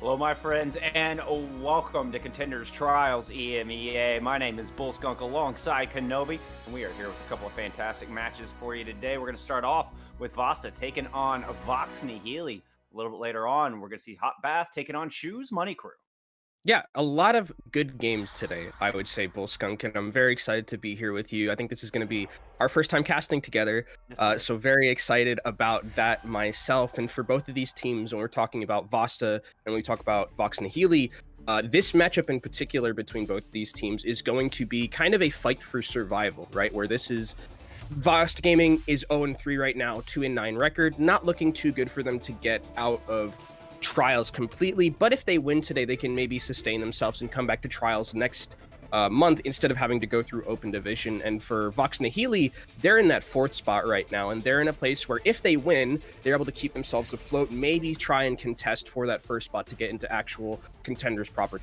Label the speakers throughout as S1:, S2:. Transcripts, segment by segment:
S1: Hello, my friends, and welcome to Contenders Trials EMEA. My name is Bull Skunk alongside Kenobi, and we are here with a couple of fantastic matches for you today. We're going to start off with VASTA taking on Vox Nihili. A little bit later on, we're going to see Hot Bath taking on Shoes Money Crew.
S2: Yeah, a lot of good games today, I would say, Bull Skunk, and I'm very excited to be here with you. I think this is going to be our first time casting together,
S1: Yes,
S2: so very excited about that myself. And for both of these teams, when we're talking about VASTA and we talk about Vox Nihili, this matchup in particular between both these teams is going to be kind of a fight for survival, right? Where this is VASTA Gaming is 0-3 right now, 2-9 record, not looking too good for them to get out of Trials completely, but if they win today, they can maybe sustain themselves and come back to Trials next month instead of having to go through Open Division. And for Vox Nihili, they're in that 4th spot right now, and they're in a place where if they win, they're able to keep themselves afloat, maybe try and contest for that 1st spot to get into actual Contenders proper.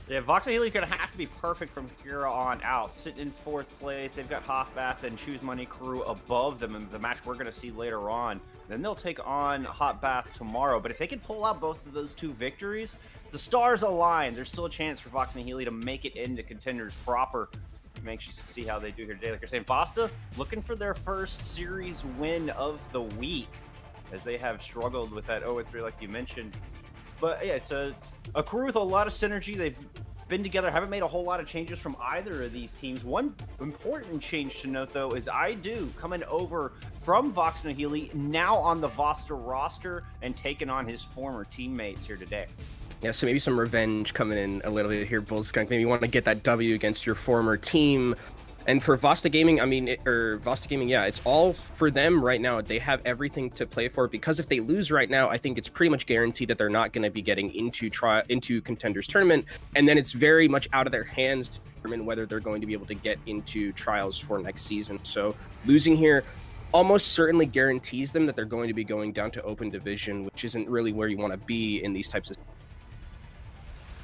S1: Yeah, Vox Nihili going to have to be perfect from here on out. Sitting in 4th place, they've got Hot Bath and Shoes Money Crew above them in the match we're going to see later on. Then they'll take on Hot Bath tomorrow. But if they can pull out both of those 2 victories, the stars align. There's still a chance for Vox Nihili to make it into Contenders proper. I'm anxious to see how they do here today. Like you're saying, VASTA looking for their first series win of the week, as they have struggled with that 0-3 like you mentioned. But yeah, it's a crew with a lot of synergy. They've been together, haven't made a whole lot of changes from either of these teams. One important change to note, though, is IDO coming over from Vox Nihili, now on the VASTA roster and taking on his former teammates here today.
S2: Yeah, so maybe some revenge coming in a little bit here, Bull Skunk. Maybe you want to get that W against your former team. And for VASTA Gaming, VASTA Gaming, yeah, it's all for them right now. They have everything to play for, because if they lose right now, I think it's pretty much guaranteed that they're not going to be getting into Contenders tournament. And then it's very much out of their hands to determine whether they're going to be able to get into Trials for next season. So losing here almost certainly guarantees them that they're going to be going down to Open Division, which isn't really where you want to be in these types of.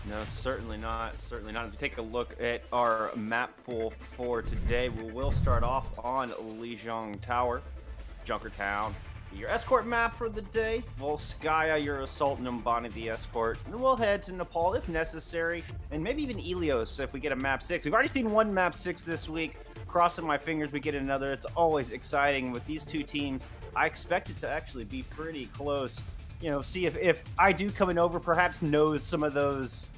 S1: No, certainly not. Certainly not. If you take a look at our map pool for today, we will start off on Lijiang Tower, Junkertown, your escort map for the day, Volskaya, your assault, and Umbani, the escort. And we'll head to Nepal if necessary, and maybe even Ilios if we get a map 6. We've already seen one map 6 this week. Crossing my fingers we get another. It's always exciting with these 2 teams. I expect it to actually be pretty close. You know, see if IDO coming over perhaps knows some of those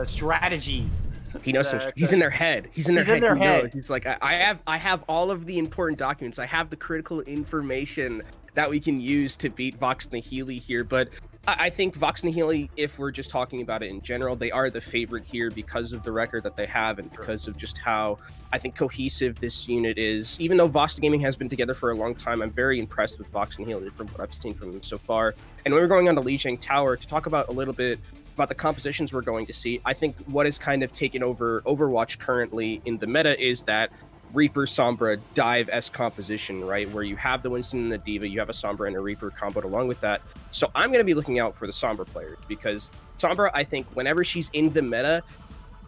S1: strategies.
S2: He knows he's in their head. He's in their head. He's like, I have all of the important documents. I have the critical information that we can use to beat Vox Nihili here. But I think Vox Nihili, if we're just talking about it in general, they are the favorite here because of the record that they have and because of just how, I think, cohesive this unit is. Even though VASTA Gaming has been together for a long time, I'm very impressed with Vox Nihili from what I've seen from them so far. And when we're going on to Lijiang Tower to talk about a little bit about the compositions we're going to see, I think what is kind of taken over Overwatch currently in the meta is that Reaper, Sombra, Dive-esque composition, right? Where you have the Winston and the D.Va, you have a Sombra and a Reaper comboed along with that. So I'm going to be looking out for the Sombra players, because Sombra, I think, whenever she's in the meta,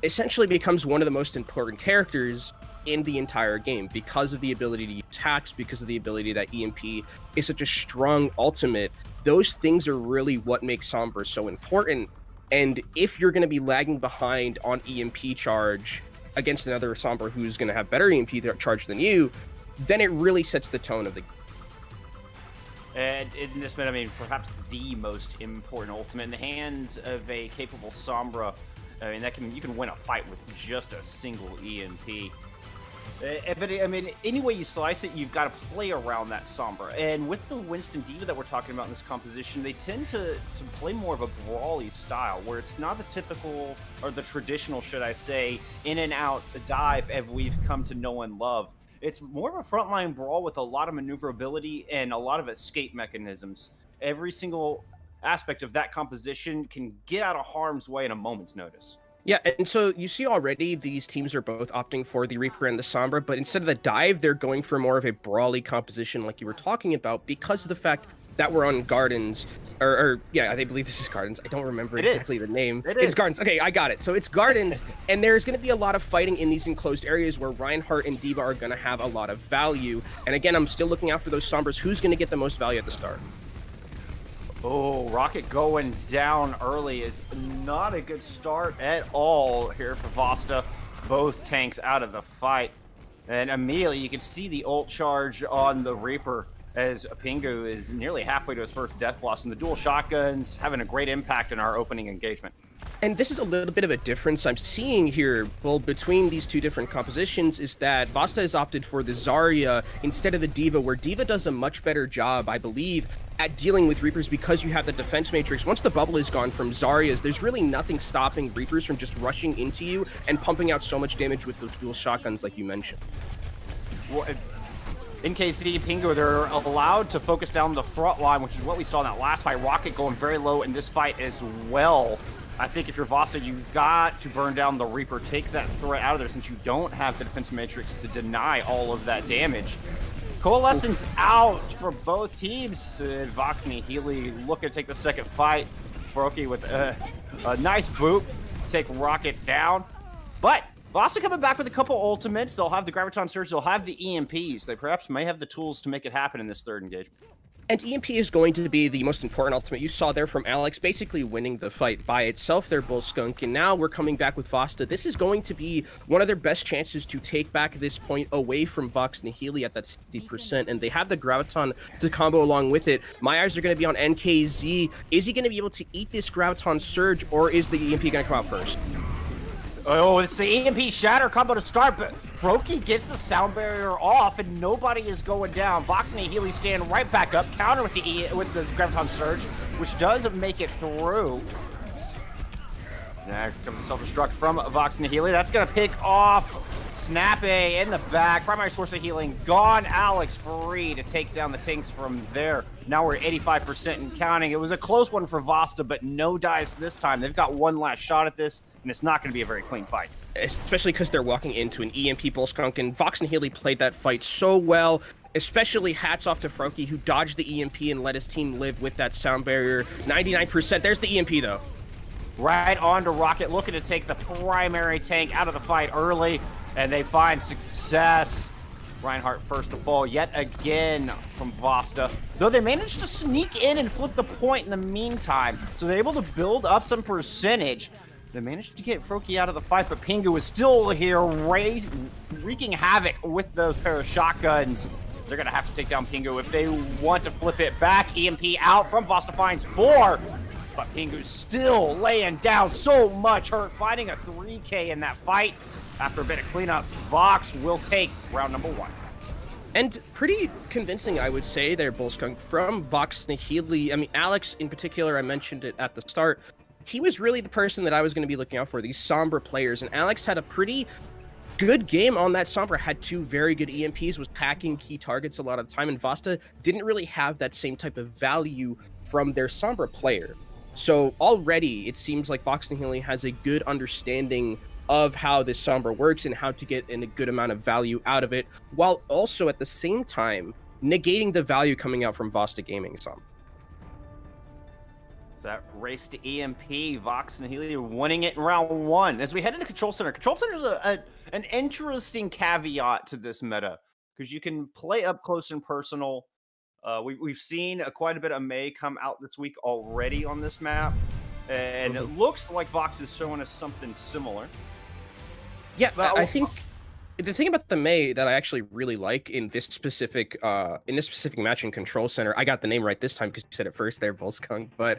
S2: essentially becomes one of the most important characters in the entire game because of the ability to use hacks, because of the ability that EMP is such a strong ultimate. Those things are really what makes Sombra so important. And if you're going to be lagging behind on EMP charge against another Sombra who's going to have better EMP charge than you, then it really sets the tone of the game.
S1: And in this meta, I mean, perhaps the most important ultimate in the hands of a capable Sombra. I mean, you can win a fight with just a single EMP. But I mean, any way you slice it, you've got to play around that Sombra. And with the Winston D.Va that we're talking about in this composition, they tend to play more of a brawly style, where it's not the typical, or the traditional, should I say, in and out dive as we've come to know and love. It's more of a frontline brawl with a lot of maneuverability and a lot of escape mechanisms. Every single aspect of that composition can get out of harm's way in a moment's notice.
S2: Yeah, and so you see already these teams are both opting for the Reaper and the Sombra, but instead of the dive, they're going for more of a brawly composition like you were talking about, because of the fact that we're on Gardens, yeah, I believe this is Gardens. I don't remember exactly the name. It's Gardens. Okay, I got it. So it's Gardens, and there's going to be a lot of fighting in these enclosed areas where Reinhardt and D.Va are going to have a lot of value. And again, I'm still looking out for those Sombras. Who's going to get the most value at the start?
S1: Oh, Rocket going down early is not a good start at all here for VASTA. Both tanks out of the fight. And immediately you can see the ult charge on the Reaper as Pingu is nearly halfway to his first death blossom. The dual shotguns having a great impact in our opening engagement.
S2: And this is a little bit of a difference I'm seeing here, well, between these two different compositions, is that VASTA has opted for the Zarya instead of the D.Va, where D.Va does a much better job, I believe, at dealing with Reapers because you have the defense matrix. Once the bubble is gone from Zarya's, there's really nothing stopping Reapers from just rushing into you and pumping out so much damage with those dual shotguns like you mentioned.
S1: Well, in KC, Pingu, they're allowed to focus down the front line, which is what we saw in that last fight. Rocket going very low in this fight as well. I think if you're VASTA, you got to burn down the Reaper, take that threat out of there since you don't have the defense matrix to deny all of that damage. Coalescence out for both teams. Vox and Nihili looking to take the second fight. Froki with a nice boot, take Rocket down. But VASTA coming back with a couple ultimates. They'll have the Graviton Surge, they'll have the EMPs. They perhaps may have the tools to make it happen in this third engagement.
S2: And EMP is going to be the most important ultimate. You saw there from Alex basically winning the fight by itself there, Bullskunk. And now we're coming back with VASTA. This is going to be one of their best chances to take back this point away from Vox Nihili at that 60%. And they have the Graviton to combo along with it. My eyes are going to be on NKZ. Is he going to be able to eat this Graviton Surge, or is the EMP going to come out first?
S1: Oh, it's the EMP Shatter combo to start, but Froki gets the sound barrier off, and nobody is going down. Vox and Nihili stand right back up, counter with the Graviton Surge, which does make it through. There comes the self-destruct from Vox and Nihili. That's going to pick off Snappy in the back. Primary source of healing gone. Alex free to take down the tanks from there. Now we're 85% and counting. It was a close one for VASTA, but no dice this time. They've got one last shot at this, and it's not going to be a very clean fight.
S2: Especially because they're walking into an EMP Bullskunk, and Vox and Nihili played that fight so well. Especially hats off to Froki, who dodged the EMP and let his team live with that sound barrier. 99%. There's the EMP, though.
S1: Right on to Rocket, looking to take the primary tank out of the fight early, and they find success. Reinhardt first to fall yet again from VASTA, though they managed to sneak in and flip the point in the meantime, so they're able to build up some percentage. They managed to get Froki out of the fight, but Pingu is still here, wreaking havoc with those pair of shotguns. They're going to have to take down Pingu if they want to flip it back. EMP out from VASTA finds 4. But Pingu's still laying down so much hurt, finding a 3K in that fight. After a bit of cleanup, Vox will take round number 1.
S2: And pretty convincing, I would say, there, Bullskunk, from Vox Nihili. I mean, Alex in particular, I mentioned it at the start. He was really the person that I was going to be looking out for, these Sombra players. And Alex had a pretty good game on that Sombra, had 2 very good EMPs, was packing key targets a lot of the time. And VASTA didn't really have that same type of value from their Sombra player. So already it seems like Vox Nihili has a good understanding of how this Sombra works and how to get a good amount of value out of it, while also at the same time negating the value coming out from VASTA Gaming Sombra.
S1: So that race to EMP, Vox Nihili winning it in round 1. As we head into Control Center, Control Center is an interesting caveat to this meta, because you can play up close and personal. We've seen quite a bit of EMEA come out this week already on this map, and it looks like Vox is showing us something similar.
S2: Yeah, but I think the thing about the EMEA that I actually really like in this specific match in Control Center, I got the name right this time because you said it first there, Volskung, but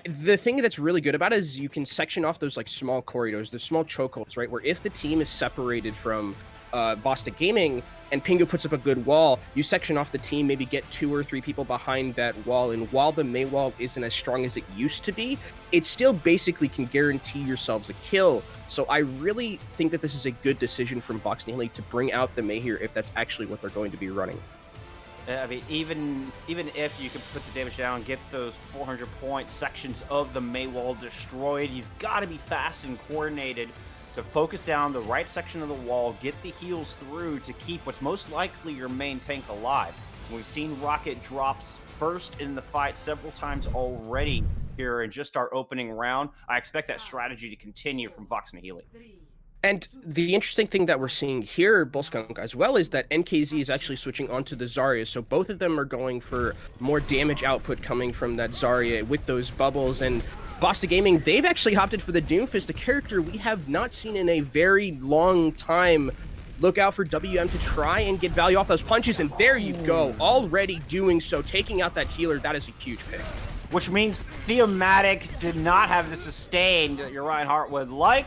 S2: the thing that's really good about it is you can section off those like small corridors, the small chokeholds, right? Where if the team is separated from VASTA Gaming and Pingu puts up a good wall, you section off the team, maybe get 2 or 3 people behind that wall, and while the Mei wall isn't as strong as it used to be, it still basically can guarantee yourselves a kill. So I really think that this is a good decision from Vox Nihili to bring out the Mei here if that's actually what they're going to be running.
S1: I mean, even if you can put the damage down, get those 400-point sections of the Mei wall destroyed, you've got to be fast and coordinated to focus down the right section of the wall, get the heals through to keep what's most likely your main tank alive. We've seen Rocket drops first in the fight several times already here in just our opening round. I expect that strategy to continue from Vox Nihili.
S2: And the interesting thing that we're seeing here, Bullskunk, as well, is that NKZ is actually switching onto the Zarya. So both of them are going for more damage output coming from that Zarya with those bubbles. And VASTA Gaming, they've actually opted for the Doomfist, a character we have not seen in a very long time. Look out for WM to try and get value off those punches. And there you go, already doing so, taking out that healer. That is a huge pick.
S1: Which means Thematic did not have the sustain that your Reinhardt would like.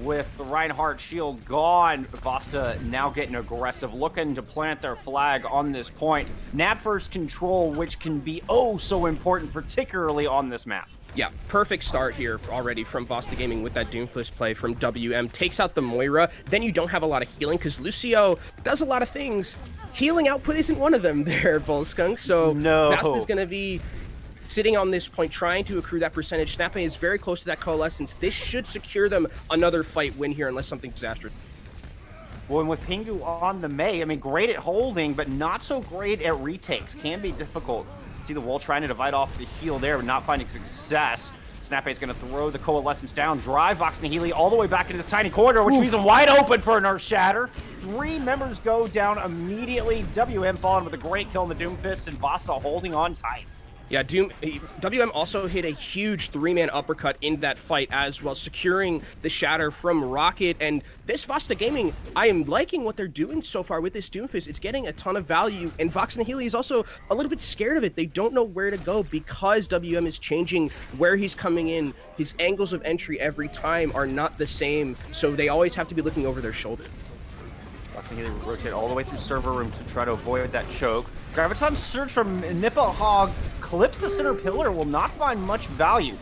S1: With the Reinhardt shield gone, VASTA now getting aggressive, looking to plant their flag on this point. Nap first control, which can be oh so important, particularly on this map.
S2: Yeah, perfect start here already from VASTA Gaming with that Doomfist play from WM. Takes out the Moira, then you don't have a lot of healing because Lucio does a lot of things. Healing output isn't one of them there, Bullskunk, so
S1: no.
S2: VASTA's going to be sitting on this point, trying to accrue that percentage. Snapmate is very close to that coalescence. This should secure them another fight win here, unless something disastrous.
S1: Well, and with Pingu on the Mei, I mean, great at holding, but not so great at retakes. Can be difficult. See the wall trying to divide off the heal there, but not finding success. Snapmate's going to throw the coalescence down, drive Vox Nihili all the way back into this tiny corridor, which leaves him wide open for an Earth Shatter. 3 members go down immediately. WM falling with a great kill in the Doomfist, and VASTA holding on tight.
S2: Yeah, WM also hit a huge 3-man uppercut in that fight as well, securing the shatter from Rocket. And this VASTA Gaming, I am liking what they're doing so far with this Doomfist. It's getting a ton of value, and Vox Nihili is also a little bit scared of it. They don't know where to go because WM is changing where he's coming in. His angles of entry every time are not the same, so they always have to be looking over their shoulder.
S1: Vox Nihili rotate all the way through server room to try to avoid that choke. Graviton Surge from Nipahog clips the center pillar, will not find much value.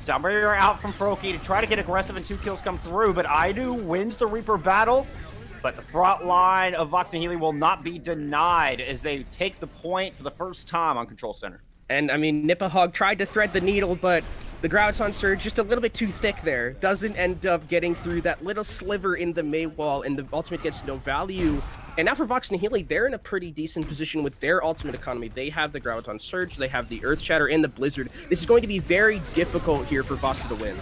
S1: Sound Barrier out from Froki to try to get aggressive, and 2 kills come through, but Aidu wins the Reaper battle. But the front line of Vox Nihili will not be denied as they take the point for the first time on Control Center.
S2: And I mean, Nipahog tried to thread the needle, but the Graviton Surge just a little bit too thick there. Doesn't end up getting through that little sliver in the Mei wall, and the ultimate gets no value. And now for Vox Nihili, they're in a pretty decent position with their ultimate economy. They have the Graviton Surge, they have the Earth Shatter, and the Blizzard. This is going to be very difficult here for VASTA to win.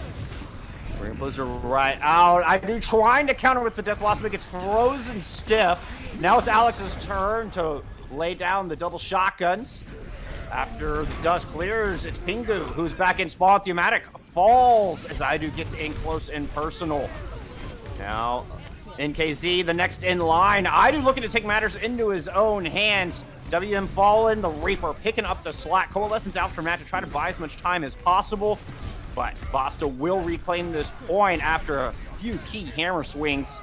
S1: Bring Blizzard right out. Aidu trying to counter with the Death Blossom, but gets frozen stiff. Now it's Alex's turn to lay down the double shotguns. After the dust clears, it's Pingu who's back in spawn. Thematic falls as Aidu gets in close and personal. Now, NKZ, the next in line. Aidu looking to take matters into his own hands. WM fallen, the Reaper picking up the slack. Coalescence out from that to try to buy as much time as possible. But VASTA will reclaim this point after a few key hammer swings.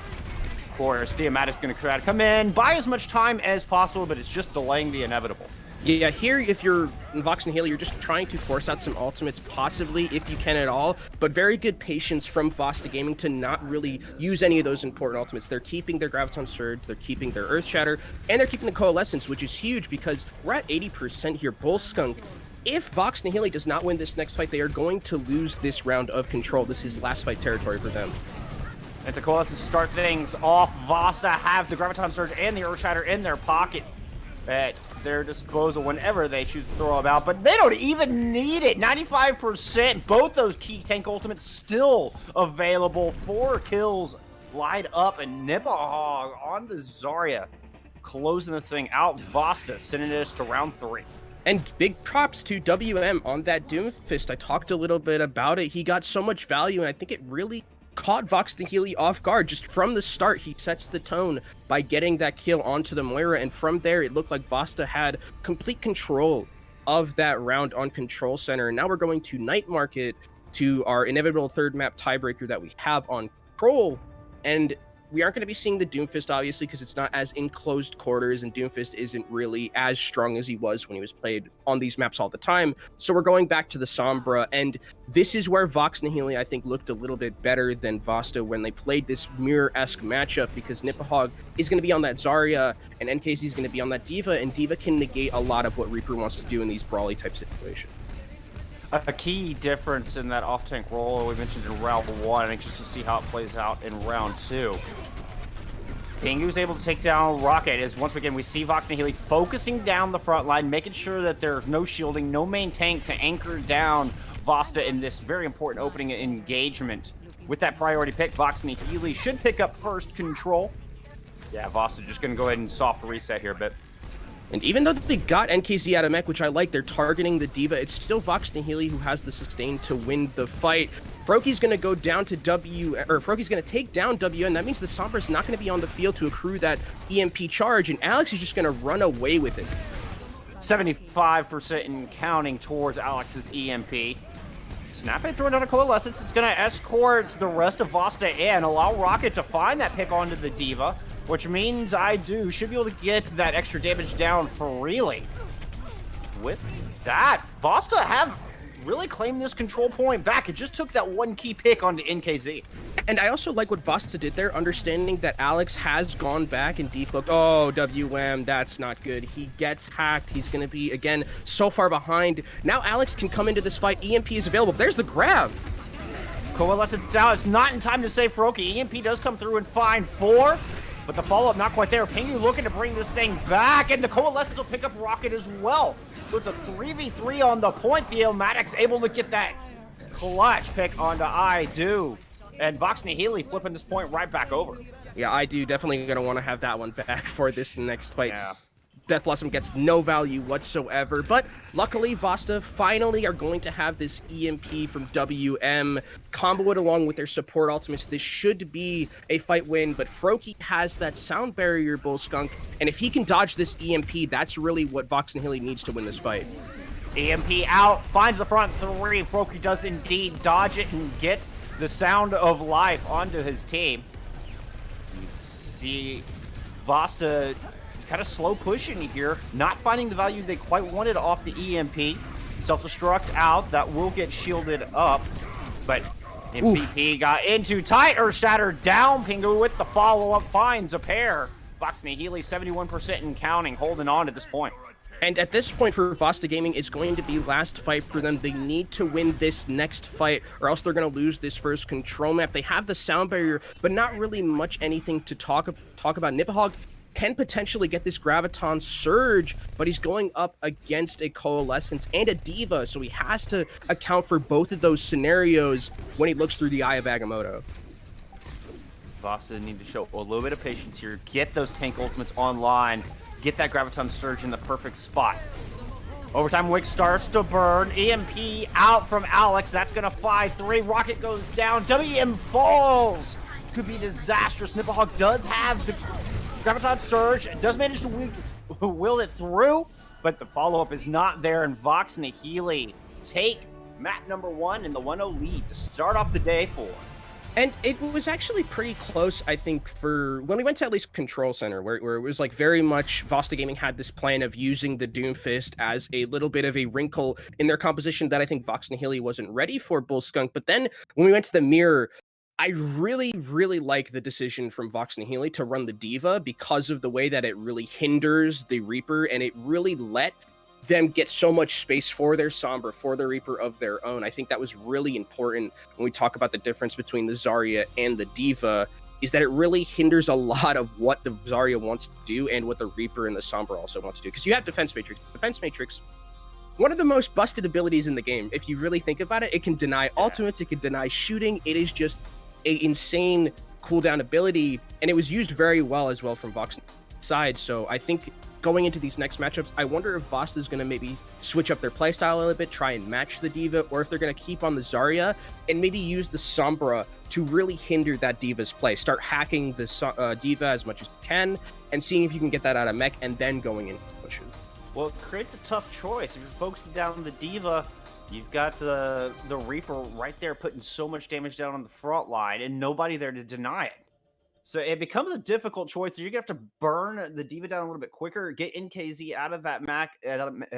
S1: Of course, Thematic's going to try to come in, buy as much time as possible, but it's just delaying the inevitable.
S2: Yeah, here, if you're in Vox Nihili, you're just trying to force out some ultimates, possibly, if you can at all. But very good patience from VASTA Gaming to not really use any of those important ultimates. They're keeping their Graviton Surge, they're keeping their Earth Shatter, and they're keeping the Coalescence, which is huge because we're at 80% here. Bullskunk, if Vox Nihili does not win this next fight, they are going to lose this round of Control. This is last fight territory for them.
S1: And to Coalescence start things off, VASTA have the Graviton Surge and the Earth Shatter in their pocket at their disposal whenever they choose to throw them out, but they don't even need it. 95%, both those key tank ultimates still available. 4 kills light up, and Nipahog on the Zarya, closing this thing out. VASTA sending this to round 3.
S2: And big props to WM on that Doomfist. I talked a little bit about it. He got so much value, and I think it really caught Vox Nihili off guard. Just from the start, he sets the tone by getting that kill onto the Moira, and from there, it looked like VASTA had complete control of that round on Control Center. And now we're going to Night Market, to our inevitable third map tiebreaker that we have on Control, and we aren't going to be seeing the Doomfist, obviously, because it's not as in closed quarters, and Doomfist isn't really as strong as he was when he was played on these maps all the time. So we're going back to the Sombra, and this is where Vox Nihili, I think, looked a little bit better than VASTA when they played this mirror-esque matchup, because Nipahog is going to be on that Zarya, and NKZ is going to be on that D.Va, and D.Va can negate a lot of what Reaper wants to do in these brawly-type situations.
S1: A key difference in that off-tank role we mentioned in round 1, anxious to see how it plays out in round 2. Pingu's able to take down Rocket as once again we see Vox Nihili focusing down the front line, making sure that there's no shielding, no main tank to anchor down VASTA in this very important opening engagement. with that priority pick. Vox and Nihili should pick up first control. Yeah, VASTA just going to go ahead and soft reset here a bit.
S2: And even though they got NKZ out of mech, which I like, they're targeting the D.Va, it's still Vox Nihili who has the sustain to win the fight. Froaky's going to go down to Froaky's going to take down WN. That means the Sombra's not going to be on the field to accrue that EMP charge, and Alex is just going to run away with it.
S1: 75% and counting towards Alex's EMP. Snap it, throw it on a Coalescence. It's going to escort the rest of VASTA in, allow Rocket to find that pick onto the D.Va, which means should be able to get that extra damage down freely. With that, VASTA have really claimed this control point back. It just took that one key pick onto NKZ.
S2: And I also like what VASTA did there, understanding that Alex has gone back and defocused. Oh, WM, that's not good. He gets hacked. He's going to be, again, so far behind. Now Alex can come into this fight. EMP is available. There's the grab.
S1: Coalescence down. It's not in time to save Froaky. EMP does come through and find 4. But the follow-up not quite there. Pingu looking to bring this thing back, and the Coalescence will pick up Rocket as well. So it's a 3v3 on the point. The Illmatic's able to get that clutch pick onto I-Do. And Vox Nihili flipping this point right back over.
S2: Yeah, I-Do definitely going to want to have that one back for this next fight.
S1: Yeah.
S2: Death Blossom gets no value whatsoever, but luckily VASTA finally are going to have this EMP from WM, combo it along with their support ultimates. This should be a fight win, but Froaky has that sound barrier, Bull Skunk, and if he can dodge this EMP, that's really what Vox Nihili needs to win this fight.
S1: EMP out, finds the front 3. Froaky does indeed dodge it and get the Sound of Life onto his team. You see VASTA kind of slow pushing here, not finding the value they quite wanted off the EMP. Self-destruct out, that will get shielded up, but MVP got into tight, or shattered down. Pingu with the follow-up finds a pair. Vox Nihili 71% and counting, holding on at this point.
S2: And at this point for VASTA Gaming, it's going to be last fight for them. They need to win this next fight, or else they're going to lose this first control map. They have the sound barrier, but not really much anything to talk about. Nipahog can potentially get this Graviton Surge, but he's going up against a Coalescence and a D.Va, so he has to account for both of those scenarios when he looks through the Eye of Agamotto.
S1: VASTA need to show a little bit of patience here, get those tank ultimates online, get that Graviton Surge in the perfect spot. Overtime Wick starts to burn. EMP out from Alex. That's going to 5-3. Rocket goes down. WM falls. Could be disastrous. Nipahog does have the Graviton Surge. Does manage to will it through, but the follow-up is not there, and Vox Nihili take map number 1 in the 1-0 lead to start off the day for.
S2: And it was actually pretty close, I think, for when we went to at least Control Center, where it was like very much VASTA Gaming had this plan of using the Doomfist as a little bit of a wrinkle in their composition that I think Vox Nihili wasn't ready for, Bull Skunk. But then when we went to the mirror, I really, really like the decision from Vox Nihili to run the D.Va because of the way that it really hinders the Reaper, and it really let them get so much space for their Sombra, for the Reaper of their own. I think that was really important when we talk about the difference between the Zarya and the D.Va, is that it really hinders a lot of what the Zarya wants to do and what the Reaper and the Sombra also wants to do. Because you have Defense Matrix. Defense Matrix, one of the most busted abilities in the game. If you really think about it, it can deny ultimates, it can deny shooting. It is just an insane cooldown ability, and it was used very well as well from Vox's side. So I think going into these next matchups, I wonder if VASTA is going to maybe switch up their playstyle a little bit, try and match the D.Va, or if they're going to keep on the Zarya and maybe use the Sombra to really hinder that D.Va's play. Start hacking the D.Va as much as you can and seeing if you can get that out of mech and then going in pushes.
S1: Well, it creates a tough choice. If you're focusing down the D.Va, you've got the Reaper right there putting so much damage down on the front line and nobody there to deny it. So it becomes a difficult choice. You're going to have to burn the D.Va down a little bit quicker, get NKZ out of that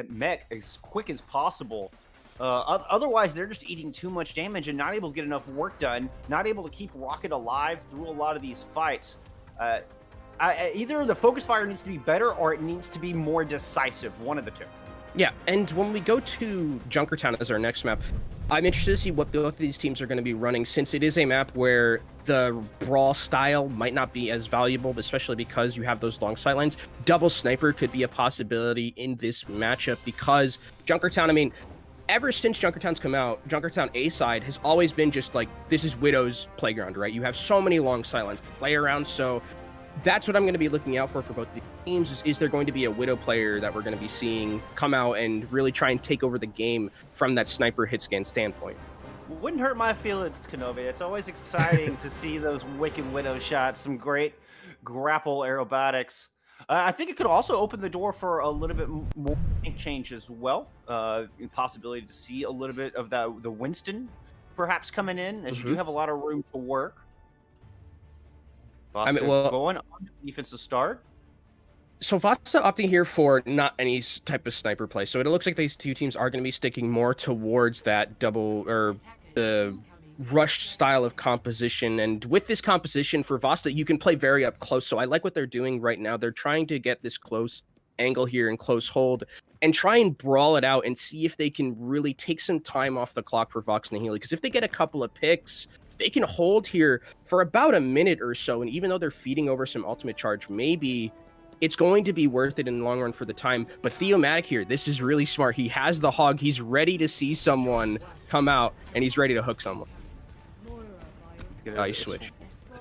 S1: mech as quick as possible. Otherwise, they're just eating too much damage and not able to get enough work done, not able to keep Rocket alive through a lot of these fights. Either the focus fire needs to be better or it needs to be more decisive, one of the two.
S2: Yeah, and when we go to Junkertown as our next map, I'm interested to see what both of these teams are going to be running, since it is a map where the brawl style might not be as valuable, especially because you have those long sightlines. Double sniper could be a possibility in this matchup because Junkertown, I mean, ever since Junkertown's come out, Junkertown A side has always been just like, this is Widow's playground, right? You have so many long sidelines to play around, so that's what I'm going to be looking out for both the teams. Is there going to be a Widow player that we're going to be seeing come out and really try and take over the game from that sniper hit scan standpoint?
S1: Wouldn't hurt my feelings, Kenobi. It's always exciting to see those wicked Widow shots, some great grapple aerobatics. I think it could also open the door for a little bit more change as well. Possibility to see a little bit of the Winston perhaps coming in, as you do have a lot of room to work. VASTA going on defense to start.
S2: So VASTA opting here for not any type of sniper play. So it looks like these two teams are going to be sticking more towards that double or the rush style of composition. And with this composition for VASTA, you can play very up close. So I like what they're doing right now. They're trying to get this close angle here and close hold and try and brawl it out and see if they can really take some time off the clock for Vox Nihili. Because if they get a couple of picks, they can hold here for about a minute or so. And even though they're feeding over some ultimate charge, maybe it's going to be worth it in the long run for the time. But Theomatic here, this is really smart. He has the hog. He's ready to see someone come out, and he's ready to hook someone. Nice switch.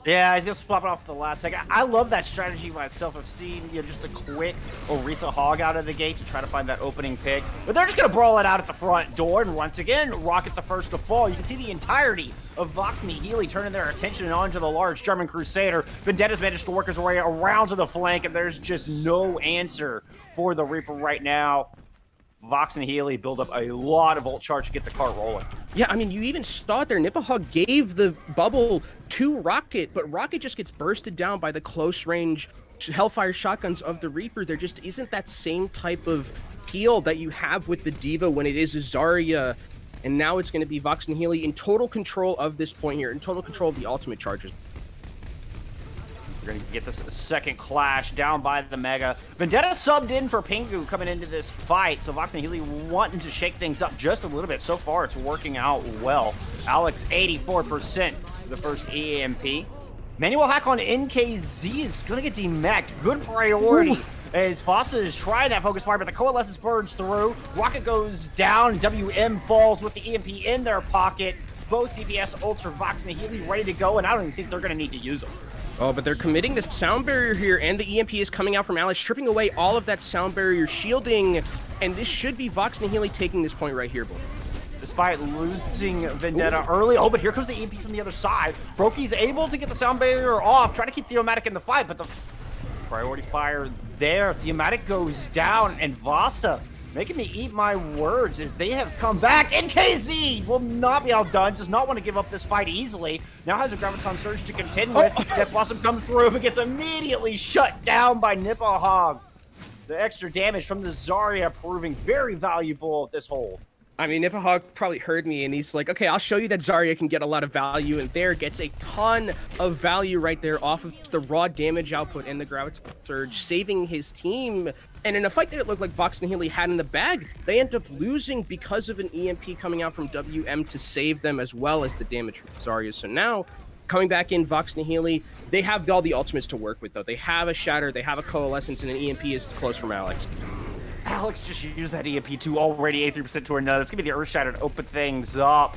S1: Yeah, he's going to swap it off at the last second. I love that strategy myself. I've seen, just a quick Orisa hog out of the gate to try to find that opening pick. But they're just going to brawl it out at the front door. And once again, Rocket the first to fall. You can see the entirety of Vox Nihili turning their attention onto the large German Crusader. Vendetta's managed to work his way around to the flank, and there's just no answer for the Reaper right now. Vox Nihili build up a lot of ult charge to get the cart rolling.
S2: Yeah, I mean, you even saw it there. Nipahog gave the bubble to Rocket, but Rocket just gets bursted down by the close range Hellfire shotguns of the Reaper. There just isn't that same type of heal that you have with the Diva when it is a Zarya. And now it's going to be Vox Nihili in total control of this point here, in total control of the ultimate charges.
S1: We're going to get this second clash down by the Mega. Vendetta subbed in for Pingu coming into this fight, so Vox Nihili wanting to shake things up just a little bit. So far, it's working out well. Alex, 84% for the first EMP. Manual hack on NKZ is going to get demacked. Good priority. Oof. As VASTA is trying that focus fire, but the Coalescence burns through. Rocket goes down. WM falls with the EMP in their pocket. Both DPS ults for Vox Nihili ready to go, and I don't even think they're going to need to use them.
S2: Oh, but they're committing the sound barrier here, and the EMP is coming out from Alex, stripping away all of that sound barrier shielding, and this should be Vox Nihili taking this point right here, boy.
S1: Despite losing Vendetta early. Oh, but here comes the EMP from the other side. Brokey's able to get the sound barrier off, trying to keep Theomatic in the fight, but the priority fire there. Theomatic goes down, and VASTA making me eat my words as they have come back. NKZ will not be outdone, does not want to give up this fight easily. Now has a Graviton Surge to contend with. Death Blossom comes through, but gets immediately shut down by Nipahog. The extra damage from the Zarya proving very valuable at this hold.
S2: I mean, Nipahog probably heard me, and he's like, okay, I'll show you that Zarya can get a lot of value, and there gets a ton of value right there off of the raw damage output and the Graviton Surge, saving his team. And in a fight that it looked like Vox Nihili had in the bag, they end up losing because of an EMP coming out from WM to save them, as well as the damage from Zarya. So now, coming back in, Vox Nihili, they have all the ultimates to work with, though. They have a Shatter, they have a Coalescence, and an EMP is close from Alex.
S1: Alex just used that EMP2 already, 83% to another. It's going to be the Earth Shatter to open things up.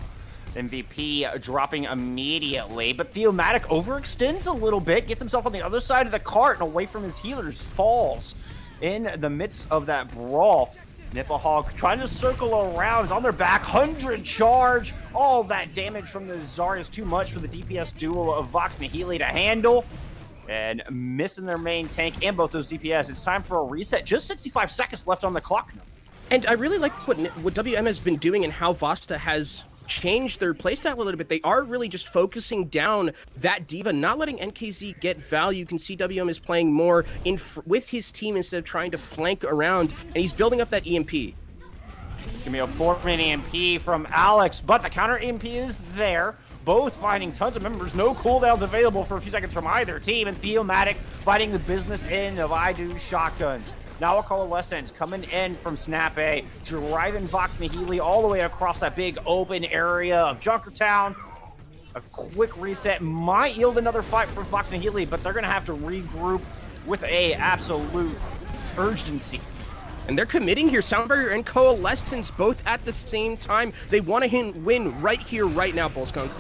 S1: MVP dropping immediately, but Theomatic overextends a little bit, gets himself on the other side of the cart and away from his healers, falls in the midst of that brawl. Nipahog trying to circle around, is on their back, 100 charge. All that damage from the Zarya is too much for the DPS duo of Vox Nihili to handle. And missing their main tank and both those DPS. It's time for a reset. Just 65 seconds left on the clock.
S2: And I really like what WM has been doing and how VASTA has changed their playstyle a little bit. They are really just focusing down that Diva, not letting NKZ get value. You can see WM is playing more with his team instead of trying to flank around, and he's building up that EMP.
S1: It's gonna be a 4-man EMP from Alex, but the counter EMP is there. Both finding tons of members, no cooldowns available for a few seconds from either team, and Theomatic fighting the business end of I Do shotguns. Now a Coalescence coming in from Snap A, driving Vox Nihili all the way across that big open area of Junkertown. A quick reset might yield another fight for Vox Nihili, but they're gonna have to regroup with a absolute urgency.
S2: And they're committing here, Sound Barrier and Coalescence both at the same time. They want to win right here, right now, Bullskunk.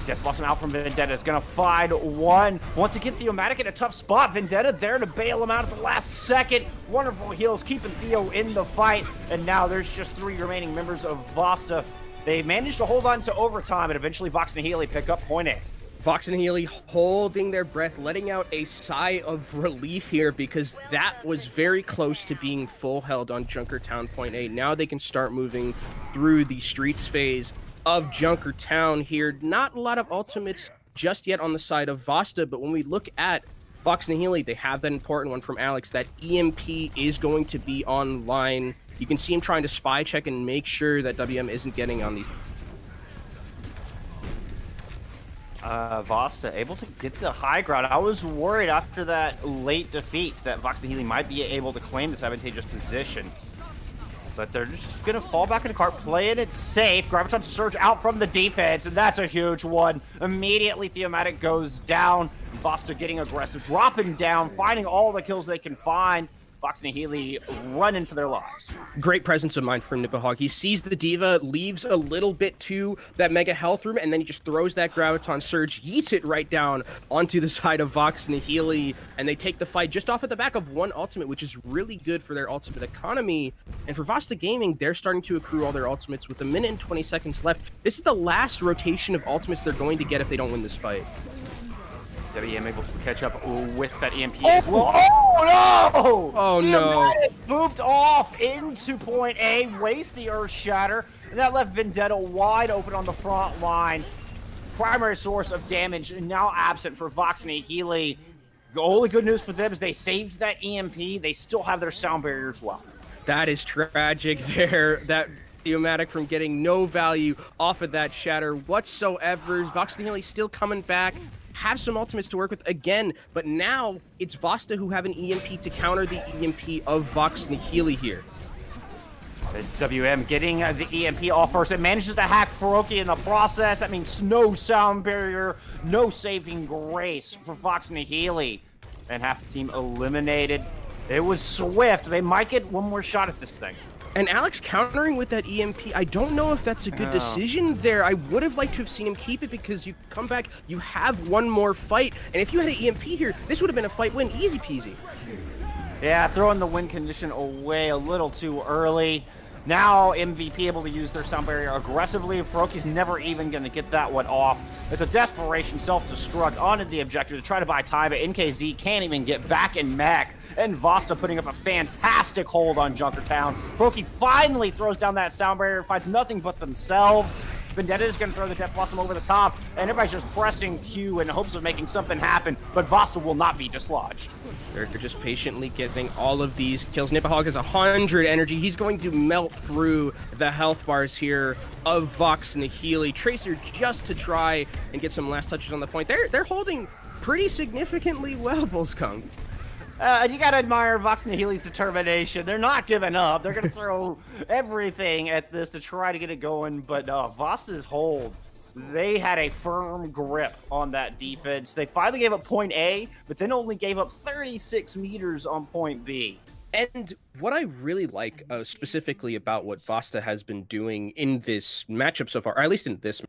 S1: Death Blossom out from Vendetta is going to find one. Once again, Theomatic in a tough spot. Vendetta there to bail him out at the last second. Wonderful heals keeping Theo in the fight. And now there's just 3 remaining members of VASTA. They managed to hold on to overtime, and eventually Vox and Nihili pick up point A.
S2: Vox and Nihili holding their breath, letting out a sigh of relief here because that was very close to being full held on Junkertown point A. Now they can start moving through the streets phase of Junkertown here. Not a lot of ultimates just yet on the side of VASTA, but when we look at Vox and Nihili, they have that important one from Alex. That EMP is going to be online. You can see him trying to spy check and make sure that WM isn't getting on these.
S1: VASTA able to get the high ground. I was worried after that late defeat that Vox and Nihili might be able to claim this advantageous position. But they're just going to fall back in the cart, playing it safe. Graviton Surge out from the defense, and that's a huge one. Immediately, Theomatic goes down. VASTA getting aggressive, dropping down, finding all the kills they can find. Vox and Nihili running for their lives.
S2: Great presence of mind from Nipahog. He sees the Diva, leaves a little bit to that Mega Health Room, and then he just throws that Graviton Surge, yeets it right down onto the side of Vox and Nihili, and they take the fight just off at the back of one ultimate, which is really good for their ultimate economy. And for VASTA Gaming, they're starting to accrue all their ultimates with 1 minute and 20 seconds left. This is the last rotation of ultimates they're going to get if they don't win this fight.
S1: WM able to catch up with that EMP as well. Oh no!
S2: Oh no!
S1: Booped off into point A, waste the Earth Shatter, and that left Vendetta wide open on the front line. Primary source of damage now absent for Vox and Nihili. The only good news for them is they saved that EMP. They still have their sound barrier as well.
S2: That is tragic there. That Theomatic from getting no value off of that shatter whatsoever. Vox and Nihili still coming back. Have some ultimates to work with again, but now it's VASTA who have an EMP to counter the EMP of Vox Nihili here.
S1: WM getting the EMP off first. It manages to hack Feroki in the process. That means no sound barrier, no saving grace for Vox Nihili. And half the team eliminated. It was swift. They might get one more shot at this thing.
S2: And Alex countering with that EMP, I don't know if that's a good decision there. I would have liked to have seen him keep it because you come back, you have one more fight. And if you had an EMP here, this would have been a fight win, easy peasy.
S1: Yeah, throwing the win condition away a little too early. Now MVP able to use their sound barrier aggressively. Feroki's never even going to get that one off. It's a desperation self-destruct onto the objective to try to buy time, but NKZ can't even get back in mech. And VASTA putting up a fantastic hold on Junkertown. Feroki finally throws down that sound barrier, finds nothing but themselves. Vendetta is going to throw the Death Blossom over the top, and everybody's just pressing Q in hopes of making something happen, but VASTA will not be dislodged.
S2: They're just patiently getting all of these kills. Nipahog has 100 energy. He's going to melt through the health bars here of Vox Nihili. Tracer just to try and get some last touches on the point. They're holding pretty significantly well, Bullskunk.
S1: You gotta admire Vox Nihili's determination. They're not giving up. They're gonna throw everything at this to try to get it going, but VASTA's hold, they had a firm grip on that defense. They finally gave up point A, but then only gave up 36 meters on point B.
S2: And what I really like specifically about what VASTA has been doing in this matchup so far, or at least in this,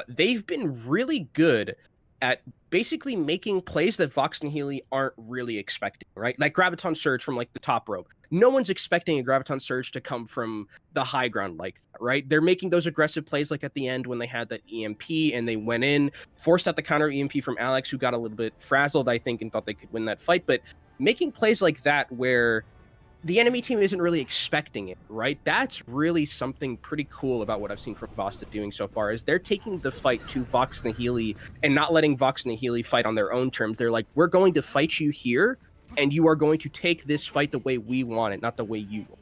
S2: they've been really good at basically making plays that Vox and Nihili aren't really expecting, right? Like Graviton Surge from like the top rope. No one's expecting a Graviton Surge to come from the high ground like that, right? They're making those aggressive plays like at the end when they had that EMP and they went in, forced out the counter EMP from Alex, who got a little bit frazzled, I think, and thought they could win that fight. But making plays like that where the enemy team isn't really expecting it, right? That's really something pretty cool about what I've seen from VASTA doing so far, is they're taking the fight to Vox Nihili and not letting Vox Nihili fight on their own terms. They're like, we're going to fight you here, and you are going to take this fight the way we want it, not the way you want.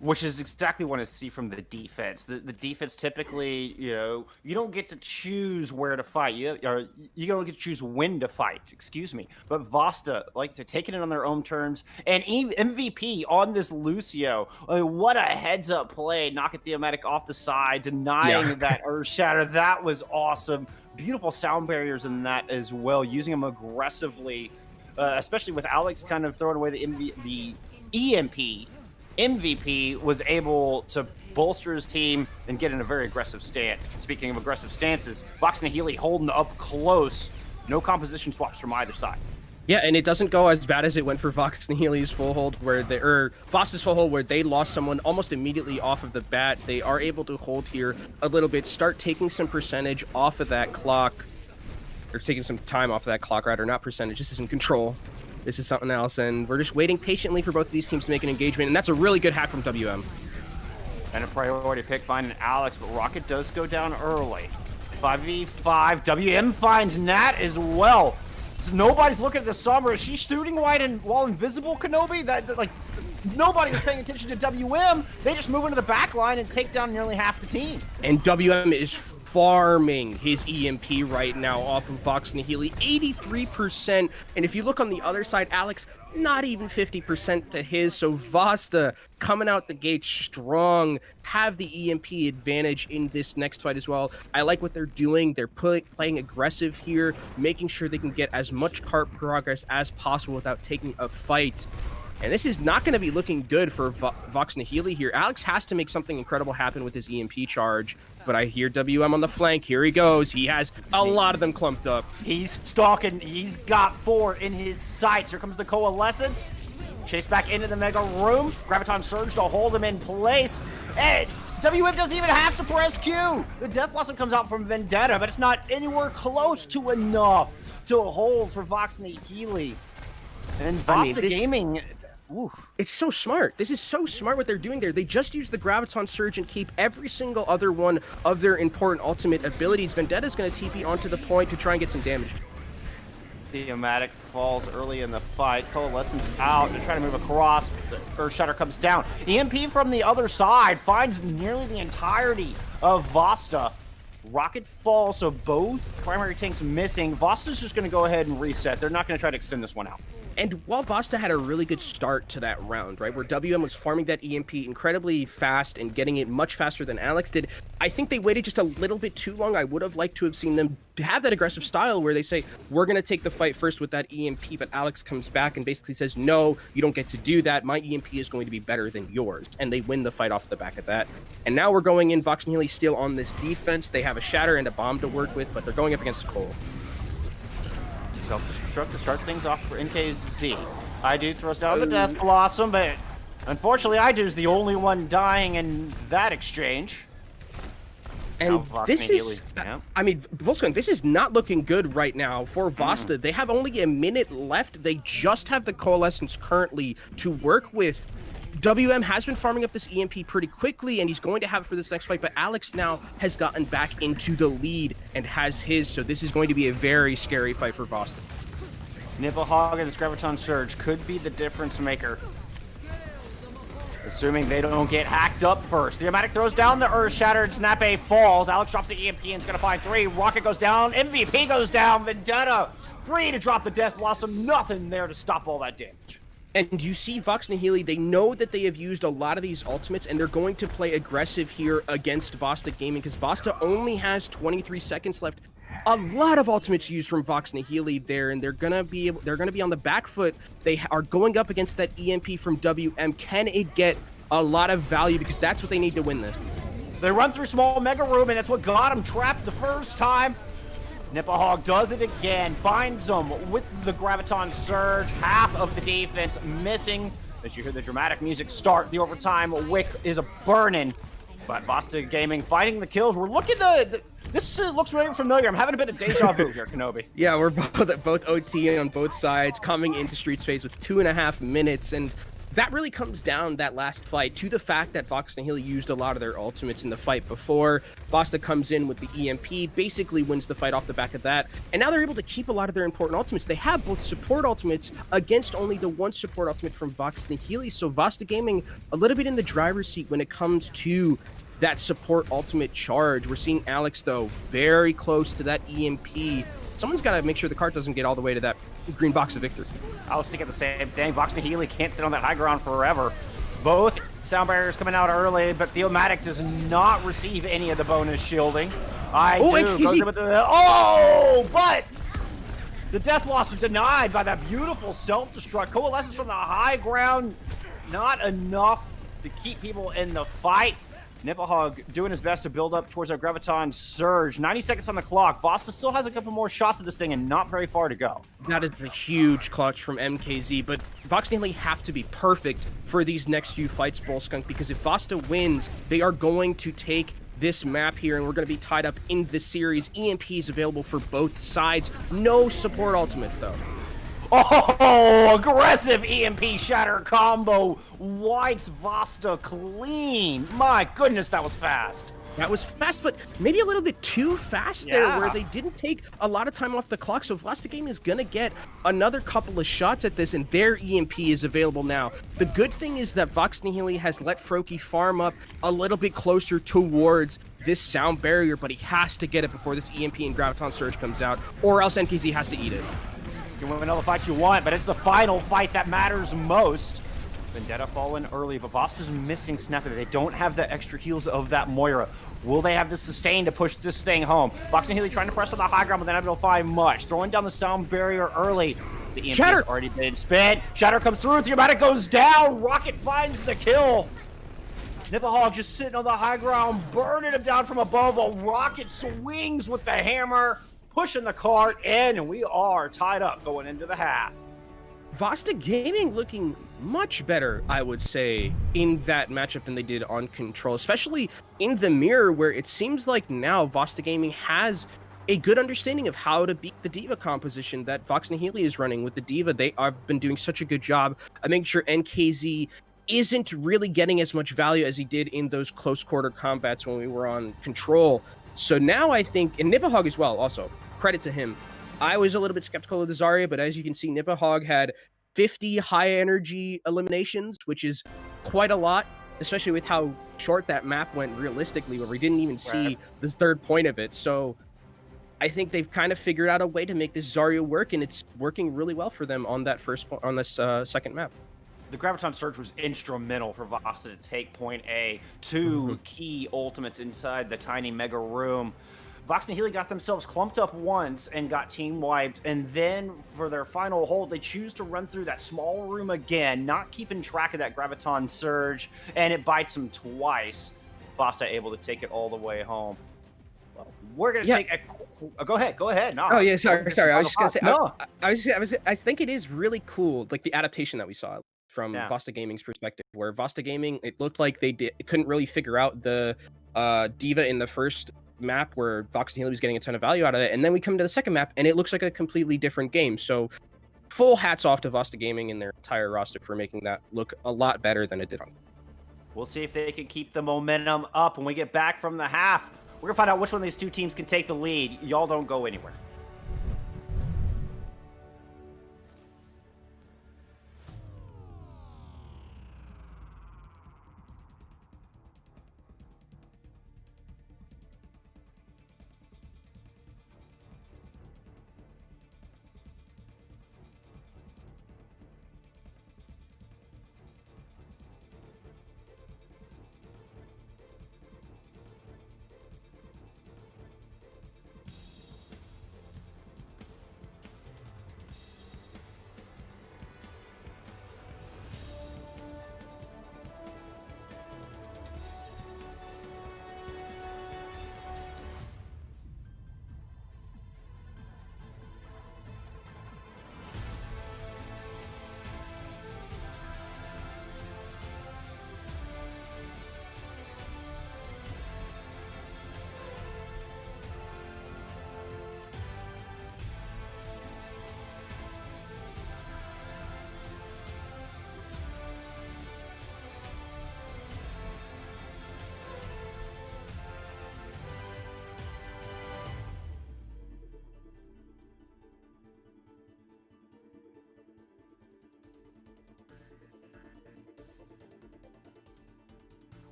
S1: Which is exactly what I see from the defense. The defense typically, you don't get to choose where to fight. You don't get to choose when to fight, excuse me. But VASTA, like I said, taking it on their own terms. And MVP on this Lucio, I mean, what a heads-up play, knocking Theomatic off the side, denying that Earth Shatter. That was awesome. Beautiful sound barriers in that as well, using them aggressively, especially with Alex kind of throwing away the EMP, MVP was able to bolster his team and get in a very aggressive stance. Speaking of aggressive stances, Vox Nihili holding up close. No composition swaps from either side.
S2: Yeah, and it doesn't go as bad as it went for Vox Nihili's full hold, VASTA's full hold, where they lost someone almost immediately off of the bat. They are able to hold here a little bit, start taking some percentage off of that clock, or taking some time off of that clock, rather, not percentage. This isn't control. This is something else, and we're just waiting patiently for both of these teams to make an engagement, and that's a really good hack from WM.
S1: And a priority pick finding Alex, but Rocket does go down early. 5v5, WM finds Nat as well. So nobody's looking at the summer. Is she shooting while invisible, Kenobi? Like, nobody was paying attention to WM. They just move into the back line and take down nearly half the team.
S2: And WM is farming his EMP right now off of Vox Nihili, 83%. And if you look on the other side, Alex, not even 50% to his. So VASTA coming out the gate strong, have the EMP advantage in this next fight as well. I like what they're doing. They're playing aggressive here, making sure they can get as much cart progress as possible without taking a fight. And this is not going to be looking good for Vox Nihili here. Alex has to make something incredible happen with his EMP charge, but I hear WM on the flank. Here he goes. He has a lot of them clumped up.
S1: He's stalking. He's got 4 in his sights. Here comes the Coalescence. Chase back into the Mega Room. Graviton Surge to hold him in place. And WM doesn't even have to press Q. The Death Blossom comes out from Vendetta, but it's not anywhere close to enough to hold for Vox Nihili. And VASTA Gaming... Oof.
S2: It's so smart. This is so smart what they're doing there. They just use the Graviton Surge and keep every single other one of their important ultimate abilities. Vendetta's going to TP onto the point to try and get some damage.
S1: Theomatic falls early in the fight. Coalescence out. They're trying to move across. The Earth Shatter comes down. EMP from the other side finds nearly the entirety of VASTA. Rocket falls, so both primary tanks missing. VASTA's just going to go ahead and reset. They're not going to try to extend this one out.
S2: And while VASTA had a really good start to that round, right, where WM was farming that EMP incredibly fast and getting it much faster than Alex did, I think they waited just a little bit too long. I would have liked to have seen them have that aggressive style where they say, we're going to take the fight first with that EMP, but Alex comes back and basically says, no, you don't get to do that. My EMP is going to be better than yours. And they win the fight off the back of that. And now we're going in. Vox Nihili still on this defense. They have a Shatter and a Bomb to work with, but they're going up against Cole.
S1: Self-destruct to start things off for NKZ. IDU throws down the Death Blossom, but unfortunately IDU's the only one dying in that exchange.
S2: And this is, I mean, Volkswagen, this is not looking good right now for VASTA. They have only a minute left. They just have the Coalescence currently to work with. WM has been farming up this EMP pretty quickly, and he's going to have it for this next fight, but Alex now has gotten back into the lead and has his, so this is going to be a very scary fight for VASTA.
S1: Nibelhog and this Graviton Surge could be the difference maker. Assuming they don't get hacked up first. Theomatic throws down the Earth Shattered, Snap A falls. Alex drops the EMP and is going to find 3. Rocket goes down, MVP goes down, Vendetta free to drop the Death Blossom. Nothing there to stop all that damage.
S2: And you see Vox Nihili, they know that they have used a lot of these ultimates, and they're going to play aggressive here against VASTA Gaming, because VASTA only has 23 seconds left. A lot of ultimates used from Vox Nihili there, and they're gonna be on the back foot. They are going up against that EMP from WM. Can it get a lot of value? Because that's what they need to win this.
S1: They run through small Mega Room, and that's what got them trapped the first time. Nipahog does it again, finds them with the Graviton Surge, half of the defense missing. As you hear the dramatic music start, the overtime wick is a burning. But VASTA Gaming fighting the kills. We're looking to, this looks very familiar. I'm having a bit of deja vu here, Kenobi.
S2: Yeah, we're both OT on both sides, coming into Streets phase with 2.5 minutes, and that really comes down, that last fight, to the fact that Vox Nihili used a lot of their ultimates in the fight before. VASTA comes in with the EMP, basically wins the fight off the back of that, and now they're able to keep a lot of their important ultimates. They have both support ultimates against only the one support ultimate from Vox Nihili, so VASTA Gaming a little bit in the driver's seat when it comes to that support ultimate charge. We're seeing Alex, though, very close to that EMP. Someone's got to make sure the cart doesn't get all the way to that green box of victory.
S1: I was thinking the same thing. Vox Nihili can't sit on that high ground forever. Both sound barriers coming out early, but Theomatic does not receive any of the bonus shielding. But the Death Loss is denied by that beautiful self-destruct. Coalescence from the high ground. not enough to keep people in the fight. Nipplehog doing his best to build up towards our Graviton Surge. 90 seconds on the clock. VASTA still has a couple more shots at this thing and not very far to go.
S2: That is a huge clutch from MKZ, but Vox and Nihili have to be perfect for these next few fights, Bullskunk, because if VASTA wins, they are going to take this map here, and we're going to be tied up in this series. EMP is available for both sides. No support ultimates, though.
S1: Oh, aggressive EMP Shatter combo wipes VASTA clean. My goodness, that was fast.
S2: That was fast, but maybe a little bit too fast there, where they didn't take a lot of time off the clock. So VASTA Gaming is going to get another couple of shots at this, and their EMP is available now. The good thing is that Vox Nihili has let Froakie farm up a little bit closer towards this sound barrier, but he has to get it before this EMP and Graviton Surge comes out, or else NKZ has to eat it.
S1: You can win all the fights you want, but it's the final fight that matters most. Vendetta fallen early, but VASTA's missing Snapper. They don't have the extra heals of that Moira. Will they have the sustain to push this thing home? Vox and Nihili trying to press on the high ground, but they're not able to find much. Throwing down the sound barrier early. The EMP has already been spent. Shatter comes through. Theomatic goes down. Rocket finds the kill. Nipplehog just sitting on the high ground, burning him down from above. A Rocket swings with the hammer, pushing the cart in, and we are tied up going into the half.
S2: VASTA Gaming looking much better, I would say, in that matchup than they did on Control, especially in the mirror, where it seems like now VASTA Gaming has a good understanding of how to beat the D.Va composition that Vox Nihili is running with the D.Va. They have been doing such a good job of making sure NKZ isn't really getting as much value as he did in those close quarter combats when we were on Control. So now I think, and Nipplehog as well, also, credit to him. I was a little bit skeptical of the Zarya, but as you can see, Nipplehog had 50 high energy eliminations, which is quite a lot, especially with how short that map went realistically, where we didn't even see the third point of it. So I think they've kind of figured out a way to make this Zarya work, and it's working really well for them on that on this second map.
S1: The Graviton Surge was instrumental for VASTA to take point A. Two key ultimates inside the tiny mega room. Vox and Nihili got themselves clumped up once and got team wiped, and then for their final hold, they choose to run through that small room again, not keeping track of that Graviton Surge, and it bites them twice. VASTA able to take it all the way home. Well, we're gonna take a go ahead. No.
S2: Oh yeah, sorry. I was just gonna say. No. I think it is really cool, like the adaptation that we saw from VASTA Gaming's perspective, where VASTA Gaming, it looked like they couldn't really figure out the D.Va in the first map, where Vox and Nihili was getting a ton of value out of it, and then we come to the second map and it looks like a completely different game. So full hats off to VASTA Gaming and their entire roster for making that look a lot better than it did on.
S1: We'll see if they can keep the momentum up when we get back from the half. We're gonna find out which one of these two teams can take the lead. Y'all don't go anywhere.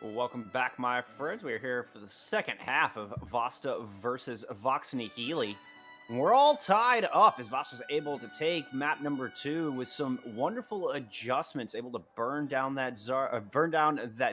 S1: Well, welcome back, my friends. We're here for the second half of VASTA versus Vox Nihili. We're all tied up as Vasta's able to take map number 2 with some wonderful adjustments, able to burn down that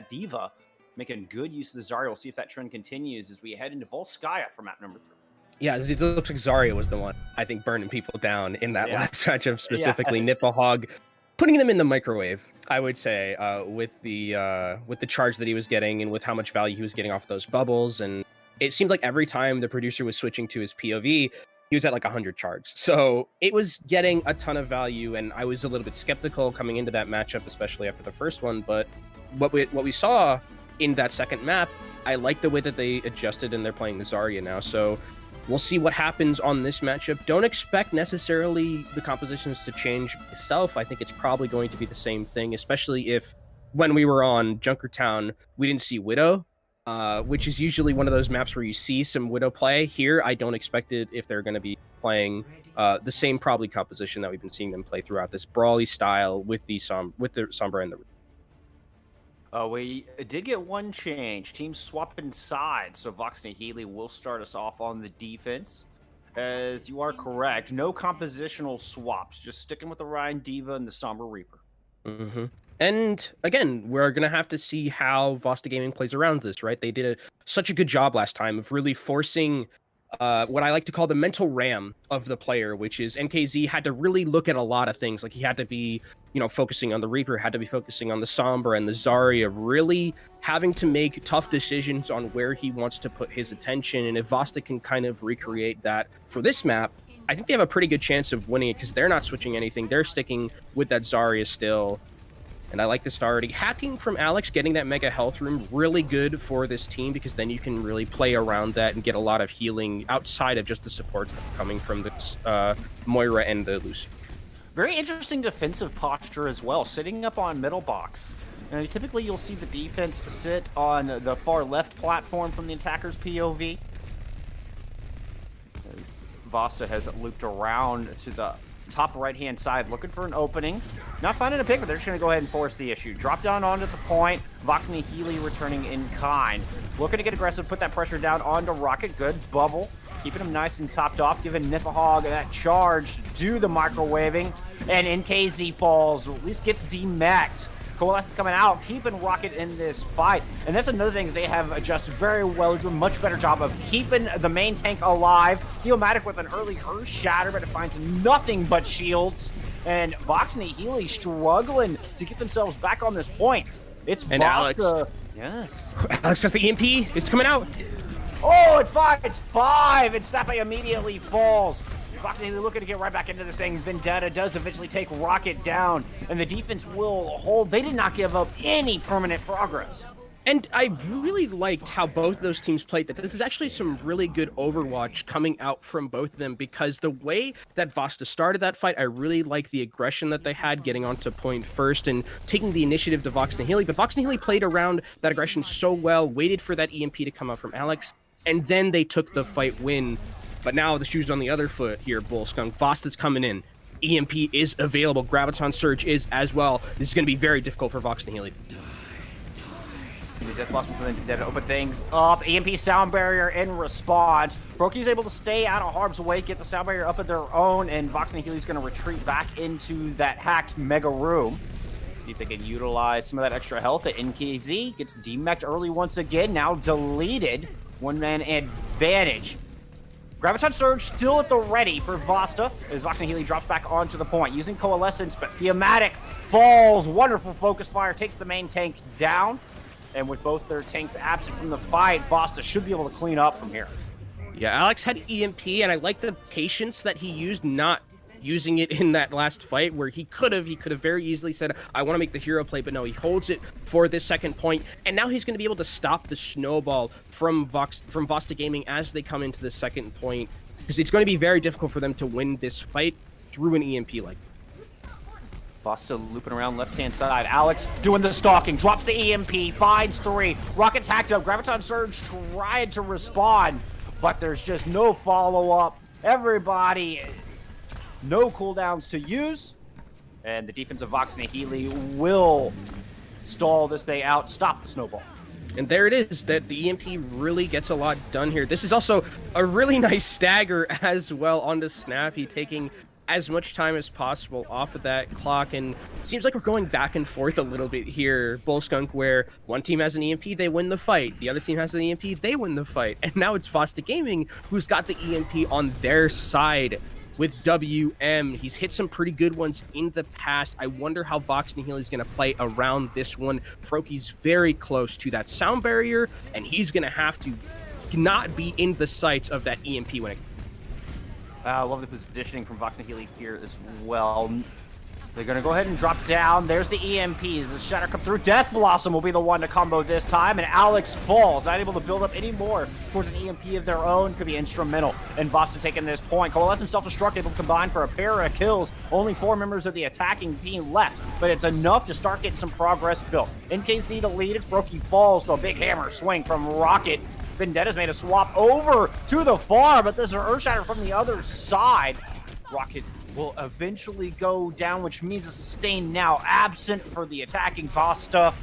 S1: Diva, making good use of the Zarya. We'll see if that trend continues as we head into Volskaya for map number 3.
S2: Yeah, it looks like Zarya was the one, I think, burning people down in that last matchup, specifically Nipahog, putting them in the microwave, I would say, with the charge that he was getting and with how much value he was getting off those bubbles. And it seemed like every time the producer was switching to his POV, he was at like 100 charge. So it was getting a ton of value, and I was a little bit skeptical coming into that matchup, especially after the first one. But what we saw in that second map, I like the way that they adjusted and they're playing the Zarya now. So we'll see what happens on this matchup. Don't expect necessarily the compositions to change itself. I think it's probably going to be the same thing, especially if when we were on Junkertown, we didn't see Widow, which is usually one of those maps where you see some Widow play. Here, I don't expect it if they're going to be playing the same probably composition that we've been seeing them play throughout this brawly style with the Sombra and the...
S1: We did get one change. Teams swapping sides, so Vox Nihili will start us off on the defense. As you are correct, no compositional swaps, just sticking with the Ryan Diva and the Sombra Reaper.
S2: And again, we're going to have to see how VASTA Gaming plays around this, right? They did such a good job last time of really forcing what I like to call the mental RAM of the player, which is NKZ had to really look at a lot of things. Like he had to be, focusing on the Reaper, had to be focusing on the Sombra and the Zarya, really having to make tough decisions on where he wants to put his attention. And if VASTA can kind of recreate that for this map, I think they have a pretty good chance of winning it because they're not switching anything. They're sticking with that Zarya still. And I like this already. Hacking from Alex, getting that mega health room, really good for this team because then you can really play around that and get a lot of healing outside of just the supports that are coming from this Moira and the Lucy.
S1: Very interesting defensive posture as well, sitting up on middle box. Typically you'll see the defense sit on the far left platform from the attacker's POV. As VASTA has looped around to the top right-hand side, looking for an opening. Not finding a pick, but they're just going to go ahead and force the issue. Drop down onto the point. Vox Nihili returning in kind. Looking to get aggressive, put that pressure down onto Rocket. Good bubble. Keeping him nice and topped off, giving Nipahog that charge to do the microwaving. And NKZ falls, or at least gets demeched. Coalescence coming out, keeping Rocket in this fight. And that's another thing they have adjusted very well, doing a much better job of keeping the main tank alive. Theomatic with an early Earth Shatter, but it finds nothing but shields. And Vox Nihili struggling to get themselves back on this point. It's
S2: and
S1: VASTA.
S2: Alex.
S1: Yes.
S2: Alex does the EMP. It's coming out.
S1: Oh, it's 5. It's 5. And Snappy immediately falls. Vox Nihili looking to get right back into this thing. Vendetta does eventually take Rocket down, and the defense will hold. They did not give up any permanent progress.
S2: And I really liked how both of those teams played that. This is actually some really good Overwatch coming out from both of them because the way that VASTA started that fight, I really like the aggression that they had getting onto point first and taking the initiative to Vox Nihili. But Vox Nihili played around that aggression so well, waited for that EMP to come out from Alex, and then they took the fight win. But now the shoe's on the other foot here, Bullskunk. VASTA's coming in. EMP is available. Graviton Surge is as well. This is going to be very difficult for Vox Nihili.
S1: The Death Blossom for them to open things up. EMP Sound Barrier in response. Froki's able to stay out of harm's way, get the Sound Barrier up at their own, and Vox Nihili's going to retreat back into that hacked Mega Room. See if they can utilize some of that extra health. At NKZ gets demeched early once again, now deleted. One-man advantage. Graviton Surge still at the ready for VASTA as Vox Nihili drops back onto the point using Coalescence, but Theomatic falls. Wonderful focus fire takes the main tank down, and with both their tanks absent from the fight, VASTA should be able to clean up from here.
S2: Yeah, Alex had EMP, and I like the patience that he used not using it in that last fight where he could have very easily said, I want to make the hero play, but no, he holds it for this second point, and now he's going to be able to stop the snowball from VASTA Gaming as they come into the second point, because it's going to be very difficult for them to win this fight through an EMP like that.
S1: VASTA looping around left-hand side. Alex doing the stalking, drops the EMP, finds 3. Rocket's hacked up. Graviton Surge tried to respond, but there's just no follow-up. Everybody, no cooldowns to use, and the defense of Vox Nihili will stall this thing out, stop the snowball.
S2: And there it is, that the EMP really gets a lot done here. This is also a really nice stagger as well on the Snappy, taking as much time as possible off of that clock. And it seems like we're going back and forth a little bit here, Bullskunk, where one team has an EMP, they win the fight. The other team has an EMP, they win the fight. And now it's VASTA Gaming who's got the EMP on their side with WM. He's hit some pretty good ones in the past. I wonder how Vox Nihili is going to play around this one. Froaky's very close to that sound barrier, and he's going to have to not be in the sights of that EMP when it...
S1: Love the positioning from Vox Nihili here as well. They're going to go ahead and drop down. There's the EMPs. The Shatter come through. Death Blossom will be the one to combo this time, and Alex falls. Not able to build up any more towards an EMP of their own. Could be instrumental in VASTA taking this point. Coalescence Self-Destruct able to combine for a pair of kills. Only 4 members of the attacking team left, but it's enough to start getting some progress built. NKC deleted. Froaky falls to a big hammer swing from Rocket. Vendetta's made a swap over to the farm, but there's an Earthshatter from the other side. Rocket will eventually go down, which means a sustain now absent for the attacking VASTA.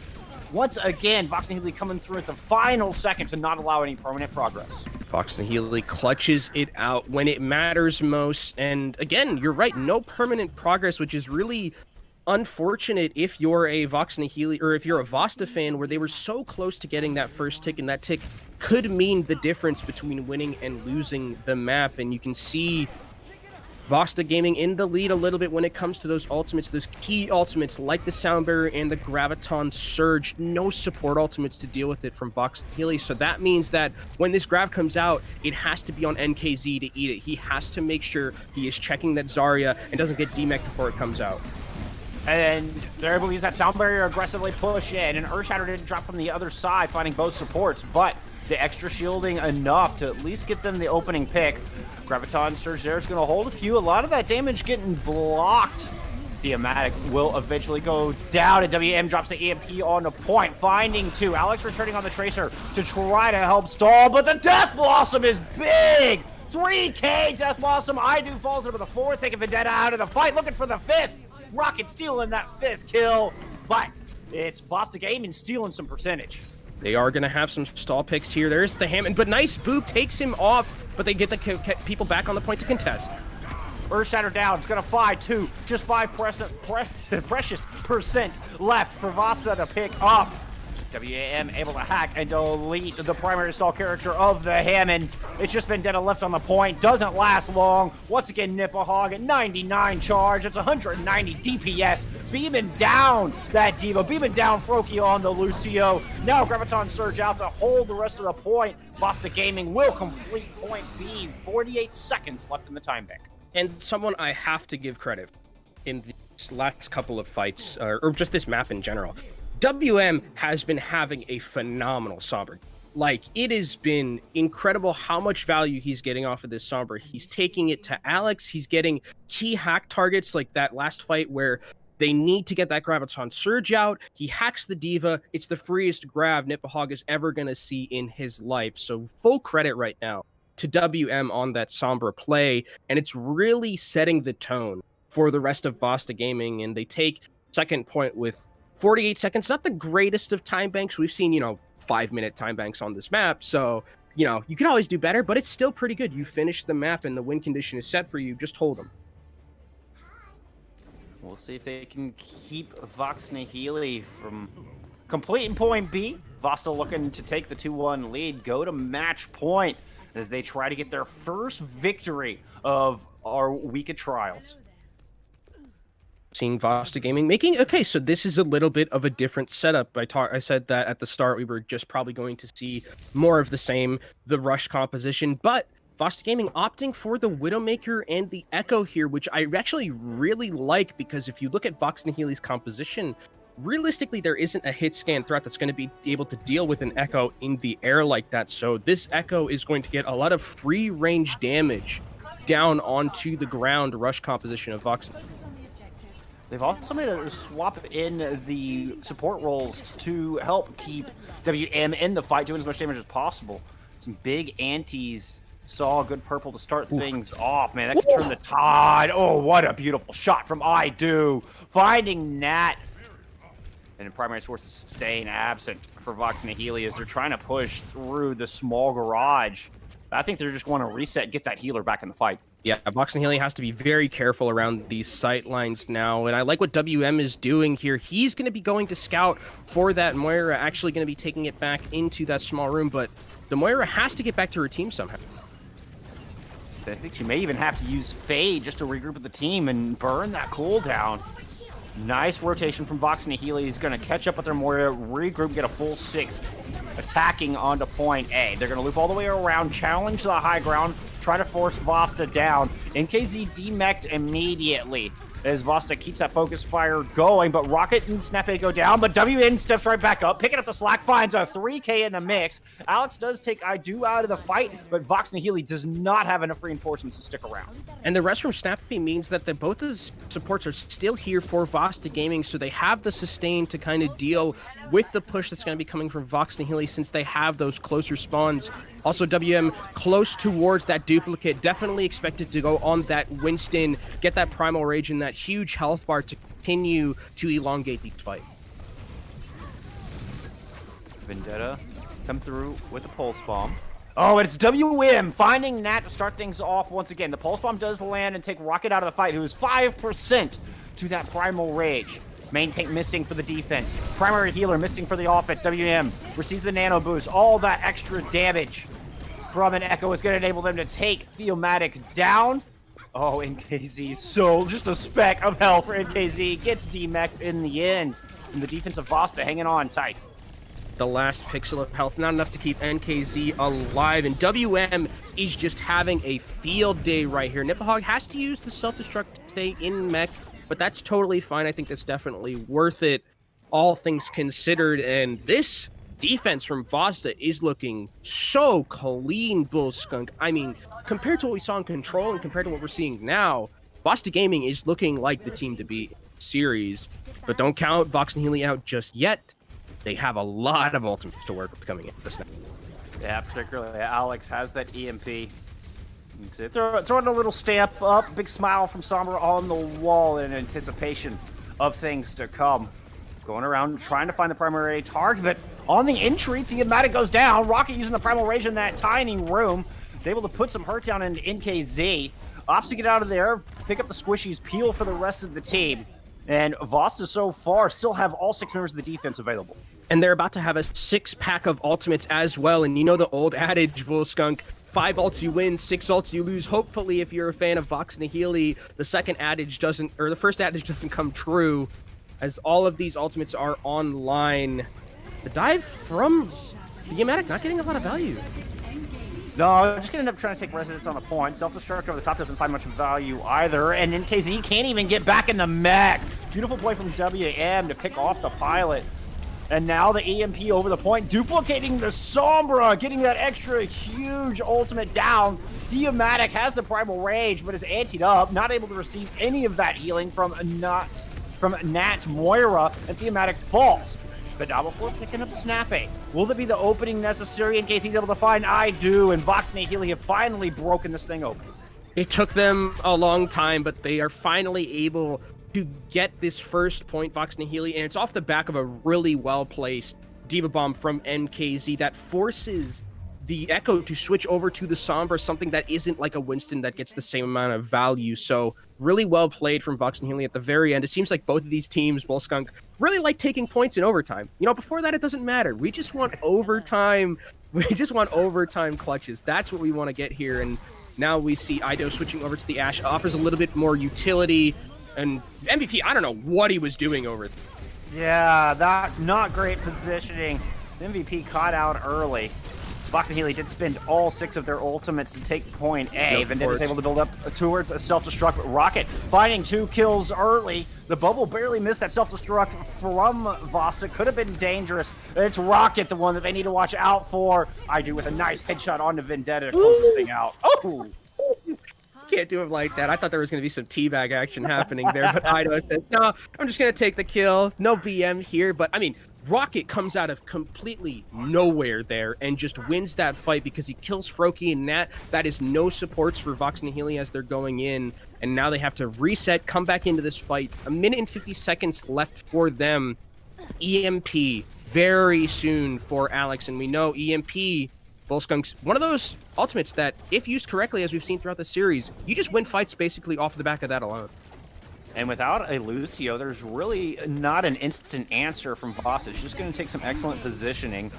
S1: Once again, Vox Nihili coming through at the final second to not allow any permanent progress.
S2: Vox Nihili clutches it out when it matters most. And again, you're right, no permanent progress, which is really unfortunate if you're a Vox Nihili, or if you're a VASTA fan, where they were so close to getting that first tick, and that tick could mean the difference between winning and losing the map. And you can see VASTA Gaming in the lead a little bit when it comes to those ultimates, those key ultimates like the Sound Barrier and the Graviton Surge. No support ultimates to deal with it from Vox Nihili. So that means that when this Grav comes out, it has to be on NKZ to eat it. He has to make sure he is checking that Zarya and doesn't get demech before it comes out.
S1: And they're able to use that Sound Barrier aggressively push in. And Earthshatter didn't drop from the other side, finding both supports, but the extra shielding enough to at least get them the opening pick. Graviton Surge there is going to hold a few. A lot of that damage getting blocked. Thematic will eventually go down, and WM drops the EMP on the point, finding 2. Alex returning on the Tracer to try to help stall, but the Death Blossom is big! 3K Death Blossom. I do falls into the 4th, taking Vendetta out of the fight, looking for the 5th. Rocket stealing that 5th kill, but it's VASTA Gaming stealing some percentage.
S2: They are going to have some stall picks here. There's the Hammond, but nice boop takes him off, but they get the people back on the point to contest.
S1: Earthshatter down. It's going to fly 2. Just 5 precious percent left for VASTA to pick up. WAM able to hack and delete the primary stall character of the Hammond. It's just Vendetta left on the point. Doesn't last long. Once again, Nipahog at 99 charge. It's 190 DPS. Beaming down that Diva. Beaming down Froaky on the Lucio. Now Graviton Surge out to hold the rest of the point. VASTA Gaming will complete point B. 48 seconds left in the time bank.
S2: And someone I have to give credit in these last couple of fights, or just this map in general. WM has been having a phenomenal Sombra. Like, it has been incredible how much value he's getting off of this Sombra. He's taking it to Alex. He's getting key hack targets like that last fight where they need to get that Graviton Surge out. He hacks the Diva. It's the freest grab Nipahog is ever going to see in his life. So full credit right now to WM on that Sombra play. And it's really setting the tone for the rest of VASTA Gaming. And they take second point with 48 seconds, not the greatest of time banks. We've seen, 5-minute time banks on this map. So, you can always do better, but it's still pretty good. You finish the map and the win condition is set for you. Just hold them.
S1: We'll see if they can keep Vox Nihili from completing point B. VASTA looking to take the 2-1 lead, go to match point as they try to get their first victory of our week of trials.
S2: Seeing VASTA Gaming making, okay, so this is a little bit of a different setup. I said that at the start we were just probably going to see more of the same, the rush composition, but VASTA Gaming opting for the Widowmaker and the Echo here, which I actually really like, because if you look at Vox Nihili's composition, realistically there isn't a hit scan threat that's going to be able to deal with an Echo in the air like that. So this Echo is going to get a lot of free range damage down onto the ground rush composition of Vox.
S1: They've also made a swap in the support roles to help keep WM in the fight, doing as much damage as possible. Some big antis saw good purple to start things off. Man, that could turn the tide. Oh, what a beautiful shot from I Do. Finding Nat. And primary sources staying absent for Vox and Nihili as they're trying to push through the small garage. I think they're just going to reset and get that healer back in the fight.
S2: Yeah, Vox and Nihili has to be very careful around these sight lines now, and I like what WM is doing here. He's going to be going to scout for that Moira, actually going to be taking it back into that small room, but the Moira has to get back to her team somehow.
S1: I think she may even have to use Fade just to regroup with the team and burn that cooldown. Nice rotation from Vox and Nihili. He's going to catch up with their Moira, regroup, get a full 6, attacking onto point A. They're going to loop all the way around, challenge the high ground, try to force VASTA down. NKZ demeched immediately as VASTA keeps that focus fire going, but Rocket and Snape go down, but WN steps right back up, picking up the slack, finds a 3K in the mix. Alex does take IDO out of the fight, but Vox and Nihili does not have enough reinforcements to stick around.
S2: And the rest from Snappy means that both of the supports are still here for VASTA Gaming, so they have the sustain to kind of deal with the push that's going to be coming from Vox and Nihili since they have those closer spawns. Also, WM close towards that duplicate, definitely expected to go on that Winston, get that Primal Rage and that huge health bar to continue to elongate these fights.
S1: Vendetta come through with a pulse bomb. Oh, it's WM finding Nat to start things off once again. The pulse bomb does land and take Rocket out of the fight, who is 5% to that Primal Rage. Main tank missing for the defense. Primary healer missing for the offense. WM receives the nano boost. All that extra damage from an Echo is going to enable them to take Theomatic down. Oh, NKZ, so just a speck of health for NKZ. Gets demeched in the end. And the defense of VASTA hanging on tight.
S2: The last pixel of health, not enough to keep NKZ alive. And WM is just having a field day right here. Nipahog has to use the self-destruct to stay in mech, but that's totally fine. I think that's definitely worth it, all things considered. And this defense from VASTA is looking so clean, Bull Skunk. I mean, compared to what we saw in Control and compared to what we're seeing now, VASTA Gaming is looking like the team to beat series. But don't count Vox and Nihili out just yet. They have a lot of ultimates to work with coming into this now.
S1: Yeah, particularly Alex has that EMP. Throwing a little stamp up, big smile from Sombra on the wall in anticipation of things to come. Going around trying to find the primary target, but on the entry, Theomatic goes down. Rocket using the Primal Rage in that tiny room. Able to put some hurt down into NKZ. Opts to get out of there, pick up the squishies, peel for the rest of the team. And VASTA so far still have all 6 members of the defense available.
S2: And they're about to have a 6-pack of ultimates as well. And you know the old adage, Bull Skunk, 5 ults you win, 6 ults you lose. Hopefully, if you're a fan of Vox and Nihili, the first adage doesn't come true, as all of these ultimates are online. The dive from Theomatic not getting a lot of value.
S1: No, just gonna end up trying to take residence on the point. Self-destruct over the top doesn't find much value either, and NKZ can't even get back in the mech. Beautiful play from WM to pick off the pilot. And now the EMP over the point, duplicating the Sombra, getting that extra huge ultimate down. Theomatic has the Primal Rage, but is antied up, not able to receive any of that healing from Nat's Moira, and Theomatic falls. But now before picking up Snappy, will there be the opening necessary in case he's able to find IDO, and Vox and Nihili have finally broken this thing open?
S2: It took them a long time, but they are finally able to get this first point, Vox and Nihili, and it's off the back of a really well-placed Diva Bomb from NKZ that forces the Echo to switch over to the Sombra, something that isn't like a Winston that gets the same amount of value. So really well played from Vox and Nihili at the very end. It seems like both of these teams, Bull Skunk, really like taking points in overtime. You know, before that, it doesn't matter. We just want overtime. We just want overtime clutches. That's what we want to get here. And now we see IDO switching over to the Ashe, offers a little bit more utility. And MVP, I don't know what he was doing over there.
S1: Yeah, that not great positioning. MVP caught out early. Vox and Nihili did spend all 6 of their ultimates to take point A. Vendetta's able to build up towards a self-destruct. Rocket finding 2 kills early. The bubble barely missed that self-destruct from VASTA. Could have been dangerous. It's Rocket, the one that they need to watch out for. IDO with a nice headshot onto Vendetta to close this thing out. Oh!
S2: Can't do it like that. I thought there was going to be some teabag action happening there, but IDO said, no, I'm just going to take the kill. No BM here, but I mean, Rocket comes out of completely nowhere there and just wins that fight because he kills Froki and Nat. That is no supports for Vox and Nihili as they're going in, and now they have to reset, come back into this fight. 1 minute and 50 seconds left for them. EMP very soon for Alex, and we know EMP, Bullskunk's one of those ultimates that, if used correctly, as we've seen throughout the series, you just win fights basically off the back of that alone.
S1: And without a Lucio, there's really not an instant answer from VASTA. It's just going to take some excellent positioning.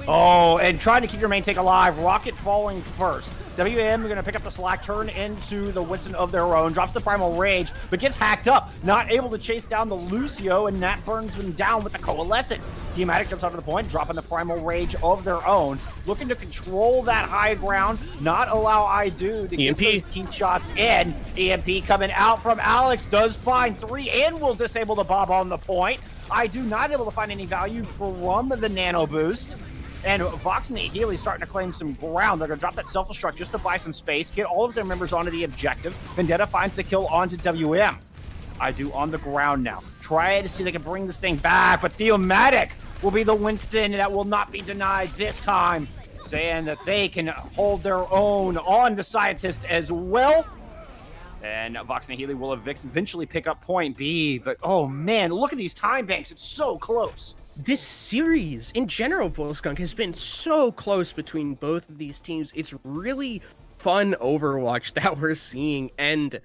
S1: Oh, and trying to keep your main tank alive. Rocket falling first. WM going to pick up the slack, turn into the Winston of their own, drops the Primal Rage, but gets hacked up. Not able to chase down the Lucio, and that burns them down with the Coalescence. Thematic jumps onto the point, dropping the Primal Rage of their own, looking to control that high ground, not allow IDO to get those key shots in. EMP coming out from Alex, does find 3 and will disable the Bob on the point. IDO not able to find any value from the Nano Boost. And Vox and Nihili starting to claim some ground. They're going to drop that self-destruct just to buy some space, get all of their members onto the objective. Vendetta finds the kill onto WM. IDO on the ground now. Try to see if they can bring this thing back, but Thematic will be the Winston that will not be denied this time, saying that they can hold their own on the Scientist as well. And Vox and Nihili will eventually pick up point B, but oh man, look at these time banks. It's so close.
S2: This series, in general, Bullskunk, has been so close between both of these teams. It's really fun Overwatch that we're seeing, and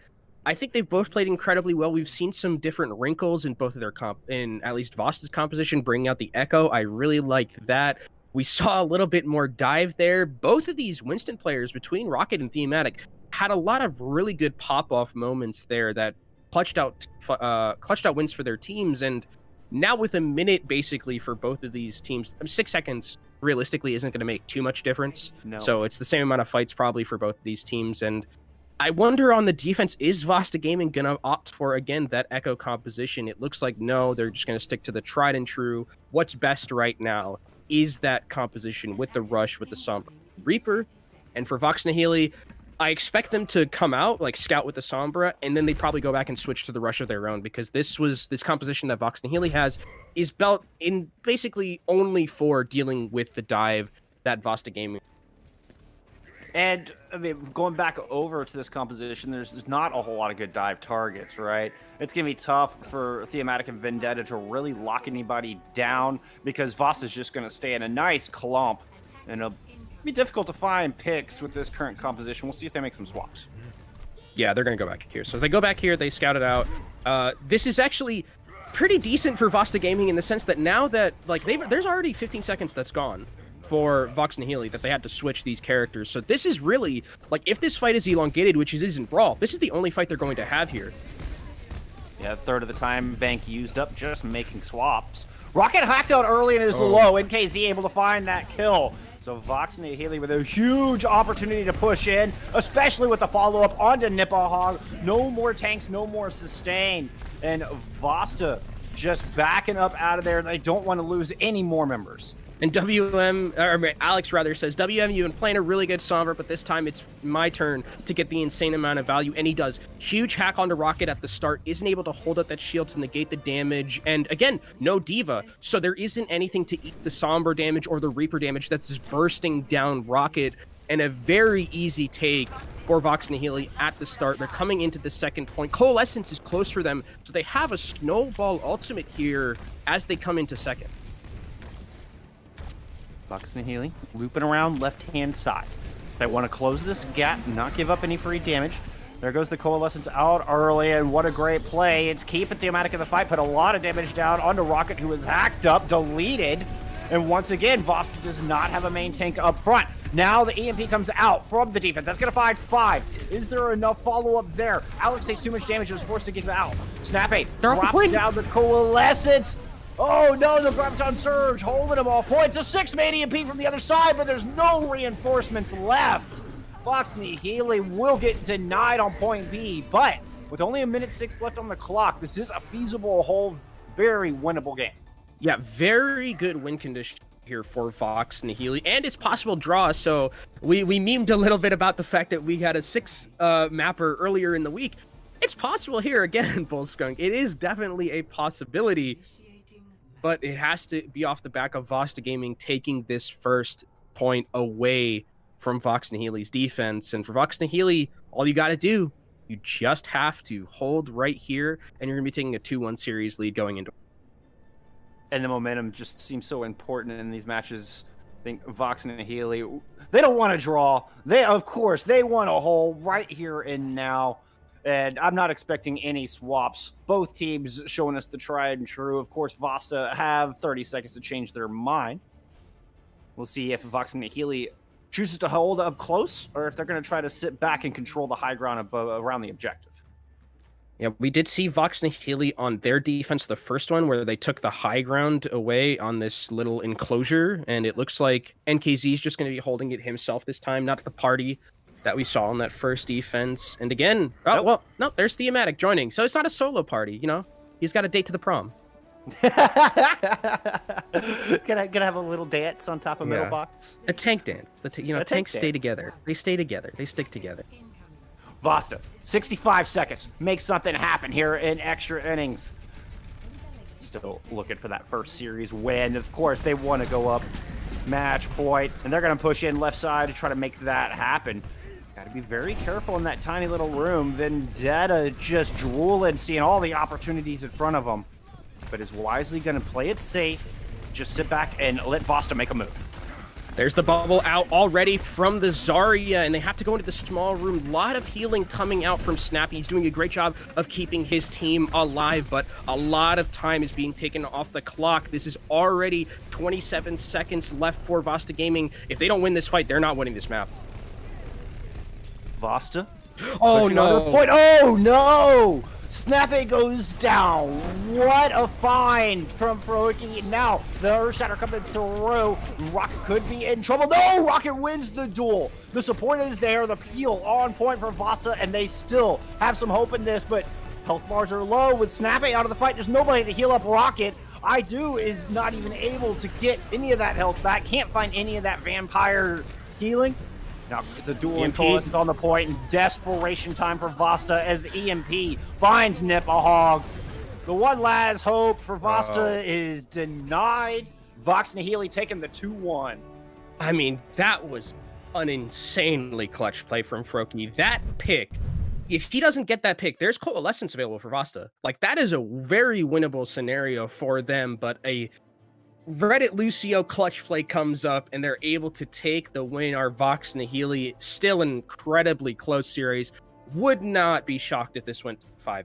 S2: I think they've both played incredibly well. We've seen some different wrinkles in both of their in at least VASTA's composition, bringing out the Echo. I really liked that. We saw a little bit more dive there. Both of these Winston players, between Rocket and Thematic, had a lot of really good pop-off moments there that clutched out wins for their teams, and now with a minute basically for both of these teams, 6 seconds realistically isn't going to make too much difference.
S1: No.
S2: So it's the same amount of fights probably for both of these teams. And I wonder on the defense, is VASTA Gaming going to opt for, again, that Echo composition? It looks like no, they're just going to stick to the tried and true. What's best right now is that composition with the Rush, with the Sombra Reaper. And for Vox Nihili, I expect them to come out, like scout with the Sombra, and then they probably go back and switch to the Rush of their own, because this composition that Vox Nihili has is built in basically only for dealing with the dive that VASTA Gaming.
S1: And I mean, going back over to this composition, there's not a whole lot of good dive targets, right? It's gonna be tough for Thematic and Vendetta to really lock anybody down, because VASTA's just gonna stay in a nice clump, and it'll be difficult to find picks with this current composition. We'll see if they make some swaps.
S2: Yeah, they're going to go back here. So if they go back here, they scout it out. This is actually pretty decent for VASTA Gaming in the sense that now that, like, there's already 15 seconds that's gone for Vox Nihili that they had to switch these characters. So this is really, like, if this fight is elongated, which it isn't Brawl, this is the only fight they're going to have here.
S1: Yeah, a third of the time bank used up just making swaps. Rocket hacked out early and is low. NKZ able to find that kill. So Vox and Nihili with a huge opportunity to push in, especially with the follow-up onto Nipahog. No more tanks, no more sustain. And VASTA just backing up out of there. They don't want to lose any more members.
S2: And Alex rather says, WM, you've been playing a really good Sombra, but this time it's my turn to get the insane amount of value. And he does. Huge hack onto Rocket at the start, isn't able to hold up that shield to negate the damage. And again, no Diva. So there isn't anything to eat the Sombra damage or the Reaper damage that's just bursting down Rocket. And a very easy take for Vox Nihili at the start. They're coming into the second point. Coalescence is close for them, so they have a snowball ultimate here as they come into second.
S1: Vox Nihili looping around left-hand side. They want to close this gap, not give up any free damage. There goes the Coalescence out early, and what a great play. It's keeping Thematic in the fight, put a lot of damage down onto Rocket, who was hacked up, deleted. And once again, VASTA does not have a main tank up front. Now the EMP comes out from the defense. That's going to find 5. Is there enough follow-up there? Alex takes too much damage and is forced to get out. Snap 8 drops down the Coalescence. Oh no, the Graviton Surge holding him off points. A 6-man EMP from the other side, but there's no reinforcements left. Vox Nihili will get denied on point B, but with only 1:06 left on the clock, this is a feasible hold, very winnable game.
S2: Yeah, very good win condition here for Vox Nihili, and it's possible draw. So we memed a little bit about the fact that we had a 6 mapper earlier in the week. It's possible here again, Bullskunk. It is definitely a possibility. But it has to be off the back of VASTA Gaming taking this first point away from Vox Nihili's defense. And for Vox Nihili, all you got to do, you just have to hold right here, and you're going to be taking a 2-1 series lead going into.
S1: And the momentum just seems so important in these matches. I think Vox and Nihili, they don't want to draw. Of course, they want a hole right here and now. And I'm not expecting any swaps. Both teams showing us the tried and true. Of course, VASTA have 30 seconds to change their mind. We'll see if Vox and Nihili chooses to hold up close or if they're going to try to sit back and control the high ground around the objective.
S2: Yeah, we did see Vox Nihili on their defense, the first one, where they took the high ground away on this little enclosure, and it looks like NKZ is just going to be holding it himself this time, not the party that we saw on that first defense. And again, no, there's Thematic joining, so it's not a solo party, you know? He's got a date to the prom.
S1: Gonna have a little dance on top of middle box.
S2: A tank dance. Tanks stay together. They stay together. They stick together.
S1: VASTA, 65 seconds. Make something happen here in extra innings. Still looking for that first series win. Of course, they want to go up match point, and they're going to push in left side to try to make that happen. Got to be very careful in that tiny little room. Vendetta just drooling, seeing all the opportunities in front of him, but is wisely going to play it safe. Just sit back and let VASTA make a move.
S2: There's the bubble out already from the Zarya, and they have to go into the small room. A lot of healing coming out from Snappy. He's doing a great job of keeping his team alive, but a lot of time is being taken off the clock. This is already 27 seconds left for VASTA Gaming. If they don't win this fight, they're not winning this map.
S1: VASTA?
S2: Oh, no.
S1: Point. Oh, no! Snappy goes down. What a find from Froki. Now, the Earthshatter coming through. Rocket could be in trouble. No! Rocket wins the duel. The support is there. The peel on point for VASTA, and they still have some hope in this, but health bars are low with Snappy out of the fight. There's nobody to heal up Rocket. IDo is not even able to get any of that health back. Can't find any of that vampire healing. Now, it's a duel and coalescence on the point, and desperation time for VASTA as the EMP finds Nipahog. The one last hope for VASTA is denied. Vox Nihili taking the 2-1.
S2: I mean, that was an insanely clutch play from Froki. That pick, if he doesn't get that pick, there's coalescence available for VASTA. Like, that is a very winnable scenario for them, but a Reddit Lucio clutch play comes up and they're able to take the win. Our Vox Nihili, still an incredibly close series. Would not be shocked if this went to 5.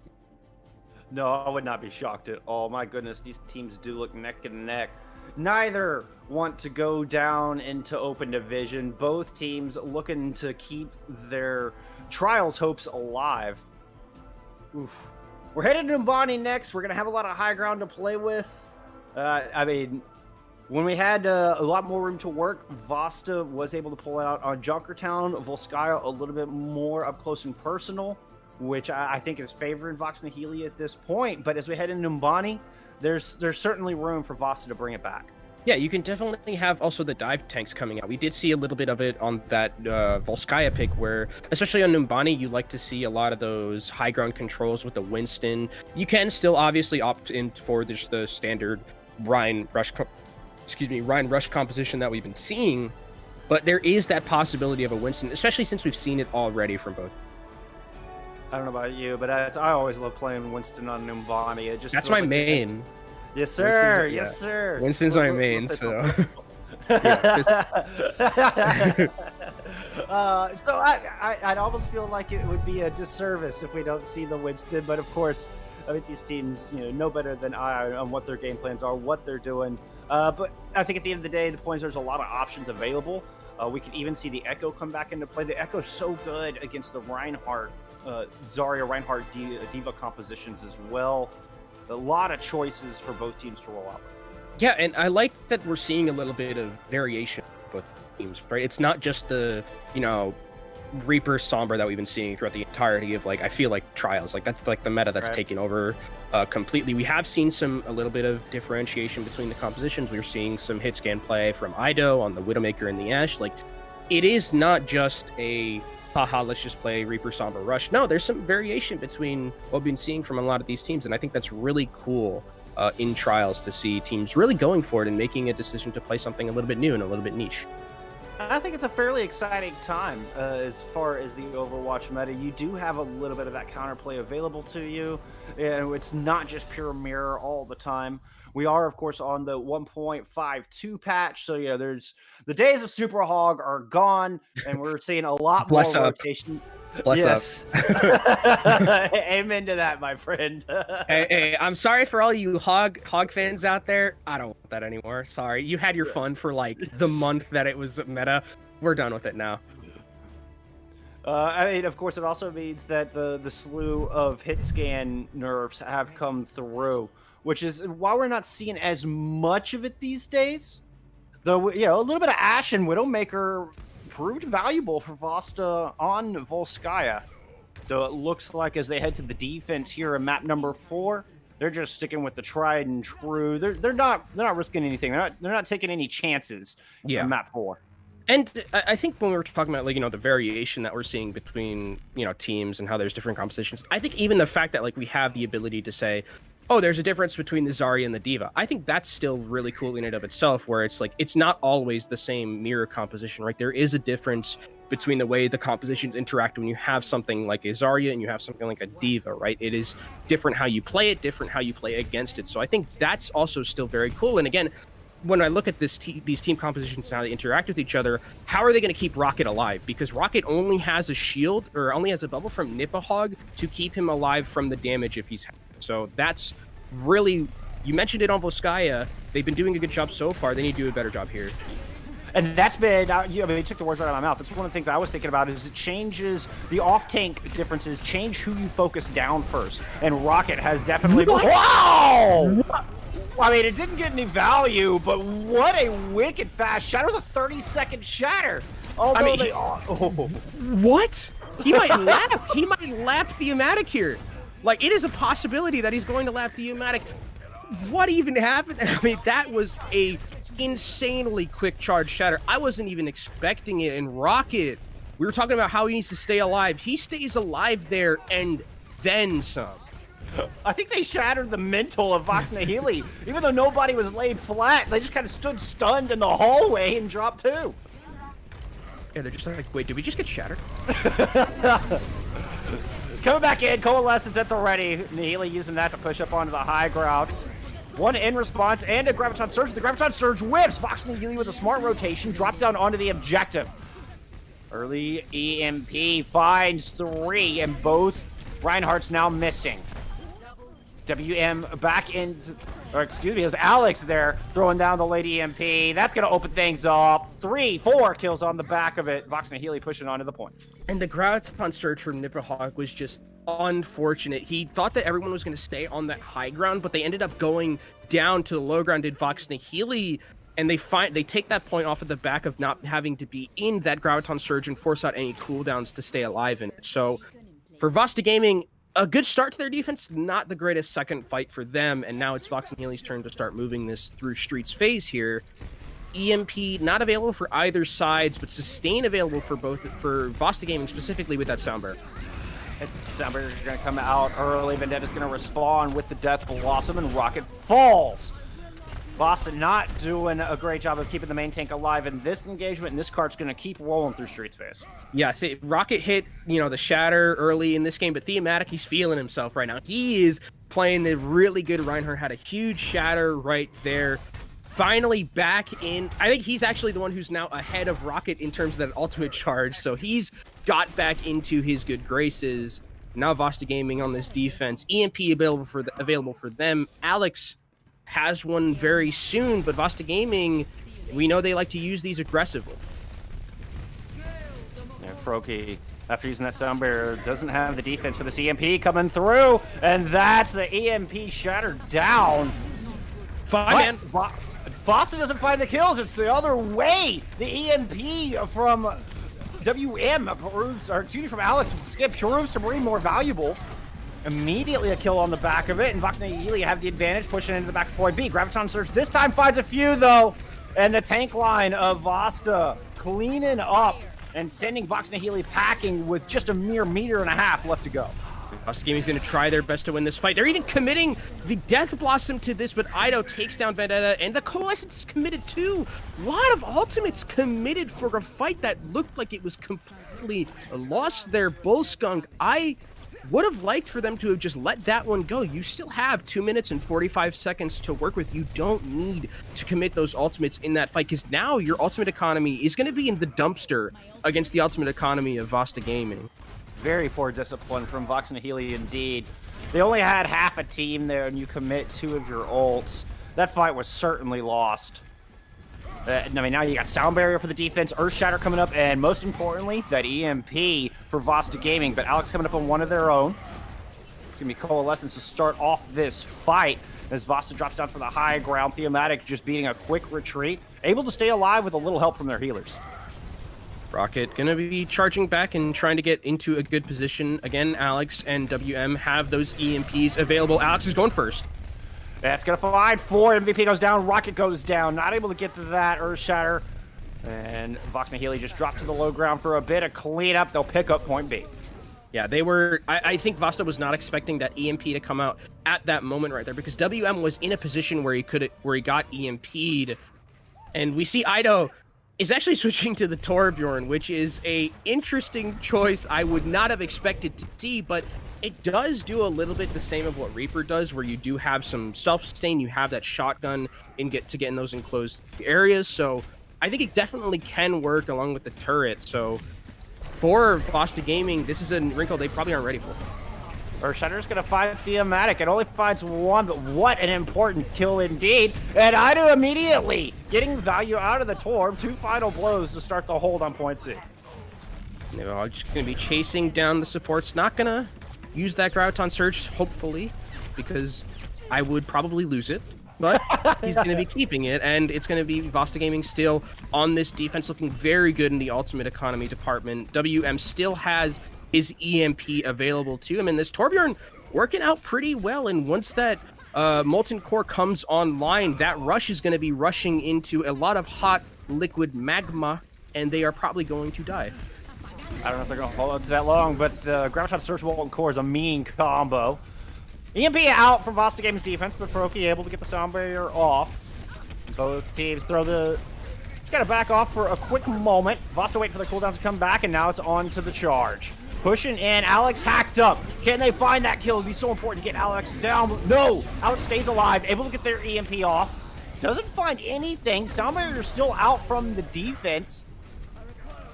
S1: No, I would not be shocked at all. My goodness, these teams do look neck and neck. Neither want to go down into open division. Both teams looking to keep their trials hopes alive. Oof. We're headed to Mbani next. We're going to have a lot of high ground to play with. I mean, when we had a lot more room to work, VASTA was able to pull it out on Junkertown, Volskaya a little bit more up close and personal, which I think is favoring Vox Nihili at this point. But as we head into Mbani, there's certainly room for VASTA to bring it back.
S2: Yeah, you can definitely have also the dive tanks coming out. We did see a little bit of it on that Volskaya pick where, especially on Numbani, you like to see a lot of those high ground controls with the Winston. You can still obviously opt in for the standard Ryan Rush composition that we've been seeing, but there is that possibility of a Winston, especially since we've seen it already from both.
S1: I don't know about you, but I always love playing Winston on Numbani. It just
S2: that's my main.
S1: Yes, sir. Yes, sir.
S2: Winston's my main, so.
S1: So I'd almost feel like it would be a disservice if we don't see the Winston, but of course, I think these teams, know better than I on what their game plans are, what they're doing. But I think at the end of the day, the point is there's a lot of options available. We could even see the Echo come back into play. The Echo's so good against the Reinhardt, Zarya Reinhardt Diva compositions as well. A lot of choices for both teams to roll out.
S2: Yeah, and I like that we're seeing a little bit of variation with both teams, right? It's not just the, Reaper Sombra that we've been seeing throughout the entirety of, I feel like Trials. That's the meta that's taken over completely. We have seen a little bit of differentiation between the compositions. We're seeing some hit scan play from IDo on the Widowmaker and the Ashe. It is not just a haha, let's just play Reaper Sombra Rush. No, there's some variation between what we've been seeing from a lot of these teams, and I think that's really cool in Trials to see teams really going for it and making a decision to play something a little bit new and a little bit niche.
S1: I think it's a fairly exciting time as far as the Overwatch meta. You do have a little bit of that counterplay available to you, and it's not just pure mirror all the time. We are, of course, on the 1.52 patch. So, yeah, there's the days of Super Hog are gone, and we're seeing a lot more rotation.
S2: Bless up.
S1: Amen to that, my friend.
S2: Hey, I'm sorry for all you hog fans out there. I don't want that anymore. Sorry. You had your fun for like the month that it was meta. We're done with it now.
S1: I mean, of course, it also means that the slew of hit scan nerfs have come through, which is why we're not seeing as much of it these days. Though, you know, a little bit of Ashe and Widowmaker proved valuable for VASTA on Volskaya. So it looks like as they head to the defense here in map number 4, they're just sticking with the tried and true. They're not risking anything. They're not taking any chances in map 4.
S2: And I think when we were talking about, like, you know, the variation that we're seeing between, you know, teams and how there's different compositions, I think even the fact that, like, we have the ability to say, oh, there's a difference between the Zarya and the D.Va, I think that's still really cool in and of itself, where it's like, it's not always the same mirror composition, right? There is a difference between the way the compositions interact when you have something like a Zarya and you have something like a D.Va, right? It is different how you play it, different how you play against it. So I think that's also still very cool. And again, when I look at these team compositions and how they interact with each other, how are they going to keep Rocket alive? Because Rocket only has a shield, or only has a bubble from Nipahog to keep him alive from the damage if he's... So that's really... You mentioned it on Volskaya. They've been doing a good job so far. They need to do a better job here.
S1: And that's been, I mean, you took the words right out of my mouth. That's one of the things I was thinking about is it changes the off-tank differences, change who you focus down first. And Rocket has definitely... Wow! What? I mean, it didn't get any value, but what a wicked fast shatter. It was a 30-second shatter. Although I mean,
S2: What? He might lap. He might lap Thematic here. Like, it is a possibility that he's going to lap Thematic. What even happened? I mean, that was a insanely quick charge shatter. I wasn't even expecting it. And Rocket, we were talking about how he needs to stay alive. He stays alive there and then some.
S1: I think they shattered the mental of Vox Nihili. Even though nobody was laid flat, they just kind of stood stunned in the hallway and dropped 2.
S2: Yeah, they're just like, wait, did we just get shattered?
S1: Coming back in, Coalescence at the ready. Nihili using that to push up onto the high ground. One in response and a Graviton Surge. The Graviton Surge whips. Vox Nihili with a smart rotation, drop down onto the objective. Early EMP finds 3, and both Reinhardt's now missing. WM back into, or excuse me, it was Alex there throwing down the late EMP. That's going to open things up. 3, 4 kills on the back of it. Vox Nihili pushing onto the point.
S2: And the Graviton Surge from Nipahog was just unfortunate. He thought that everyone was going to stay on that high ground, but they ended up going down to the low ground in Vox Nihili, and they take that point off of the back of not having to be in that Graviton Surge and force out any cooldowns to stay alive in it. So for VASTA Gaming, a good start to their defense, not the greatest second fight for them, and now it's Vox Nihili's turn to start moving this through Streets phase here. EMP not available for either sides, but sustain available for both, for VASTA Gaming specifically with that Soundbearer.
S1: Soundbearer is going to come out early. Vendetta's going to respond with the Death Blossom, and Rocket falls. VASTA not doing a great job of keeping the main tank alive in this engagement, and this card's going to keep rolling through Streets phase.
S2: Yeah, Rocket hit, you know, the shatter early in this game, but Thematic, he's feeling himself right now. He is playing a really good. Reinhardt had a huge shatter right there. Finally back in. I think he's actually the one who's now ahead of Rocket in terms of that ultimate charge, so he's got back into his good graces. Now VASTA Gaming on this defense. EMP available for them. Alex has one very soon, but VASTA Gaming, we know they like to use these aggressively.
S1: Yeah, Froki, after using that Soundbearer, doesn't have the defense for this EMP coming through, and that's the EMP shattered down.
S2: Fine, man.
S1: VASTA doesn't find the kills, it's the other way. The EMP from WM proves, or excuse me, from Alex, proves to be more valuable. Immediately a kill on the back of it, and Vox Nihili have the advantage pushing into the back of point B. Graviton Surge this time finds a few, though, and the tank line of VASTA cleaning up and sending Vox Nihili packing with just a mere 1.5 meters left to go.
S2: VASTA Gaming's going to try their best to win this fight. They're even committing the Death Blossom to this, but Ido takes down Vendetta, and the Coalescence is committed too. A lot of ultimates committed for a fight that looked like it was completely lost there. Bullskunk, would have liked for them to have just let that one go. You still have 2 minutes and 45 seconds to work with. You don't need to commit those ultimates in that fight, because now your ultimate economy is going to be in the dumpster against the ultimate economy of VASTA Gaming.
S1: Very poor discipline from Vox and Nihili indeed. They only had half a team there, and you commit 2 of your ults. That fight was certainly lost. I mean, now you got Sound Barrier for the defense, Earth Shatter coming up, and most importantly, that EMP for VASTA Gaming. But Alex coming up on one of their own. It's going to be Coalescence to start off this fight as VASTA drops down for the high ground. Thematic just beating a quick retreat, able to stay alive with a little help from their healers.
S2: Rocket gonna be charging back and trying to get into a good position. Again, Alex and WM have those EMPs available. Alex is going first.
S1: That's gonna find 4. MVP goes down, Rocket goes down. Not able to get to that Earth Shatter. And Vox and Healy just dropped to the low ground for a bit of cleanup. They'll pick up point B.
S2: Yeah, they were. I think VASTA was not expecting that EMP to come out at that moment right there, because WM was in a position where he got EMP'd. And we see Ido is actually switching to the Torbjorn, which is a interesting choice I would not have expected to see, but it does do a little bit the same of what Reaper does, where you do have some self-sustain, you have that shotgun and get in those enclosed areas. So I think it definitely can work along with the turret. So for VASTA Gaming, this is a wrinkle they probably aren't ready for.
S1: Earthshatter's gonna find Thematic. It only finds 1, but what an important kill indeed. And Ido immediately getting value out of the Torb. 2 final blows to start the hold on point C.
S2: They're just gonna be chasing down the supports. Not gonna use that Graviton Surge, hopefully, because I would probably lose it. But he's going to be keeping it, and it's going to be VASTA Gaming still on this defense, looking very good in the ultimate economy department. WM still has his EMP available to him, and this Torbjorn working out pretty well. And once that Molten Core comes online, that rush is going to be rushing into a lot of hot liquid magma, and they are probably going to die.
S1: I don't know if they're going to hold on to that long, but the Graviton Surge Molten Core is a mean combo. EMP out from VASTA Gaming's defense, but Froki able to get the sound barrier off. Both teams throw the... Just got to back off for a quick moment. VASTA wait for the cooldowns to come back, and now it's on to the charge. Pushing in, Alex hacked up. Can they find that kill? It'd be so important to get Alex down. No! Alex stays alive, able to get their EMP off. Doesn't find anything. Sound barrier still out from the defense.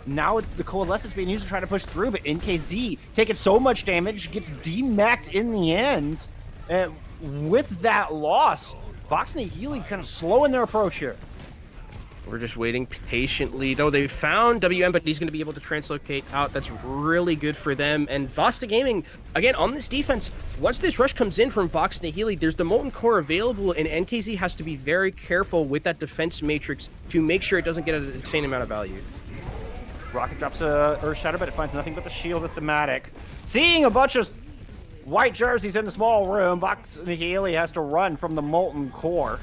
S1: Now the Coalescence being used to try to push through, but NKZ taking so much damage, gets demacked in the end. And with that loss, Vox and Nihili kind of slowing their approach here.
S2: We're just waiting patiently, though. They found WM, but he's going to be able to translocate out. That's really good for them. And VASTA Gaming, again, on this defense, once this rush comes in from Vox and Nihili, there's the Molten Core available, and NKZ has to be very careful with that defense matrix to make sure it doesn't get an insane amount of value.
S1: Rocket drops a Earth Shatter, but it finds nothing but the shield with Thematic. Seeing a bunch of white jerseys in the small room, Vox Nihili has to run from the Molten Core.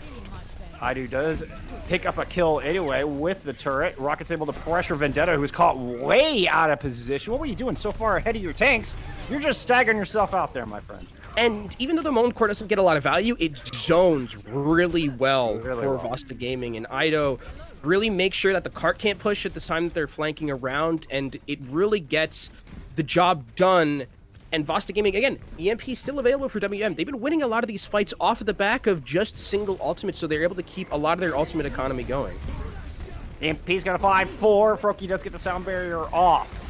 S1: Ido does pick up a kill anyway with the turret. Rocket's able to pressure Vendetta, who's caught way out of position. What were you doing so far ahead of your tanks? You're just staggering yourself out there, my friend.
S2: And even though the Molten Core doesn't get a lot of value, it zones really well for VASTA Gaming. And Ido really makes sure that the cart can't push at the time that they're flanking around, and it really gets the job done. And VASTA Gaming, again, EMP still available for WM. They've been winning a lot of these fights off of the back of just single ultimates, so they're able to keep a lot of their ultimate economy going.
S1: EMP's gonna find 4. Froki does get the sound barrier off.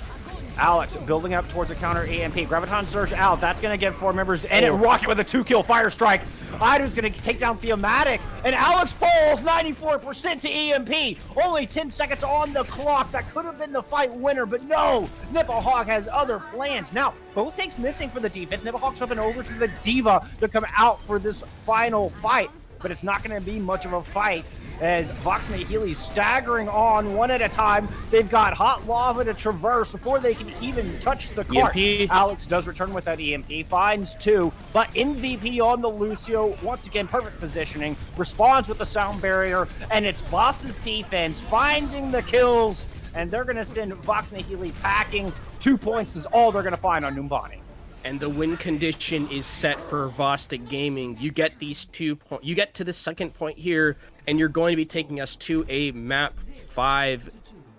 S1: Alex building up towards the counter EMP. Graviton Surge out. That's going to get 4 members. And Rocket with a 2-kill fire strike. Ido's going to take down Thematic. And Alex falls 94% to EMP. Only 10 seconds on the clock. That could have been the fight winner. But no, Nipplehawk has other plans. Now, both tanks missing for the defense. Nipplehawk's flipping over to the Diva to come out for this final fight. But it's not going to be much of a fight, as Vox and Nihili staggering on one at a time. They've got hot lava to traverse before they can even touch the cart.
S2: EMP.
S1: Alex does return with that EMP, finds 2, but MVP on the Lucio, once again, perfect positioning, responds with the sound barrier, and it's VASTA's defense finding the kills, and they're going to send Vox and Nihili packing. 2 points is all they're going to find on Numbani.
S2: And the win condition is set for VASTA Gaming. You get these 2 points. You get to the second point here, and you're going to be taking us to a map 5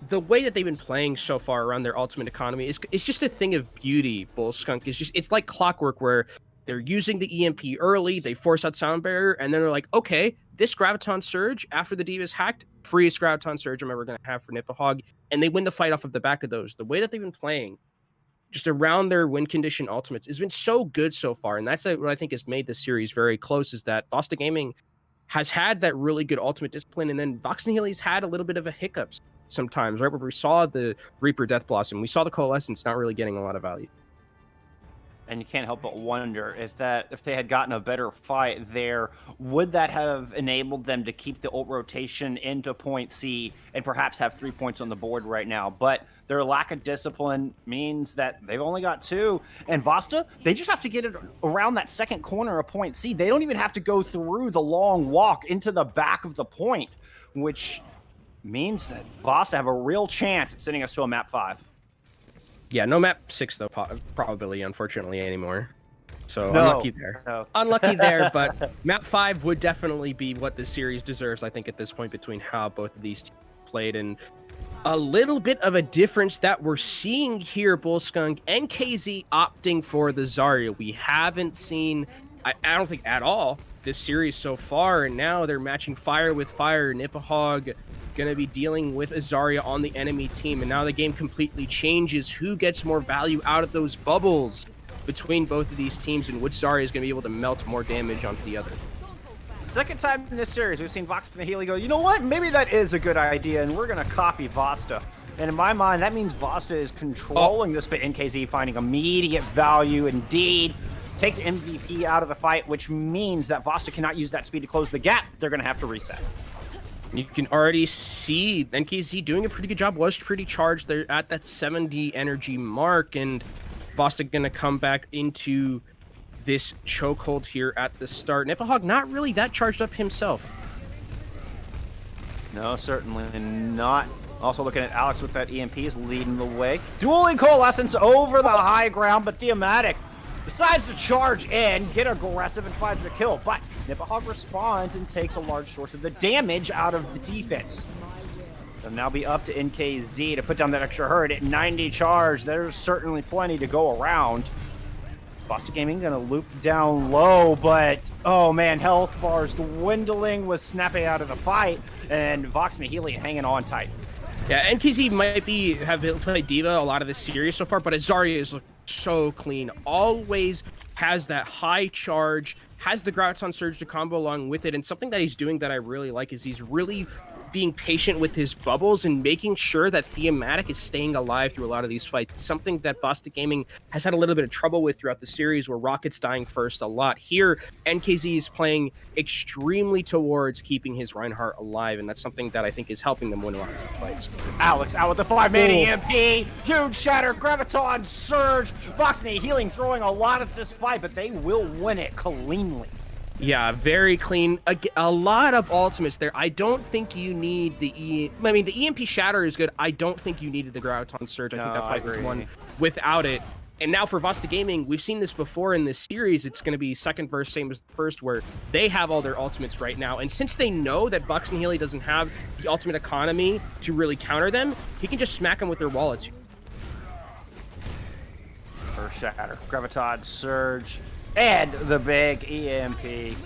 S2: the way that they've been playing so far around their ultimate economy is just a thing of beauty. Bull Skunk is just, it's like clockwork where they're using the EMP early, they force out sound barrier, and then they're like, okay, this Graviton Surge after the D.Va is hacked, freest Graviton Surge I'm ever going to have for Nipahog, and they win the fight off of the back of those. The way that they've been playing just around their win condition ultimates has been so good so far, and that's what I think has made this series very close, is that VASTA Gaming has had that really good ultimate discipline, and then Vox Nihili's had a little bit of a hiccups sometimes, right? Where we saw the Reaper Death Blossom, we saw the Coalescence not really getting a lot of value.
S1: And you can't help but wonder if they had gotten a better fight there, would that have enabled them to keep the ult rotation into point C and perhaps have 3 points on the board right now? But their lack of discipline means that they've only got 2. And VASTA, they just have to get it around that second corner of point C. They don't even have to go through the long walk into the back of the point, which means that VASTA have a real chance at sending us to a map 5.
S2: Yeah, no map 6 though, probably, unfortunately, anymore. So
S1: no,
S2: unlucky there.
S1: No.
S2: Unlucky there, but map 5 would definitely be what the series deserves, I think, at this point, between how both of these teams played. And a little bit of a difference that we're seeing here, Bullskunk and KZ opting for the Zarya. We haven't seen, I don't think at all, this series so far, and now they're matching fire with fire. Nipahog going to be dealing with a Zarya on the enemy team, and now the game completely changes. Who gets more value out of those bubbles between both of these teams, and which Zarya is going to be able to melt more damage onto the other?
S1: Second time in this series, we've seen Vox and Nihili go, you know what, maybe that is a good idea, and we're going to copy VASTA. And in my mind, that means VASTA is controlling this, but NKZ finding immediate value indeed. Takes MVP out of the fight, which means that VASTA cannot use that speed to close the gap. They're going to have to reset.
S2: You can already see NKZ doing a pretty good job, was pretty charged. They're at that 70 energy mark, and VASTA going to come back into this chokehold here at the start. Nipahog not really that charged up himself.
S1: No, certainly not. Also looking at Alex with that EMP is leading the way. Dueling Coalescence over the high ground, but Thematic decides to charge in, get aggressive, and finds a kill. But Nipahog responds and takes a large source of the damage out of the defense. It'll now be up to NKZ to put down that extra hurt at 90 charge. There's certainly plenty to go around. VASTA Gaming gonna loop down low, but oh man, health bars dwindling with snapping out of the fight, and Vox and Nihili hanging on tight.
S2: Yeah, NKZ might have played D.Va a lot of this series so far, but Zarya is looking so clean. Always has that high charge, has the Graviton Surge to combo along with it, and something that he's doing that I really like is he's really being patient with his bubbles and making sure that Thematic is staying alive through a lot of these fights. It's something that VASTA Gaming has had a little bit of trouble with throughout the series, where Rocket's dying first a lot. Here, NKZ is playing extremely towards keeping his Reinhardt alive, and that's something that I think is helping them win a lot of these fights.
S1: Alex out with the 5-man EMP, huge shatter, Graviton Surge, Vox Nihili throwing a lot at this fight, but they will win it cleanly.
S2: Yeah, very clean. A lot of ultimates there. I don't think you need the EMP Shatter is good. I don't think you needed the Graviton Surge. I think that fight was won without it. And now for VASTA Gaming, we've seen this before in this series. It's going to be second verse, same as the first, where they have all their ultimates right now. And since they know that Vox Nihili doesn't have the ultimate economy to really counter them, he can just smack them with their wallets.
S1: First Shatter, Graviton Surge, and the big EMP.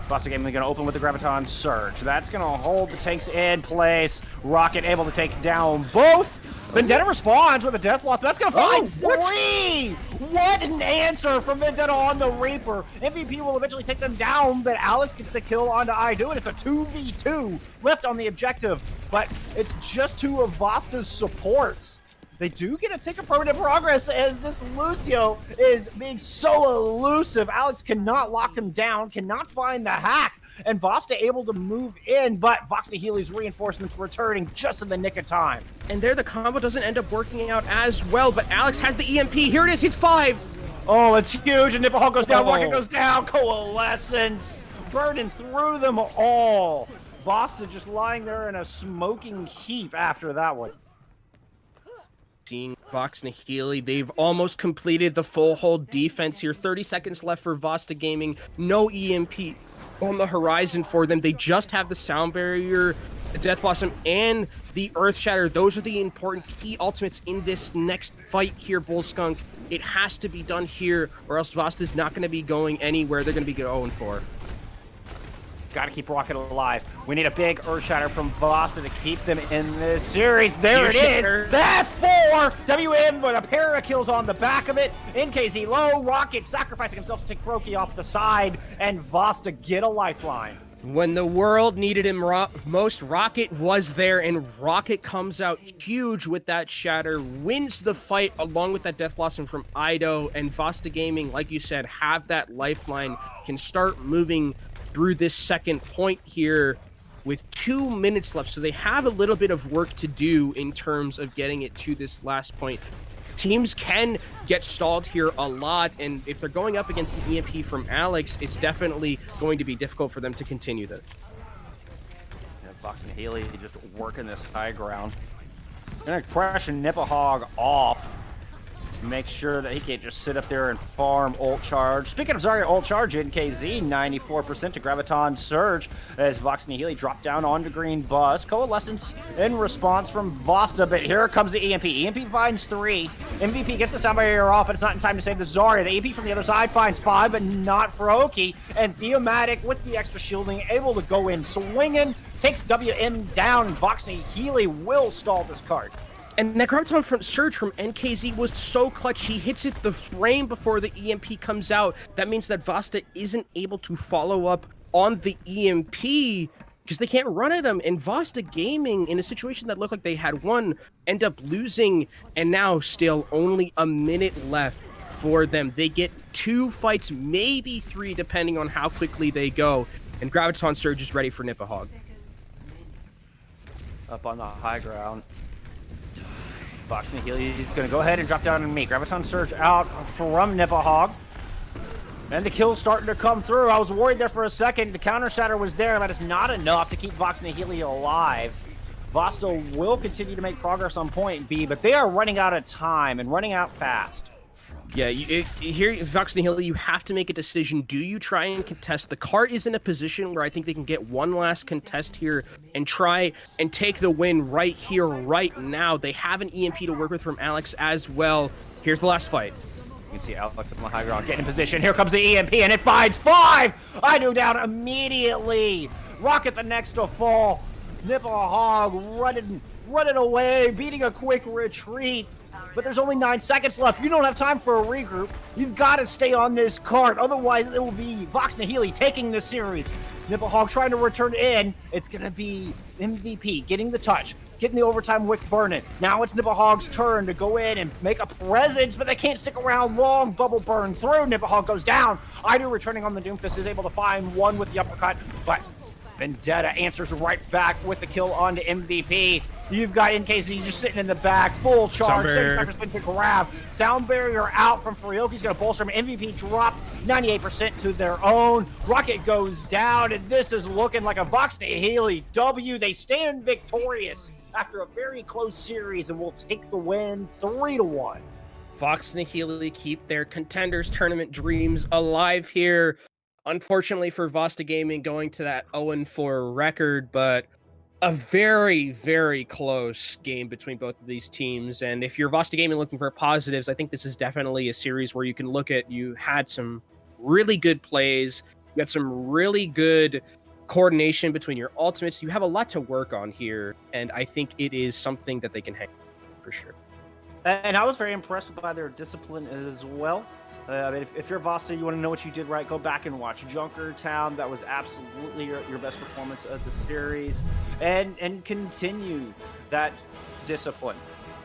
S1: VASTA Gaming going to open with the Graviton Surge. That's going to hold the tanks in place. Rocket able to take down both. Vendetta responds with a death loss. That's going to find 3! What an answer from Vendetta on the Reaper. MVP will eventually take them down, but Alex gets the kill onto Idu, and it's a 2v2 left on the objective. But it's just 2 of VASTA's supports. They do get to take a permanent progress as this Lucio is being so elusive. Alex cannot lock him down, cannot find the hack, and VASTA able to move in, but Vox Nihili's reinforcements returning just in the nick of time.
S2: And there the combo doesn't end up working out as well, but Alex has the EMP. Here it is, he's 5.
S1: Oh, it's huge, and Nipahog goes down, Rocket goes down, Coalescence burning through them all. VASTA just lying there in a smoking heap after that one.
S2: Seeing Vox Nihili, they've almost completed the full hold defense here. 30 seconds left for VASTA Gaming. No EMP on the horizon for them. They just have the sound barrier Death Blossom and the Earth Shatter, those are the important key ultimates in this next fight here, Bullskunk. It has to be done here, or else VASTA's not going to be going anywhere. They're going to be 0-4.
S1: Got to keep Rocket alive. We need a big Earth Shatter from VASTA to keep them in this series. There it is. That's 4. WM with a pair of kills on the back of it. NKZ low. Rocket sacrificing himself to take Froakie off the side, and VASTA get a lifeline.
S2: When the world needed him most, Rocket was there, and Rocket comes out huge with that Shatter, wins the fight along with that Death Blossom from Ido, and VASTA Gaming, like you said, have that lifeline, can start moving through this second point here with 2 minutes left. So they have a little bit of work to do in terms of getting it to this last point. Teams can get stalled here a lot, and if they're going up against the EMP from Alex, it's definitely going to be difficult for them to continue this.
S1: Yeah, Vox and Nihili just working this high ground. Gonna pressure Nipahog off. Make sure that he can't just sit up there and farm ult charge. Speaking of Zarya ult charge, NKZ 94% to Graviton Surge as Vox and Nihili drop down onto green bus. Coalescence in response from VASTA, but here comes the EMP. EMP finds 3. MVP gets the sound barrier off, but it's not in time to save the Zarya. The EMP from the other side finds 5, but not Froakie. And Theomatic with the extra shielding, able to go in swinging, takes WM down, and Vox and Nihili will stall this card.
S2: And that Graviton from Surge from NKZ was so clutch. He hits it the frame before the EMP comes out. That means that VASTA isn't able to follow up on the EMP because they can't run at him. And VASTA Gaming, in a situation that looked like they had won, end up losing. And now still only a minute left for them. They get 2 fights, maybe 3, depending on how quickly they go. And Graviton Surge is ready for Nipahog.
S1: Up on the high ground. Vox and Nihili is going to go ahead and drop down on me. Graviton Surge out from Nipahog. And the kill's starting to come through. I was worried there for a second. The counter shatter was there, but it's not enough to keep Vox and Nihili alive. VASTA will continue to make progress on point B, but they are running out of time and running out fast.
S2: Yeah, here, Vox and Nihili, you have to make a decision. Do you try and contest? The cart is in a position where I think they can get one last contest here and try and take the win right here, right now. They have an EMP to work with from Alex as well. Here's the last fight.
S1: You can see Alex up on the high ground, getting in position. Here comes the EMP, and it finds 5! Ido down immediately. Rocket the next to fall. Nipahog running away, beating a quick retreat. But there's only 9 seconds left. You don't have time for a regroup. You've got to stay on this cart. Otherwise, it will be Vox and Nihili taking this series. Nipahog trying to return in. It's going to be MVP getting the touch, getting the overtime wick burning. Now it's Nipahog's turn to go in and make a presence, but they can't stick around long. Bubble burn through. Nipahog goes down. Ido returning on the Doomfist is able to find 1 with the uppercut, but Vendetta answers right back with the kill onto MVP. You've got NKZ just sitting in the back, full charge. Same spin to grab. Sound barrier out from Froakie's going to bolster him. MVP dropped 98% to their own. Rocket goes down, and this is looking like a Vox Nihili W. They stand victorious after a very close series and will take the win 3-1.
S2: Vox Nihili keep their Contenders tournament dreams alive here. Unfortunately for VASTA Gaming, going to that 0-4 record, but a very, very close game between both of these teams. And if you're VASTA Gaming looking for positives, I think this is definitely a series where you can look at, you had some really good plays, you had some really good coordination between your ultimates. You have a lot to work on here, and I think it is something that they can hang for sure.
S1: And I was very impressed by their discipline as well. I mean, if you're VASTA, you want to know what you did right, go back and watch Junkertown. That was absolutely your best performance of the series. And continue that discipline.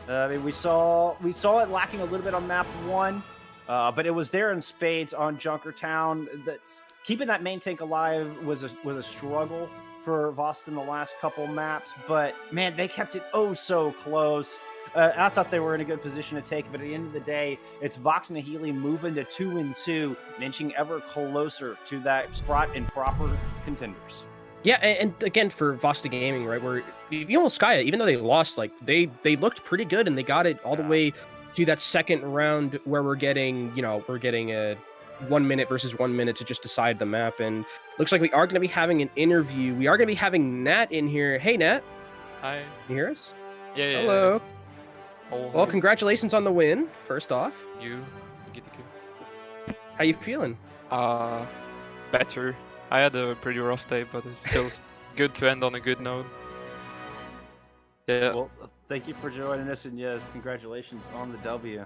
S1: I mean, we saw it lacking a little bit on map 1, but it was there in spades on Junkertown. That's keeping that main tank alive was a struggle for VASTA in the last couple maps, but man, they kept it oh so close. I thought they were in a good position to take, but at the end of the day, it's Vox and Nihili moving to 2-2, and inching ever closer to that spot in proper contenders.
S2: Yeah, and again, for VASTA Gaming, right, where Skya, even though they lost, like, they looked pretty good, and they got it all the way to that second round where we're getting a 1 minute versus 1 minute to just decide the map. And looks like we are going to be having an interview. We are going to be having Nat in here. Hey, Nat.
S3: Hi.
S2: You hear us?
S3: Yeah.
S2: Hello.
S3: Oh,
S2: well, congratulations on the win, first off.
S3: Thank you.
S2: How you feeling?
S3: Better. I had a pretty rough day, but it feels good to end on a good note. Yeah.
S1: Well, thank you for joining us, and yes, congratulations on the W.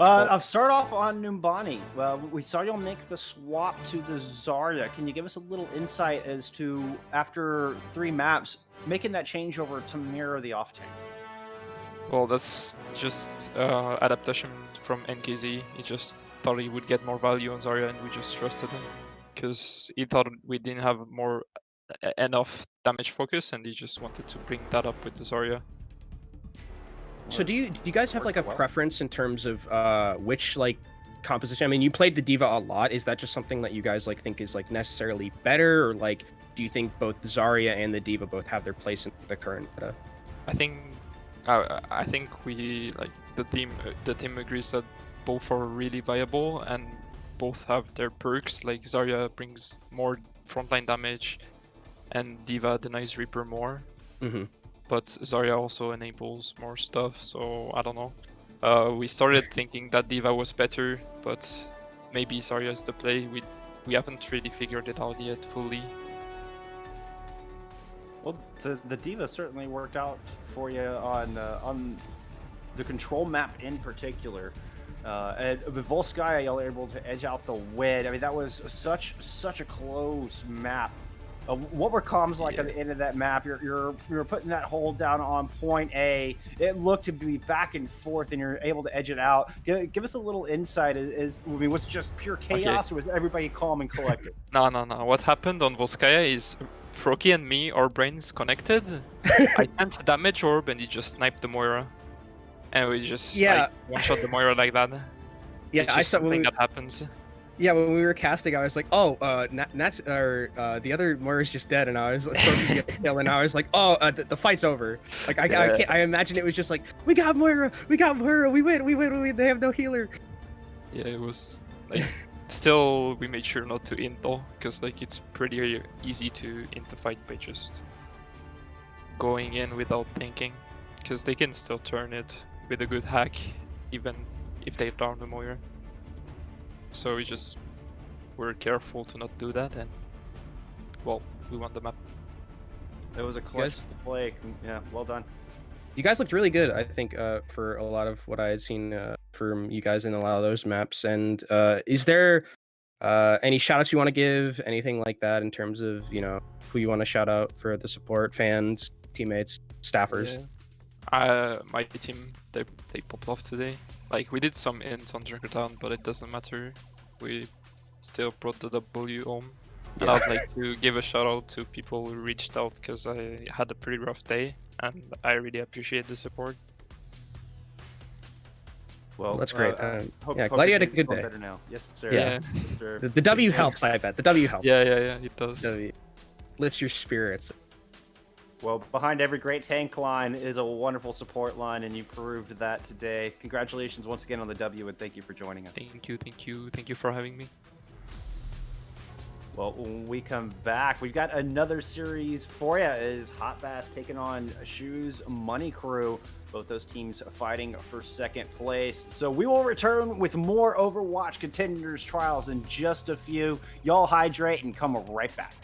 S1: I'll start off on Numbani. Well, we saw y'all make the swap to the Zarya. Can you give us a little insight as to, after 3 maps, making that changeover to mirror the off-tank?
S3: Well, that's just adaptation from NKZ. He just thought he would get more value on Zarya, and we just trusted him because he thought we didn't have enough damage focus, and he just wanted to bring that up with the Zarya.
S2: So do you guys have like a preference in terms of which like composition? I mean, you played the D.Va a lot. Is that just something that you guys like think is like necessarily better, or like do you think both the Zarya and the D.Va both have their place in the current meta?
S3: I think we like the team agrees that both are really viable and both have their perks. Like Zarya brings more frontline damage, and D.Va denies Reaper more.
S2: Mm-hmm.
S3: But Zarya also enables more stuff, so I don't know. We started thinking that D.Va was better, but maybe Zarya is the play. We haven't really figured it out yet fully.
S1: Well, the D.Va certainly worked out for you on the control map in particular. And with Volskaya, y'all were able to edge out the win. I mean, that was such a close map. What were comms like at the end of that map? You're putting that hold down on point A. It looked to be back and forth, and you're able to edge it out. Give us a little insight. Was it just pure chaos, or was everybody calm and collected?
S3: No. What happened on Volskaya is Froki and me, our brains connected. I sent damage orb, and he just sniped the Moira, and we just like one-shot the Moira like that.
S2: Yeah,
S3: I saw something that happens.
S2: Yeah, when we were casting, I was like, "Oh, the other Moira's just dead," and I was like, and I was like, "Oh, the fight's over." Like, I imagine it was just like, "We got Moira, we win. They have no healer."
S3: Yeah, it was like. Still, we made sure not to int though, because like it's pretty easy to int the fight by just going in without thinking, because they can still turn it with a good hack, even if they down the Moira. So we just were careful to not do that, and well, we won the map.
S1: It was a clutch play. Yeah, well done.
S2: You guys looked really good, I think, for a lot of what I had seen from you guys in a lot of those maps. And is there any shout-outs you want to give, anything like that, in terms of, you know, who you want to shout out for the support, fans, teammates, staffers?
S3: Yeah. My team, they popped off today. Like, we did some ints on Junkertown, but it doesn't matter. We still brought the W home. And I'd like to give a shout-out to people who reached out, because I had a pretty rough day. And I really appreciate the support.
S2: Well, that's great. Glad you had a good day.
S1: Better now. Yes, sir.
S2: Yeah. Sure. The W helps, I bet. The W helps.
S3: Yeah, it does.
S2: W lifts your spirits.
S1: Well, behind every great tank line is a wonderful support line, and you proved that today. Congratulations once again on the W, and thank you for joining us.
S3: Thank you for having me.
S1: Well, when we come back, we've got another series for you. Is Hot Bath taking on Shoes Money Crew. Both those teams fighting for second place. So we will return with more Overwatch Contenders trials in just a few. Y'all hydrate and come right back.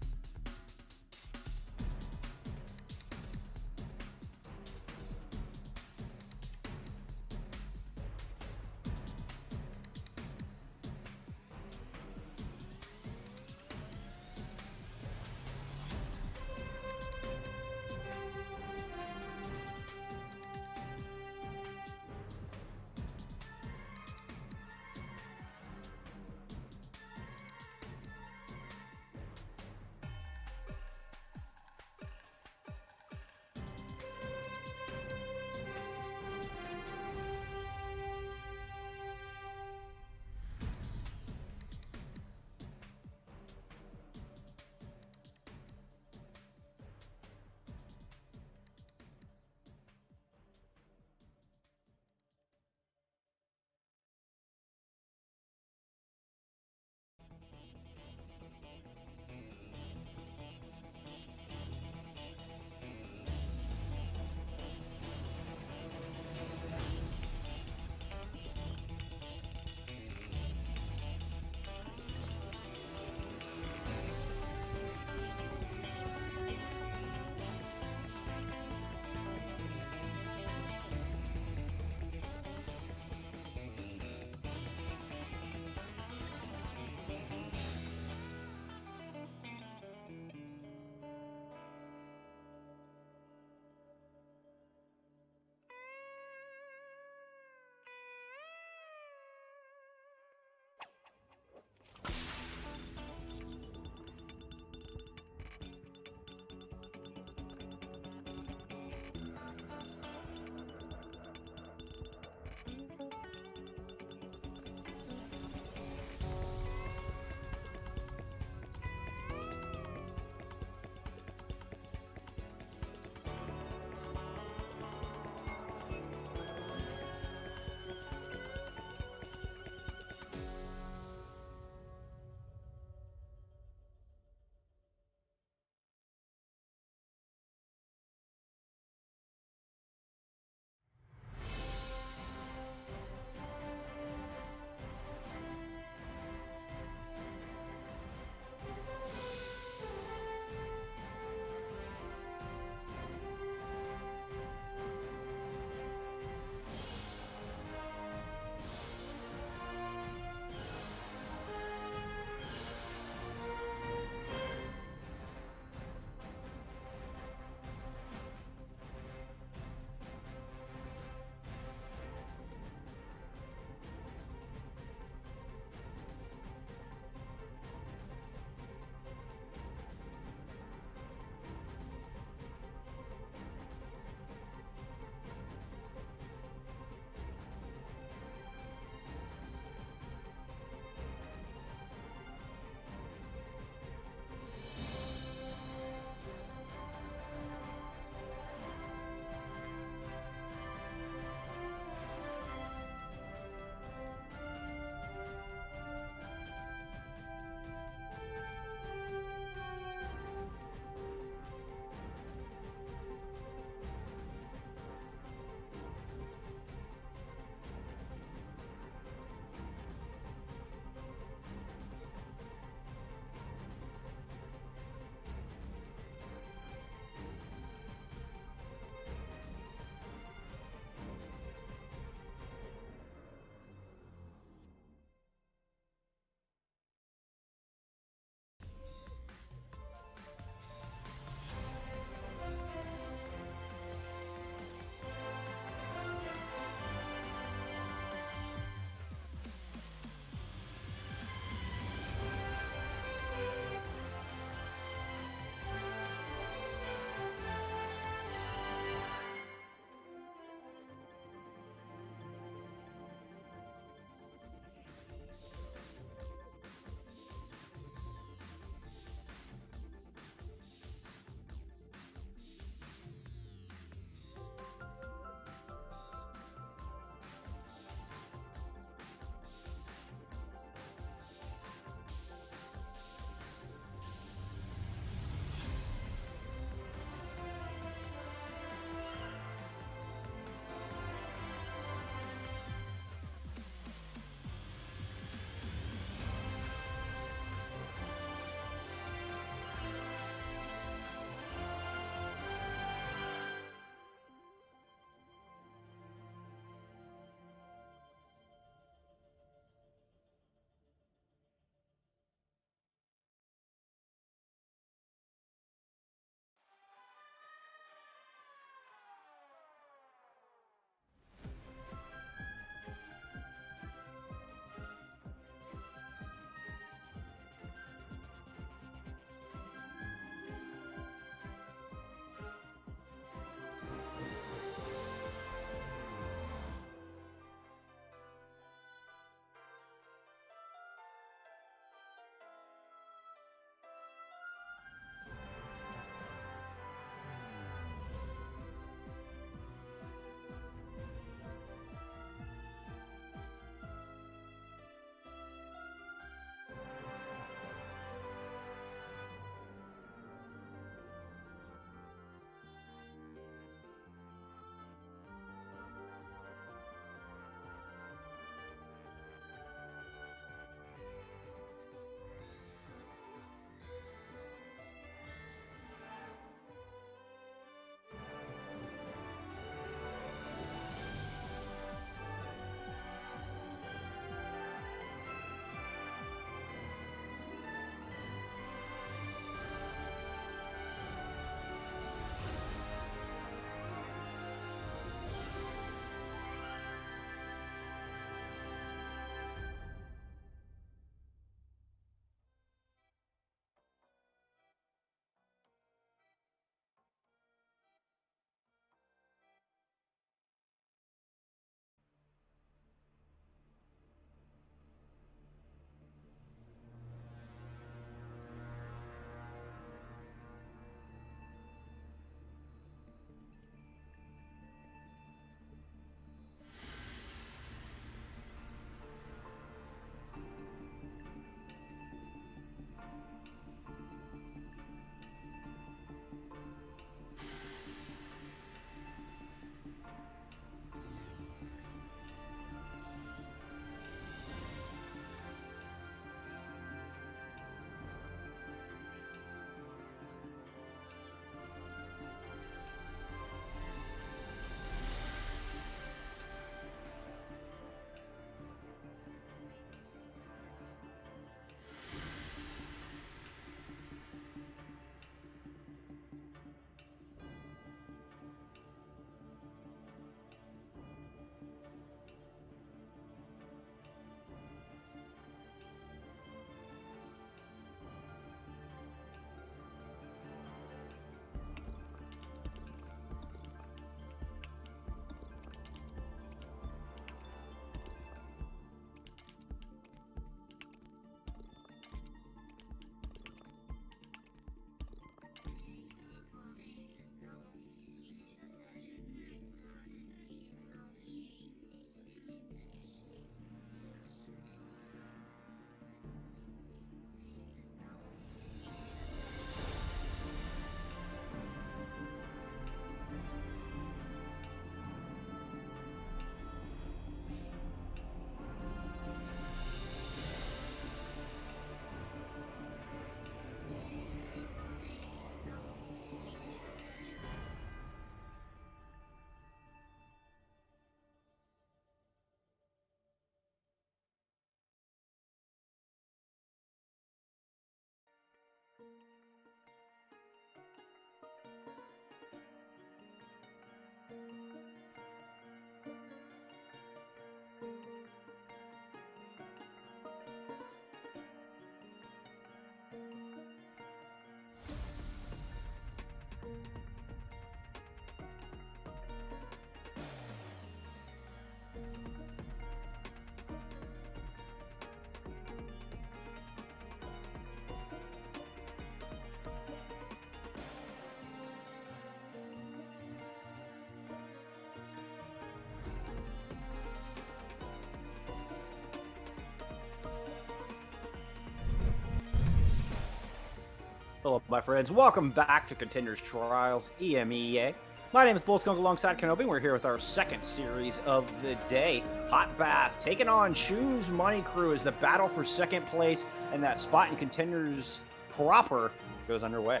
S1: Hello, my friends. Welcome back to Contenders Trials EMEA. My name is Bullskunk alongside Kenobi. We're here with our second series of the day. Hot Bath taking on Choose Money Crew as the battle for second place and that spot in Contenders proper goes underway.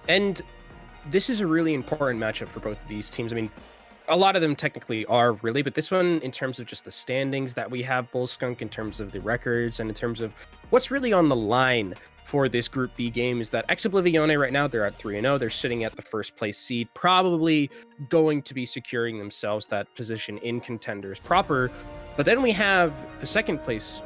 S2: And this is a really important matchup for both of these teams. I mean, a lot of them technically are really, but this one, in terms of just the standings that we have, Bullskunk, in terms of the records and in terms of what's really on the line for this Group B game, is that Exoblivione right now, they're at 3-0. They're sitting at the first place seed, probably going to be securing themselves that position in Contenders proper. But then we have the second place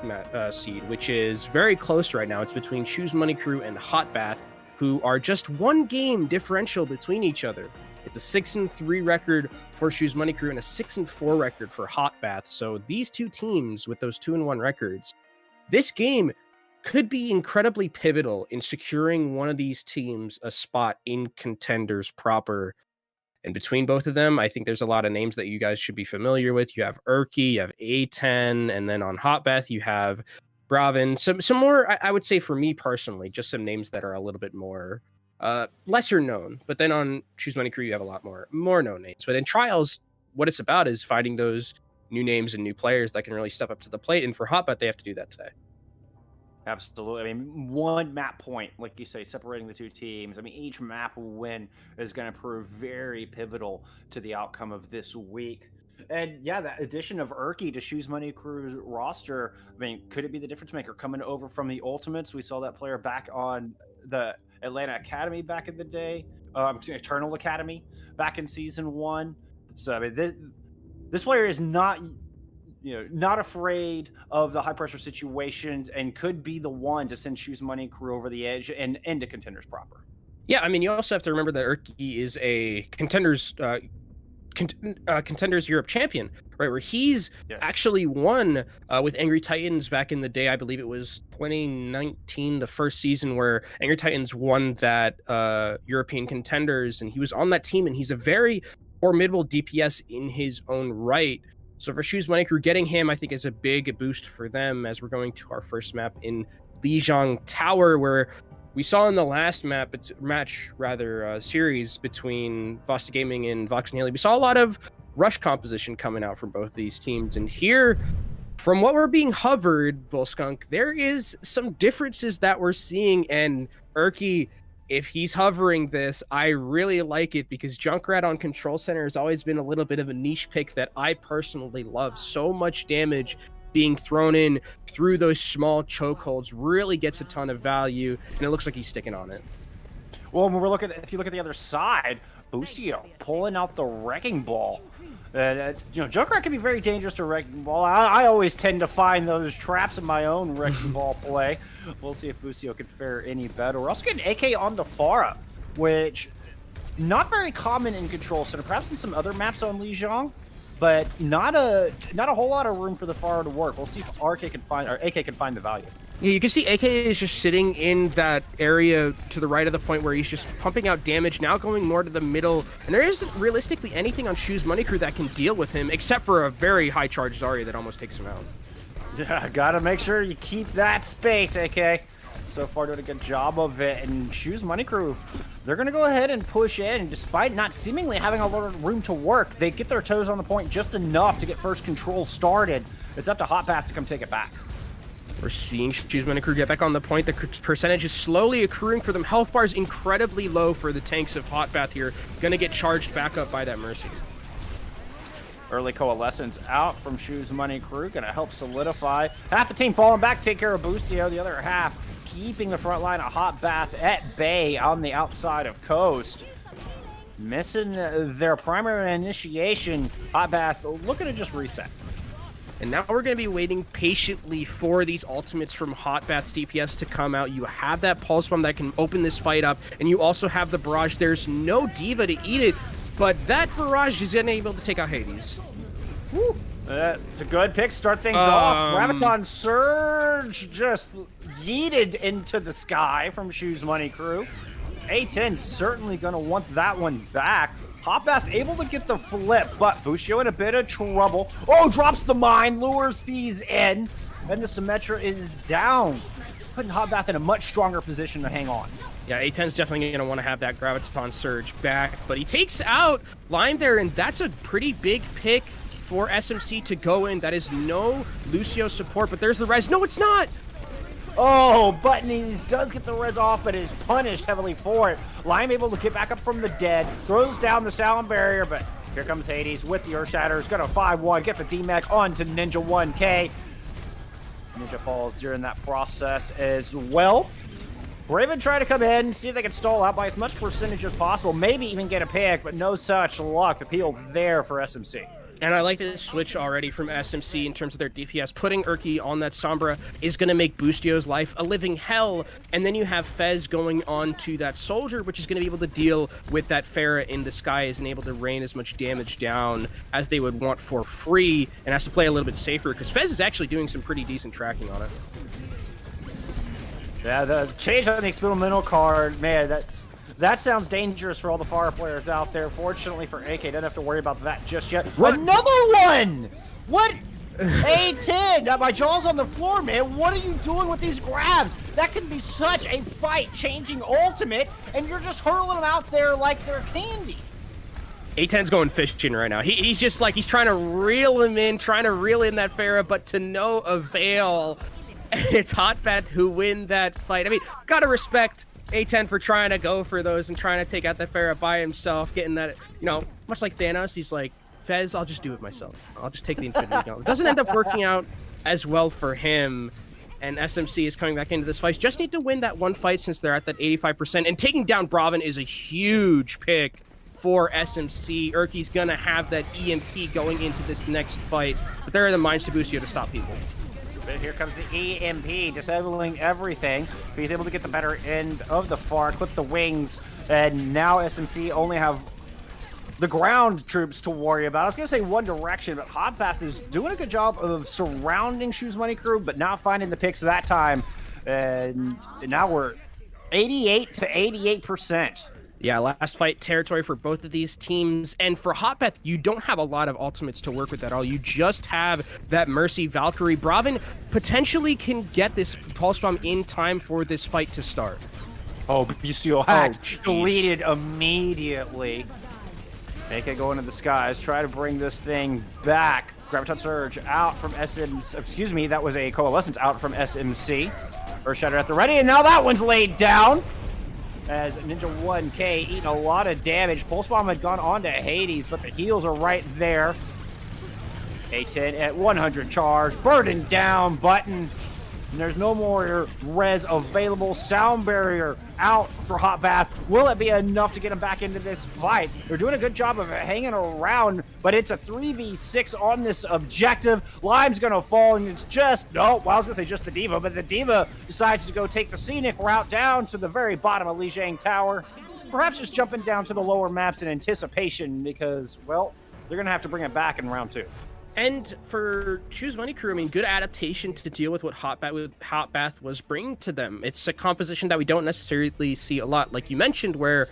S2: seed, which is very close right now. It's between Choose Money Crew and Hot Bath, who are just one game differential between each other. It's a 6-3 record for Choose Money Crew and a 6-4 record for Hot Bath. So these two teams with those 2-1 records, this game could be incredibly pivotal in securing one of these teams a spot in Contenders proper. And between both of them, I think there's a lot of names that you guys should be familiar with. You have Urki, you have A10, and then on Hot Bath, you have Bravin. Some more, I would say for me personally, just some names that are a little bit more lesser known. But then on Choose Money Crew, you have a lot more known names. But in Trials, what it's about is finding those new names and new players that can really step up to the plate. And for Hot Bath, they have to do that today.
S1: Absolutely. I mean, one map point, like you say, separating the two teams. I mean, each map win is going to prove very pivotal to the outcome of this week. And yeah, that addition of Urki to Choose Money Crew's roster, I mean, could it be the difference maker coming over from the Ultimates? We saw that player back on the Atlanta Academy back in the day, Eternal Academy back in Season 1. So, I mean, this player is not afraid of the high pressure situations and could be the one to send Choose Money Crew over the edge and into Contenders proper.
S2: Yeah, I mean, you also have to remember that Urki is a Contenders Europe champion, right? Where he's actually won with Angry Titans back in the day. I believe it was 2019, the first season where Angry Titans won that European Contenders, and he was on that team, and he's a very formidable DPS in his own right. So for Choose Money Crew, getting him, I think, is a big boost for them as we're going to our first map in Lijiang Tower, where we saw in the last series between VASTA Gaming and Vox and Nihili, we saw a lot of rush composition coming out from both these teams. And here, from what we're being hovered, Bullskunk, there is some differences that we're seeing. And Urki, if he's hovering this, I really like it, because Junkrat on Control Center has always been a little bit of a niche pick that I personally love. So much damage being thrown in through those small chokeholds really gets a ton of value, and it looks like he's sticking on it.
S1: Well, when if you look at the other side, Busio pulling out the Wrecking Ball. Junkrat can be very dangerous to Wrecking Ball. I always tend to find those traps in my own Wrecking Ball play. We'll see if Busio can fare any better. We're also getting AK on the Pharah, which not very common in Control Center. Perhaps in some other maps on Lijiang, but not a whole lot of room for the Pharah to work. We'll see if AK can find the value.
S2: Yeah, you can see AK is just sitting in that area to the right of the point where he's just pumping out damage, now going more to the middle. And there isn't realistically anything on Choose Money Crew that can deal with him, except for a very high charge Zarya that almost takes him out.
S1: Yeah, gotta make sure you keep that space, AK. So far doing a good job of it. And Choose Money Crew, they're gonna go ahead and push in. Despite not seemingly having a lot of room to work, they get their toes on the point just enough to get first control started. It's up to Hot Bath to come take it back.
S2: We're seeing Choose Money Crew get back on the point. The percentage is slowly accruing for them. Health bar is incredibly low for the tanks of Hot Bath here. Gonna get charged back up by that Mercy.
S1: Early Coalescence out from Choose Money Crew. Gonna help solidify. Half the team falling back, take care of Boostio. The other half keeping the front line of Hot Bath at bay on the outside of Coast. Missing their primary initiation. Hot Bath looking to just reset.
S2: And now we're going to be waiting patiently for these ultimates from Hot Bath's DPS to come out. You have that Pulse Bomb that can open this fight up, and you also have the Barrage. There's no Diva to eat it, but that Barrage is unable to take out Hades.
S1: Woo. It's a good pick. Start things off. Graviton Surge just yeeted into the sky from Choose Money Crew. A10 certainly going to want that one back. Hot Bath able to get the flip, but Busio in a bit of trouble. Oh, drops the mine, lures Fees in, and the Symmetra is down. putting Hotbath in a much stronger position to hang on.
S2: Yeah, A10's definitely going to want to have that Graviton Surge back, but he takes out Lime there, and that's a pretty big pick for SMC to go in. That is no Lucio support, but there's the res. No, it's not!
S1: Oh, Buttonese does get the res off, but is punished heavily for it. Lime able to get back up from the dead, throws down the Sound Barrier, but here comes Hades with the Earthshatter. He's got a 5-1, get the DMAC onto Ninja 1K. Ninja falls during that process as well. Raven try to come in, see if they can stall out by as much percentage as possible, maybe even get a pick, but no such luck. Appeal there for SMC.
S2: And I like this switch already from SMC in terms of their DPS. Putting Urki on that Sombra is going to make Boostio's life a living hell. And then you have Fez going on to that Soldier, which is going to be able to deal with that Pharah in the skies and able to rain as much damage down as they would want for free, and has to play a little bit safer because Fez is actually doing some pretty decent tracking on it.
S1: Yeah, the change on the experimental card, man, that sounds dangerous for all the Pharah players out there. Fortunately for AK, don't have to worry about that just yet. What? Another one! What? A10! My jaw's on the floor, man. What are you doing with these grabs? That could be such a fight-changing ultimate, and you're just hurling them out there like they're candy.
S2: A10's going fishing right now. He's just like, he's trying to reel him in, trying to reel in that Pharah, but to no avail. It's Hotbath who win that fight. I mean, gotta respect A10 for trying to go for those and trying to take out that Pharah by himself, getting that, you know, much like Thanos, he's like, Fez, I'll just do it myself. I'll just take the Infinity Gauntlet. It doesn't end up working out as well for him, and SMC is coming back into this fight. Just need to win that one fight since they're at that 85%, and taking down Bravin is a huge pick for SMC. Urki's gonna have that EMP going into this next fight, but there are the mines to Boostio to stop people.
S1: But here comes the EMP, disabling everything. He's able to get the better end of the FAR, clip the wings, and now SMC only have the ground troops to worry about. I was going to say one direction, but Hotbath is doing a good job of surrounding Shoes Money Crew, but not finding the picks that time. And now we're 88 to 88%.
S2: Yeah, last fight territory for both of these teams. And for Hotbath, you don't have a lot of ultimates to work with at all. You just have that Mercy Valkyrie. Bravin potentially can get this Pulse Bomb in time for this fight to start.
S1: Oh, Boostio hacked, deleted immediately. AK go into the skies, try to bring this thing back. Graviton Surge out from excuse me, that was a Coalescence out from SMC. Earthshatter at the ready, and now that one's laid down. As Ninja 1K eating a lot of damage. Pulse Bomb had gone on to Hades, but the heals are right there. A10 at 100 charge, burdened down, Button. And there's no more res available. Sound Barrier out for Hotbath. Will it be enough to get him back into this fight? They're doing a good job of hanging around, but it's a 3v6 on this objective. Lime's gonna fall, and it's just, well, I was gonna say just the Diva, but the Diva decides to go take the scenic route down to the very bottom of Lijiang Tower. Perhaps just jumping down to the lower maps in anticipation because, well, they're gonna have to bring it back in round 2.
S2: And for Choose Money Crew, I mean, good adaptation to deal with what Hotbath was bringing to them. It's a composition that we don't necessarily see a lot, like you mentioned, where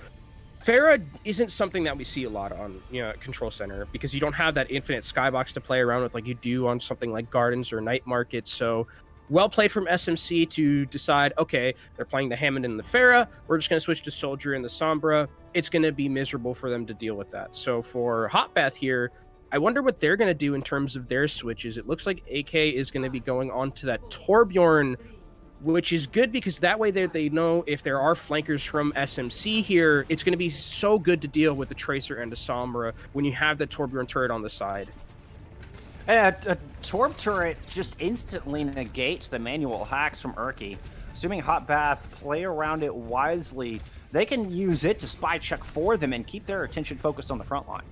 S2: Pharah isn't something that we see a lot on, you know, Control Center, because you don't have that infinite skybox to play around with like you do on something like Gardens or Night Market. So well played from SMC to decide, okay, they're playing the Hammond and the Pharah. We're just going to switch to Soldier and the Sombra. It's going to be miserable for them to deal with that. So for Hotbath here, I wonder what they're going to do in terms of their switches. It looks like AK is going to be going on to that Torbjorn, which is good because that way they know if there are flankers from SMC here, it's going to be so good to deal with the Tracer and the Sombra when you have the Torbjorn turret on the side.
S1: A Torb turret just instantly negates the manual hacks from Urki. Assuming Hotbath play around it wisely, they can use it to spy check for them and keep their attention focused on the front line.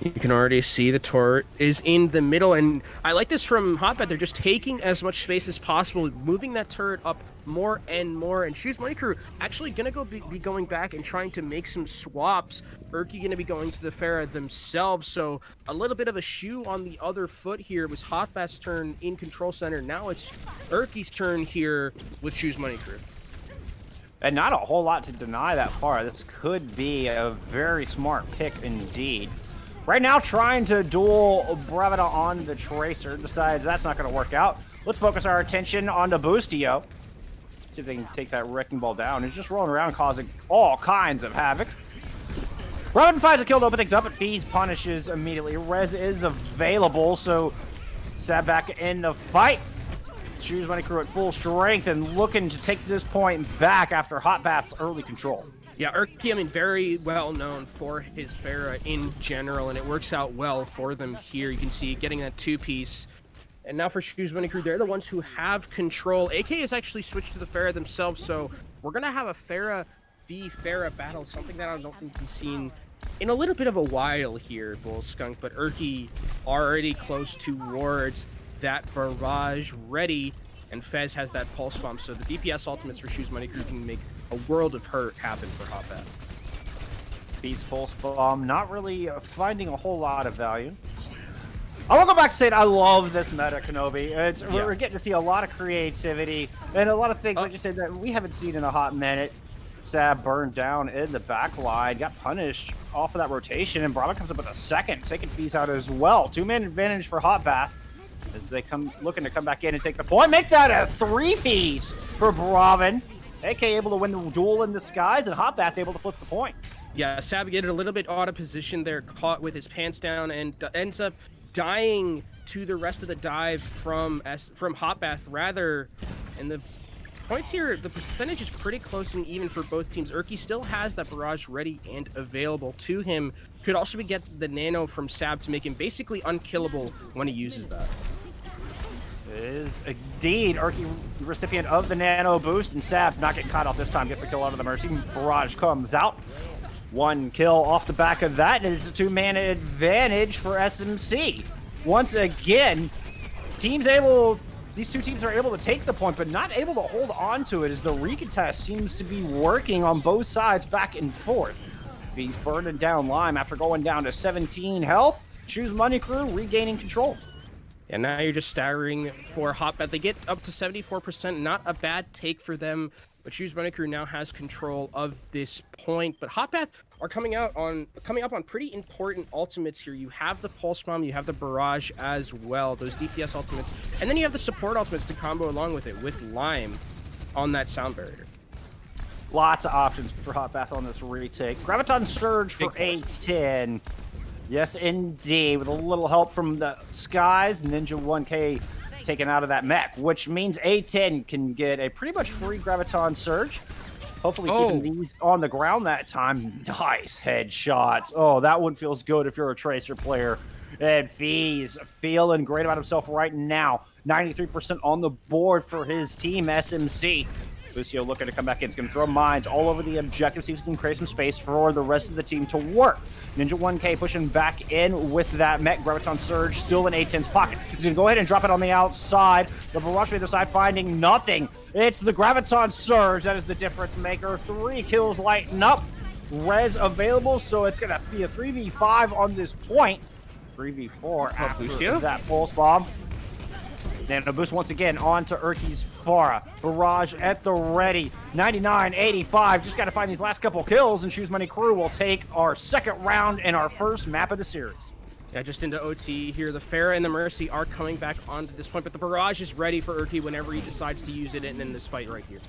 S2: You can already see the turret is in the middle, and I like this from Hotbath. They're just taking as much space as possible, moving that turret up more and more, and Choose Money Crew actually going to be going back and trying to make some swaps. Urki going to be going to the Pharah themselves, so a little bit of a shoe on the other foot here. It was Hotbath's turn in Control Center. Now it's Urki's turn here with Choose Money Crew.
S1: And not a whole lot to deny that far. This could be a very smart pick indeed. Right now, trying to duel Bravida on the Tracer, decides that's not going to work out. Let's focus our attention on the Boostio. See if they can take that wrecking ball down. He's just rolling around causing all kinds of havoc. Robin finds a kill to open things up, but Fees punishes immediately. Rez is available, so Sab back in the fight. Shoes Money Crew at full strength and looking to take this point back after Hot Bath's early control.
S2: Yeah, Urki, I mean, very well known for his Pharah in general, and it works out well for them here. You can see getting that 2-piece. And now for Shoes Money Crew, they're the ones who have control. AK has actually switched to the Pharah themselves, so we're going to have a Pharah v Pharah battle, something that I don't think we've seen in a little bit of a while here, Bull Skunk. But Urki already close towards that barrage ready, and Fez has that pulse bomb, so the DPS ultimates for Shoes Money Crew can make a world of hurt happen for Hot Bath.
S1: Fees pulse bomb, not really finding a whole lot of value. I will go back to saying I love this meta, Kenobi. We're getting to see a lot of creativity and a lot of things, like you said, that we haven't seen in a hot minute. Sab burned down in the back line, got punished off of that rotation, and Brahma comes up with a second, taking Fees out as well. 2-man advantage for Hot Bath as they come looking to come back in and take the point. Make that a 3-piece for Bravin. AK able to win the duel in the skies, and Hot Bath able to flip the point.
S2: Yeah, Sab getting a little bit out of position there, caught with his pants down, and ends up dying to the rest of the dive from Hot Bath rather. And the points here, the percentage is pretty close and even for both teams. Urki still has that barrage ready and available to him. Could also get the nano from Sab to make him basically unkillable when he uses that.
S1: Is indeed Urki recipient of the nano boost, and Sab not getting caught off this time, gets the kill out of the Mercy. Barrage comes out. 1 kill off the back of that, and it's a 2-man advantage for SMC. Once again, these two teams are able to take the point, but not able to hold on to it as the recontest seems to be working on both sides back and forth. He's burning down Lime after going down to 17 health. Shoes Money Crew regaining control.
S2: And now you're just staggering for Hot Bath. They get up to 74%, not a bad take for them. But Shoes Money Crew now has control of this point. But Hot Bath are coming up on pretty important ultimates here. You have the Pulse Bomb, you have the Barrage as well, those DPS ultimates. And then you have the support ultimates to combo along with it, with Lime on that Sound Barrier.
S1: Lots of options for Hot Bath on this retake. Graviton Surge for A10. Yes, indeed. With a little help from the skies, Ninja 1K taken out of that mech, which means A10 can get a pretty much free Graviton Surge. Hopefully keeping these on the ground that time. Nice headshots. Oh, that one feels good if you're a Tracer player. And Fees feeling great about himself right now. 93% on the board for his team, SMC. Lucio looking to come back in. He's going to throw mines all over the objective, see if he can create some space for the rest of the team to work. Ninja 1K pushing back in with that mech. Graviton Surge still in A10's pocket. He's going to go ahead and drop it on the outside. The Barrage on the other side finding nothing. It's the Graviton Surge that is the difference maker. 3 kills lighting up. Res available, so it's going to be a 3v5 on this point. 3v4 after that Pulse Bomb. Nano boost once again onto Urki's Pharah. Barrage at the ready. 99-85. Just got to find these last couple kills, and Shoes Money Crew will take our second round and our first map of the series.
S2: Yeah, just into OT here. The Pharah and the Mercy are coming back onto this point, but the Barrage is ready for Urki whenever he decides to use it in this fight right here.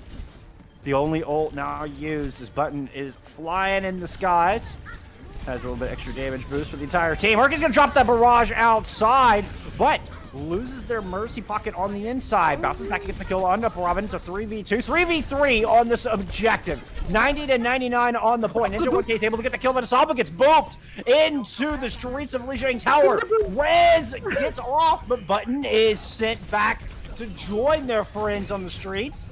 S1: The only ult now used. His button is flying in the skies. Has a little bit extra damage boost for the entire team. Urki's going to drop that Barrage outside, but loses their Mercy pocket on the inside. Bounces back against the kill on up. Robin. It's a 3v2, 3v3 on this objective. 90-99 on the point. Ninja 1K is able to get the kill, but Asaba gets booped into the streets of Lijiang Tower. Rez gets off, but Button is sent back to join their friends on the streets.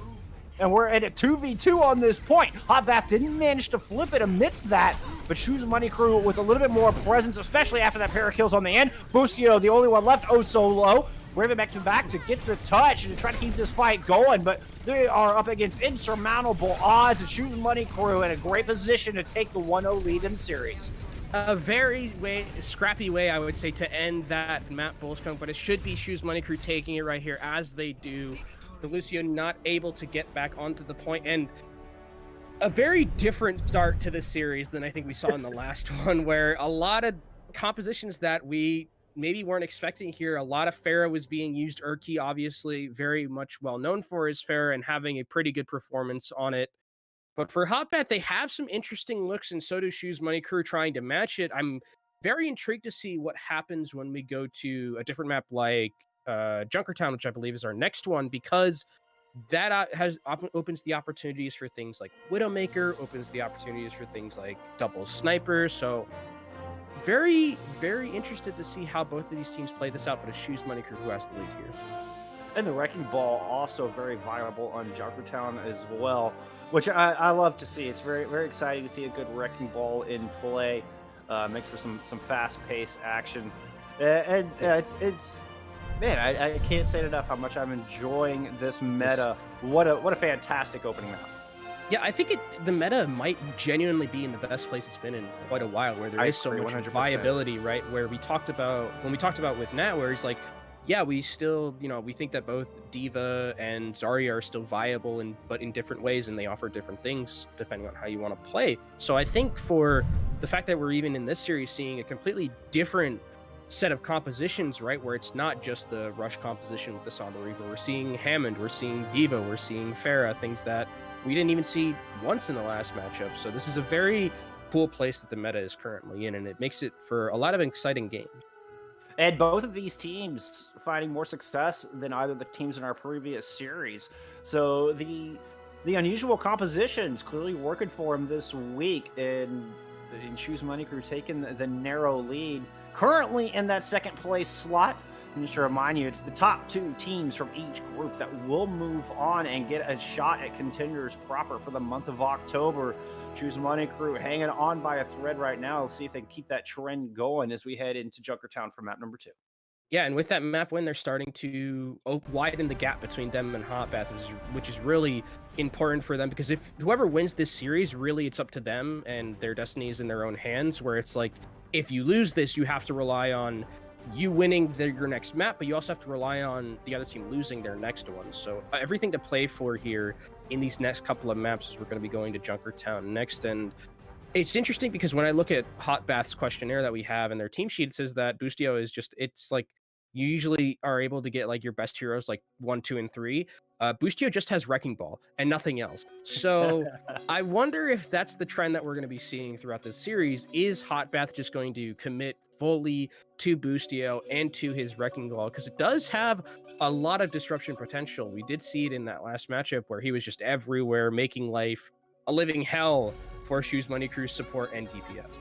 S1: And we're at a 2v2 on this point. Hot Bath didn't manage to flip it amidst that, but Shoes Money Crew with a little bit more presence, especially after that pair of kills on the end. Boostio, the only one left, oh so low. Raven Max back to get the touch and to try to keep this fight going, but they are up against insurmountable odds, and Shoes Money Crew in a great position to take the 1-0 lead in the series.
S2: A very scrappy way, I would say, to end that map, Bullskunk, but it should be Shoes Money Crew taking it right here, as they do. The Lucio not able to get back onto the point, and a very different start to this series than I think we saw in the last one, where a lot of compositions that we maybe weren't expecting here. A lot of Pharah was being used. Urki, obviously, very much well known for his Pharah and having a pretty good performance on it. But for Hotbath, they have some interesting looks, and so do Shoes Money Crew trying to match it. I'm very intrigued to see what happens when we go to a different map like Junkertown, which I believe is our next one, because that opens the opportunities for things like Widowmaker, opens the opportunities for things like double sniper. So very, very interested to see how both of these teams play this out, but it's Shoes Money Crew who has the lead here.
S1: And the Wrecking Ball also very viable on Junkertown as well, which I love to see. It's very, very exciting to see a good Wrecking Ball in play. Makes for some fast-paced action. It's man, I can't say it enough how much I'm enjoying this meta. What a fantastic opening map.
S2: Yeah, I think the meta might genuinely be in the best place it's been in quite a while, where there is so much 100%. Viability, right? Where when we talked about with Nat, where he's like, yeah, we still, we think that both Diva and Zarya are still viable, but in different ways, and they offer different things depending on how you want to play. So I think for the fact that we're even in this series seeing a completely different set of compositions, right, where it's not just the Rush composition with the Somber Reaper. We're seeing Hammond, we're seeing Diva, we're seeing Pharah, things that we didn't even see once in the last matchup. So this is a very cool place that the meta is currently in, and it makes it for a lot of exciting games.
S1: And both of these teams finding more success than either of the teams in our previous series. So the unusual compositions clearly working for them this week, and Shoes Money Crew taking the narrow lead. Currently in that second place slot, and just to remind you, it's the top 2 teams from each group that will move on and get a shot at Contenders proper for the month of October. Shoes Money Crew hanging on by a thread right now. Let's see if they can keep that trend going as we head into Junkertown for map number 2.
S2: Yeah, and with that map win, they're starting to widen the gap between them and Hotbath, which is really important for them, because if whoever wins this series, really it's up to them and their destiny is in their own hands, where it's like, if you lose this, you have to rely on you winning your next map, but you also have to rely on the other team losing their next one. So everything to play for here in these next couple of maps is we're going to be going to Junkertown next. And it's interesting because when I look at Hotbath's questionnaire that we have in their team sheet, it says that Boostio is just, it's like you usually are able to get like your best heroes like 1, 2, and 3. Boostio just has Wrecking Ball and nothing else. So I wonder if that's the trend that we're going to be seeing throughout this series. Is Hotbath just going to commit fully to Boostio and to his Wrecking Ball? Because it does have a lot of disruption potential. We did see it in that last matchup where he was just everywhere, making life a living hell for Shoes Money Crew support and DPS.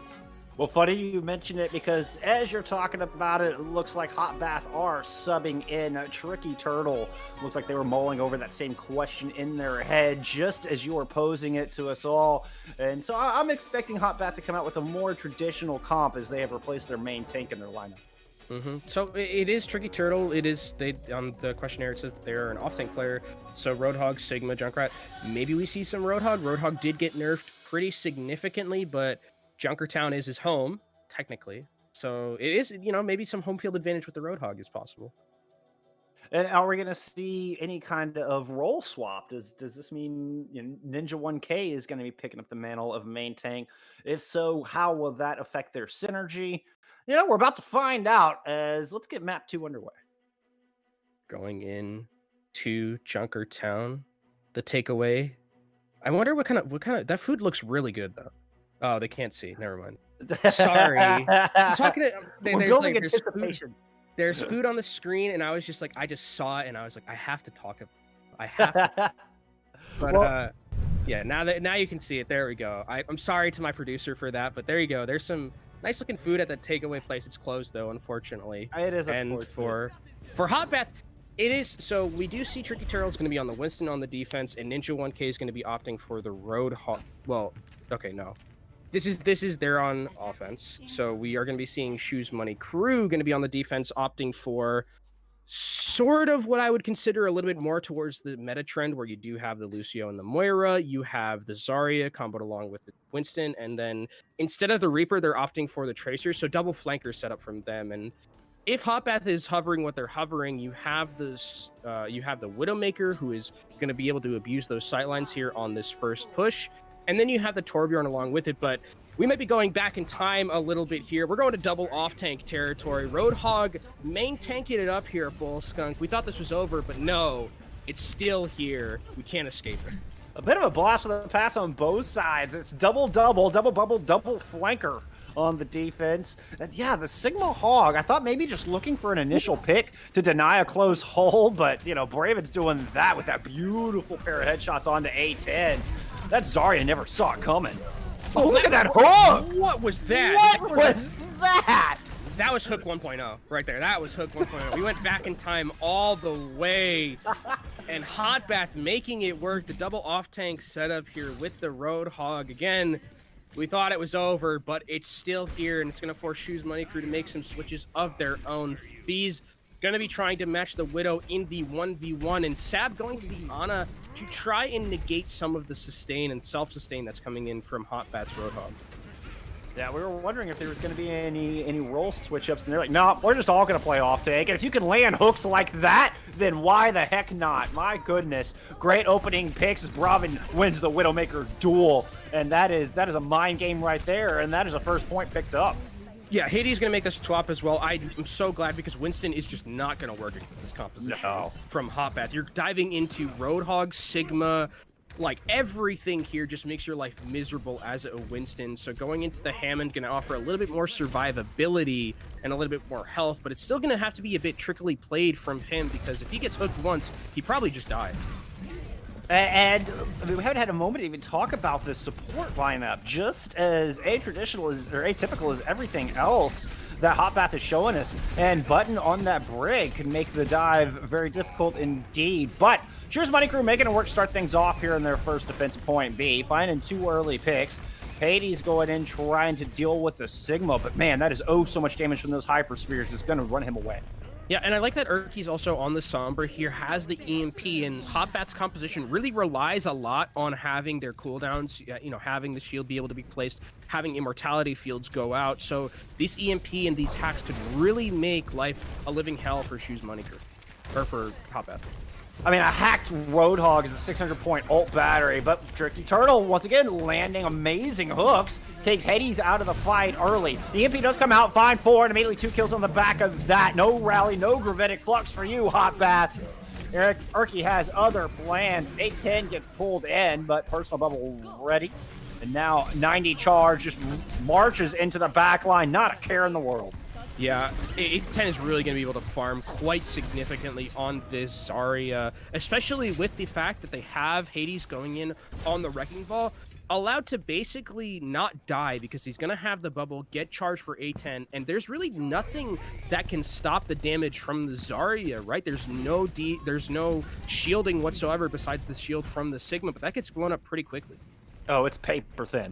S1: Well, funny you mention it, because as you're talking about it, it looks like Hotbath are subbing in Tricky Turtle. Looks like they were mulling over that same question in their head just as you were posing it to us all. And so I'm expecting Hotbath to come out with a more traditional comp as they have replaced their main tank in their lineup.
S2: So it is Tricky Turtle. It is, they on the questionnaire it says they're an off-tank player. So Roadhog, Sigma, Junkrat. Maybe we see some Roadhog. Roadhog did get nerfed pretty significantly, but Junkertown is his home, technically. So it is, maybe some home field advantage with the Roadhog is possible.
S1: And are we going to see any kind of role swap? Does this mean Ninja 1K is going to be picking up the mantle of main tank? If so, how will that affect their synergy? We're about to find out, as let's get map 2 underway.
S2: Going in to Junkertown, the takeaway. I wonder what kind of that food looks really good though. Oh, they can't see. Never mind. Sorry. I'm talking to there's food on the screen, and I was just like, I just saw it, and I was like, I have to talk. I have to. But yeah, now you can see it. There we go. I'm sorry to my producer for that, but there you go. There's some nice looking food at that takeaway place. It's closed though, unfortunately.
S1: It is.
S2: And for Hotbath, it is. So we do see Tricky Turtle is going to be on the Winston on the defense, and Ninja 1K is going to be opting for the Roadhog. Well, okay, no. This is they're on offense. So we are going to be seeing Shoes Money Crew going to be on the defense, opting for sort of what I would consider a little bit more towards the meta trend, where you do have the Lucio and the Moira, you have the Zarya comboed along with the Winston, and then instead of the Reaper, they're opting for the Tracer. So double flanker set up from them. And if Hotbath is hovering what they're hovering, you have this, you have the Widowmaker, who is going to be able to abuse those sightlines here on this first push. And then you have the Torbjorn along with it, but we might be going back in time a little bit here. We're going to double off-tank territory. Roadhog main tanking it up here, Bull Skunk. We thought this was over, but no, it's still here. We can't escape it.
S1: A bit of a blast from the pass on both sides. It's double bubble, double flanker on the defense. And yeah, the Sigma Hog, I thought maybe just looking for an initial pick to deny a close hold, but, you know, Braven's doing that with that beautiful pair of headshots onto A10. That Zarya never saw it coming. Oh, look at that hook!
S2: What was that?
S1: What was that?
S2: That was Hook 1.0 right there. That was Hook 1.0. We went back in time all the way. And Hotbath making it work. The double off-tank setup here with the Roadhog. Again, we thought it was over, but it's still here, and it's going to force Shoes Money Crew to make some switches of their own. Fees going to be trying to match the Widow in the 1v1, and Sab going to the Ana to try and negate some of the sustain and self-sustain that's coming in from Hotbath's Roadhog.
S1: Yeah, we were wondering if there was going to be any role switch-ups, and they're like, no, we're just all going to play off-tank, and if you can land hooks like that, then why the heck not? My goodness. Great opening picks as Bravin wins the Widowmaker duel, and that is a mind game right there, and that is a first point picked up.
S2: Yeah, Hades going to make this swap as well. I'm so glad because Winston is just not going to work against this composition from Hotbath. You're diving into Roadhog, Sigma, like everything here just makes your life miserable as a Winston. So going into the Hammond going to offer a little bit more survivability and a little bit more health, but it's still going to have to be a bit trickily played from him because if he gets hooked once, he probably just dies.
S1: And I mean, we haven't had a moment to even talk about this support lineup. Just as atypical as everything else that Hotbath is showing us. And Button on that Brig can make the dive very difficult indeed. But Shoes Money Crew making it work to start things off here in their first defensive point B. Finding 2 early picks. Hades going in trying to deal with the Sigma. But man, that is so much damage from those hyperspheres. It's going to run him away.
S2: Yeah, and I like that Urki's also on the Sombra here, has the EMP, and Hotbath's composition really relies a lot on having their cooldowns, you know, having the shield be able to be placed, having immortality fields go out. So these EMP and these hacks could really make life a living hell for Shoes Money Crew, or for Hotbath.
S1: I mean, a hacked Roadhog is a 600-point ult battery, but Tricky Turtle, once again, landing amazing hooks, takes Hades out of the fight early. The EMP does come out, fine 4, and immediately 2 kills on the back of that. No rally, no gravitic flux for you, Hotbath. Urki has other plans. 810 gets pulled in, but personal bubble ready. And now 90 charge just marches into the back line, not a care in the world.
S2: Yeah, 810 is really going to be able to farm quite significantly on this Zarya, especially with the fact that they have Hades going in on the Wrecking Ball, allowed to basically not die because he's going to have the bubble, get charged for 810, and there's really nothing that can stop the damage from the Zarya, right? There's no shielding whatsoever besides the shield from the Sigma, but that gets blown up pretty quickly.
S1: Oh, it's paper thin.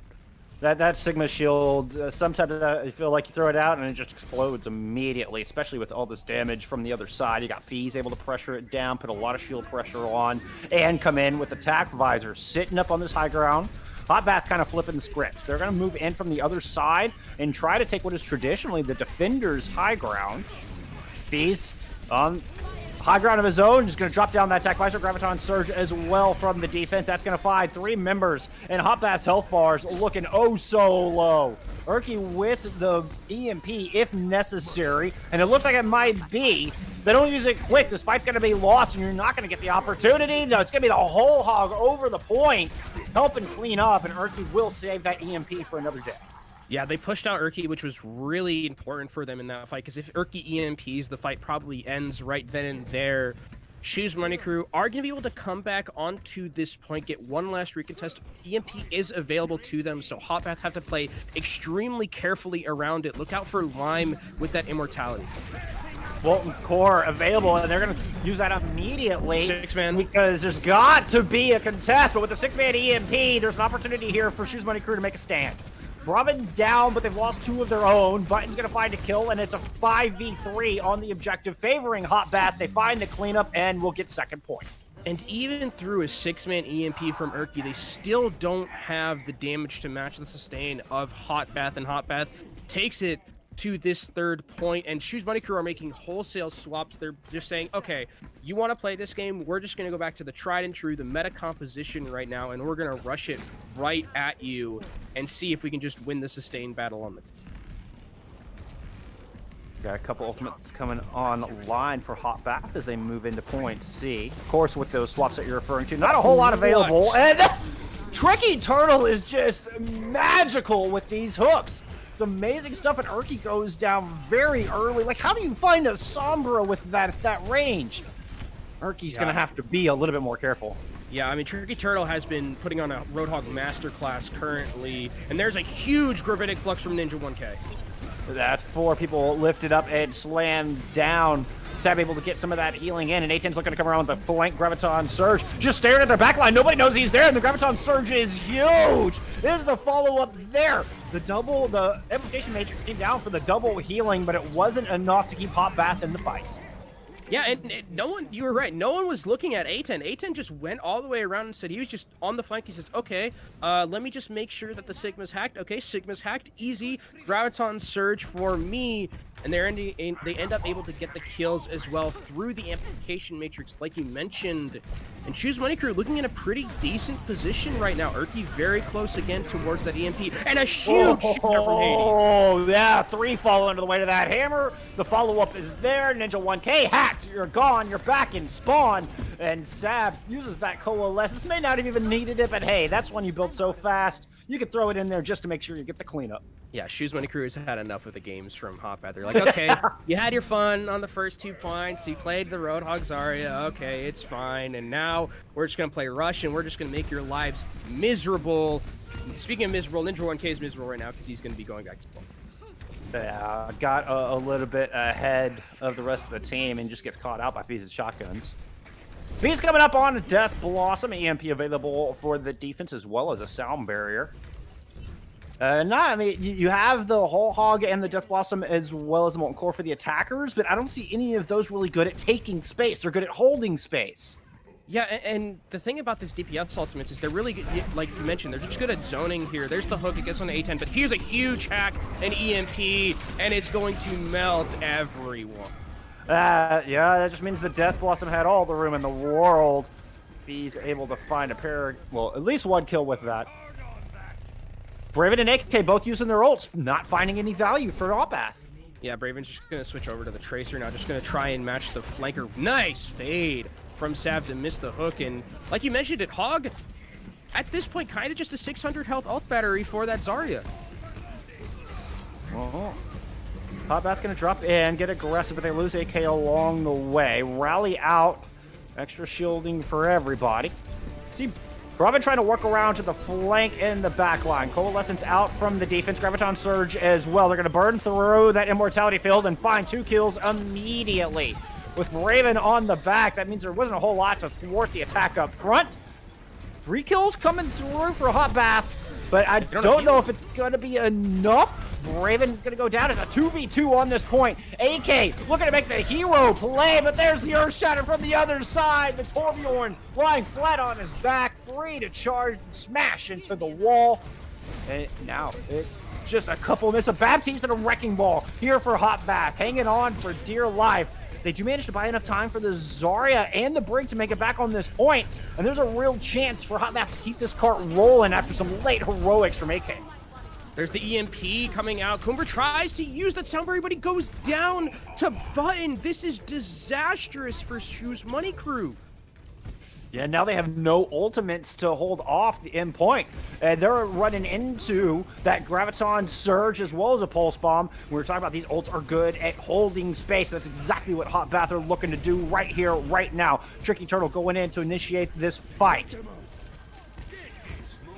S1: That Sigma shield, sometimes you feel like you throw it out and it just explodes immediately, especially with all this damage from the other side. You got Fees able to pressure it down, put a lot of shield pressure on, and come in with Attack Visor sitting up on this high ground. Hotbath kind of flipping the script. They're going to move in from the other side and try to take what is traditionally the defender's high ground. Fees on high ground of his own, just going to drop down that Attack Visor, Graviton Surge as well from the defense. That's going to find 3 members, and Hotbath's health bars looking oh so low. Urki with the EMP if necessary, and it looks like it might be. They don't use it quick. This fight's going to be lost, and you're not going to get the opportunity. No, it's going to be the whole hog over the point, helping clean up, and Urki will save that EMP for another day.
S2: Yeah, they pushed out Urki, which was really important for them in that fight, because if Urki EMPs, the fight probably ends right then and there. Shoes Money Crew are going to be able to come back onto this point, get one last recontest. EMP is available to them, so Hotbath have to play extremely carefully around it. Look out for Lime with that immortality.
S1: Molten Core available, and they're going to use that immediately.
S2: 6-man.
S1: Because there's got to be a contest, but with the 6-man EMP, there's an opportunity here for Shoes Money Crew to make a stand. Robin down, but they've lost 2 of their own. Button's going to find a kill, and it's a 5v3 on the objective, favoring Hotbath. They find the cleanup, and will get second point.
S2: And even through a 6-man EMP from Urki, they still don't have the damage to match the sustain of Hotbath, and Hotbath takes it to this third point, and Shoes Money Crew are making wholesale swaps. They're just saying, okay, you want to play this game, we're just going to go back to the tried and true, the meta composition right now, and we're going to rush it right at you and see if we can just win the sustained battle on the.
S1: Got a couple ultimates coming online for Hot Bath as they move into point C. Of course, with those swaps that you're referring to, not a whole lot available. And Tricky Turtle is just magical with these hooks. It's amazing stuff, and Urki goes down very early. Like, how do you find a Sombra with that range? Urki's gonna have to be a little bit more careful.
S2: Yeah, I mean, Tricky Turtle has been putting on a Roadhog Masterclass currently, and there's a huge Gravitic Flux from Ninja 1K.
S1: That's 4 people lifted up and slammed down. Sab able to get some of that healing in, and A10's looking to come around with the flank Graviton Surge. Just staring at their backline. Nobody knows he's there, and the Graviton Surge is huge. There's the follow-up there. The Evocation Matrix came down for the double healing, but it wasn't enough to keep Hot Bath in the fight.
S2: Yeah, and no one, you were right, no one was looking at A10. A10 just went all the way around and said he was just on the flank. He says, okay, let me just make sure that the Sigma's hacked. Okay, Sigma's hacked, easy. Graviton Surge for me. And they end up able to get the kills as well through the Amplification Matrix, like you mentioned. And Choose Money Crew looking in a pretty decent position right now. Urki very close again towards that EMP. And a huge shot from Nihili.
S1: Oh, yeah, 3 fall under the weight of that hammer. The follow-up is there. Ninja 1K hacked. You're gone. You're back in spawn. And Sab uses that Coalesce. This may not have even needed it, but hey, that's one you built so fast. You could throw it in there just to make sure you get the cleanup.
S2: Yeah, Shoes Money Crew has had enough of the games from Hot Bath. They're like, okay, you had your fun on the first 2 points. You played the Roadhog Zarya. Okay, it's fine. And now we're just going to play Rush, and we're just going to make your lives miserable. Speaking of miserable, Ninja 1K is miserable right now because he's going to be going back to spawn.
S1: Yeah, got a little bit ahead of the rest of the team and just gets caught out by Fee's shotguns. Fee's coming up on Death Blossom. EMP available for the defense as well as a sound barrier. I mean, you have the Whole Hog and the Death Blossom as well as the Molten Core for the attackers, but I don't see any of those really good at taking space. They're good at holding space.
S2: Yeah, and the thing about this DPS ultimates is they're really good, like you mentioned, they're just good at zoning here. There's the hook, it gets on the A10, but here's a huge hack, an EMP, and it's going to melt everyone.
S1: Yeah, that just means the Death Blossom had all the room in the world. Fee's able to find at least 1 kill with that. Braven and AK both using their ults, not finding any value for Hot Bath.
S2: Yeah, Braven's just going to switch over to the Tracer now, just going to try and match the flanker. Nice fade from Sav to miss the hook, and like you mentioned it, Hog, at this point, kind of just a 600 health ult battery for that Zarya.
S1: Oh. Hot Bath going to drop in, get aggressive, but they lose AK along the way. Rally out, extra shielding for everybody. See, Braven trying to work around to the flank in the back line. Coalescence out from the defense. Graviton Surge as well. They're going to burn through that Immortality field and find 2 kills immediately. With Raven on the back, that means there wasn't a whole lot to thwart the attack up front. 3 kills coming through for Hot Bath, but I don't know if it's going to be enough. Raven is going to go down as a 2v2 on this point. AK looking to make the hero play, but there's the Earth Shatter from the other side. The Torbjorn lying flat on his back, free to charge and smash into the wall. And now it's just a couple minutes of Baptiste and a Wrecking Ball here for Hot Bath, hanging on for dear life. They do manage to buy enough time for the Zarya and the Brig to make it back on this point, and there's a real chance for Hot Bath to keep this cart rolling after some late heroics from AK.
S2: There's the EMP coming out. Kumber tries to use that Soundberry, but he goes down to Button. This is disastrous for Shoes Money Crew.
S1: Yeah, now they have no ultimates to hold off the end point. And they're running into that Graviton Surge as well as a Pulse Bomb. We were talking about these ults are good at holding space. That's exactly what Hot Bath are looking to do right here, right now. Tricky Turtle going in to initiate this fight.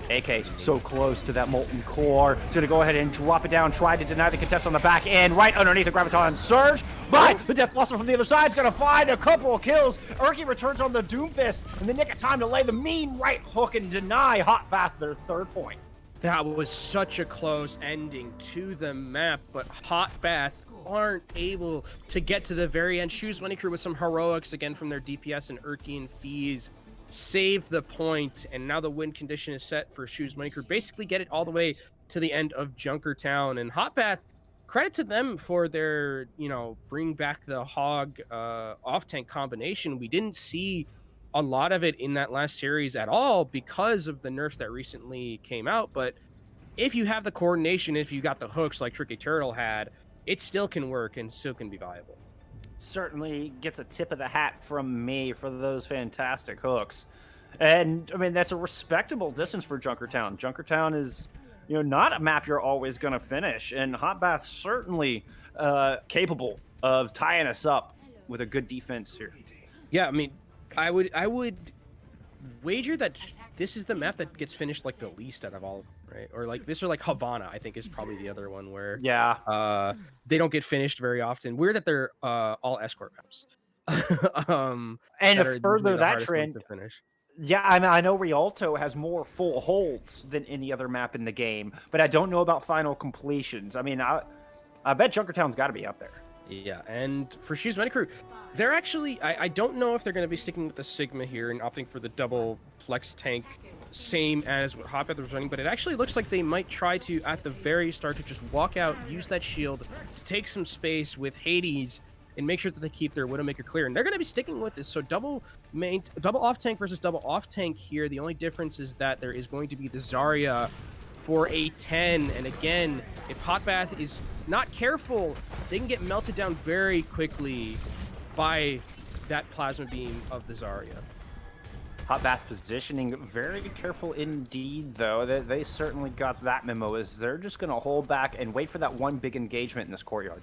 S1: AK so close to that Molten Core. He's going to go ahead and drop it down, try to deny the contest on the back end, right underneath the Graviton Surge. But the Death Blossom from the other side is going to find a couple of kills. Urki returns on the Doomfist in the nick of time to lay the mean right hook and deny Hot Bath their 3rd point.
S2: That was such a close ending to the map, but Hot Bath aren't able to get to the very end. Shoes Money Crew with some heroics again from their DPS and Urki and Fees. Save the point, and now the win condition is set for Shoes Money Crew. Basically get it all the way to the end of Junkertown, and Hot Bath credit to them for their, bring back the hog off tank combination. We didn't see a lot of it in that last series at all because of the nerfs that recently came out. But if you have the coordination, if you got the hooks like Tricky Turtle had, it still can work and still can be viable.
S1: Certainly gets a tip of the hat from me for those fantastic hooks. And I mean, that's a respectable distance for Junkertown. Junkertown is, not a map you're always going to finish. And Hot Bath certainly capable of tying us up with a good defense here.
S2: Yeah, I mean, I would wager that this is the map that gets finished like the least out of all of them, right? Or like this, or like Havana, I think is probably the other one where they don't get finished very often. Weird that they're all escort maps.
S1: And to further that trend, yeah, I mean, I know Rialto has more full holds than any other map in the game, but I don't know about final completions. I mean, I bet Junkertown's got to be up there.
S2: Yeah, and for Shoes Money Crew, they're actually, I don't know if they're going to be sticking with the Sigma here and opting for the double flex tank, same as what Hot Bath was running, but it actually looks like they might try to, at the very start, to just walk out, use that shield, to take some space with Hades, and make sure that they keep their Widowmaker clear. And they're going to be sticking with this, so double off tank versus double off tank here. The only difference is that there is going to be the Zarya for a 10, and again, if Hot Bath is not careful, they can get melted down very quickly by that plasma beam of the Zarya.
S1: Hot Bath positioning very careful indeed, though. They certainly got that memo, as they're just going to hold back and wait for that one big engagement in this courtyard.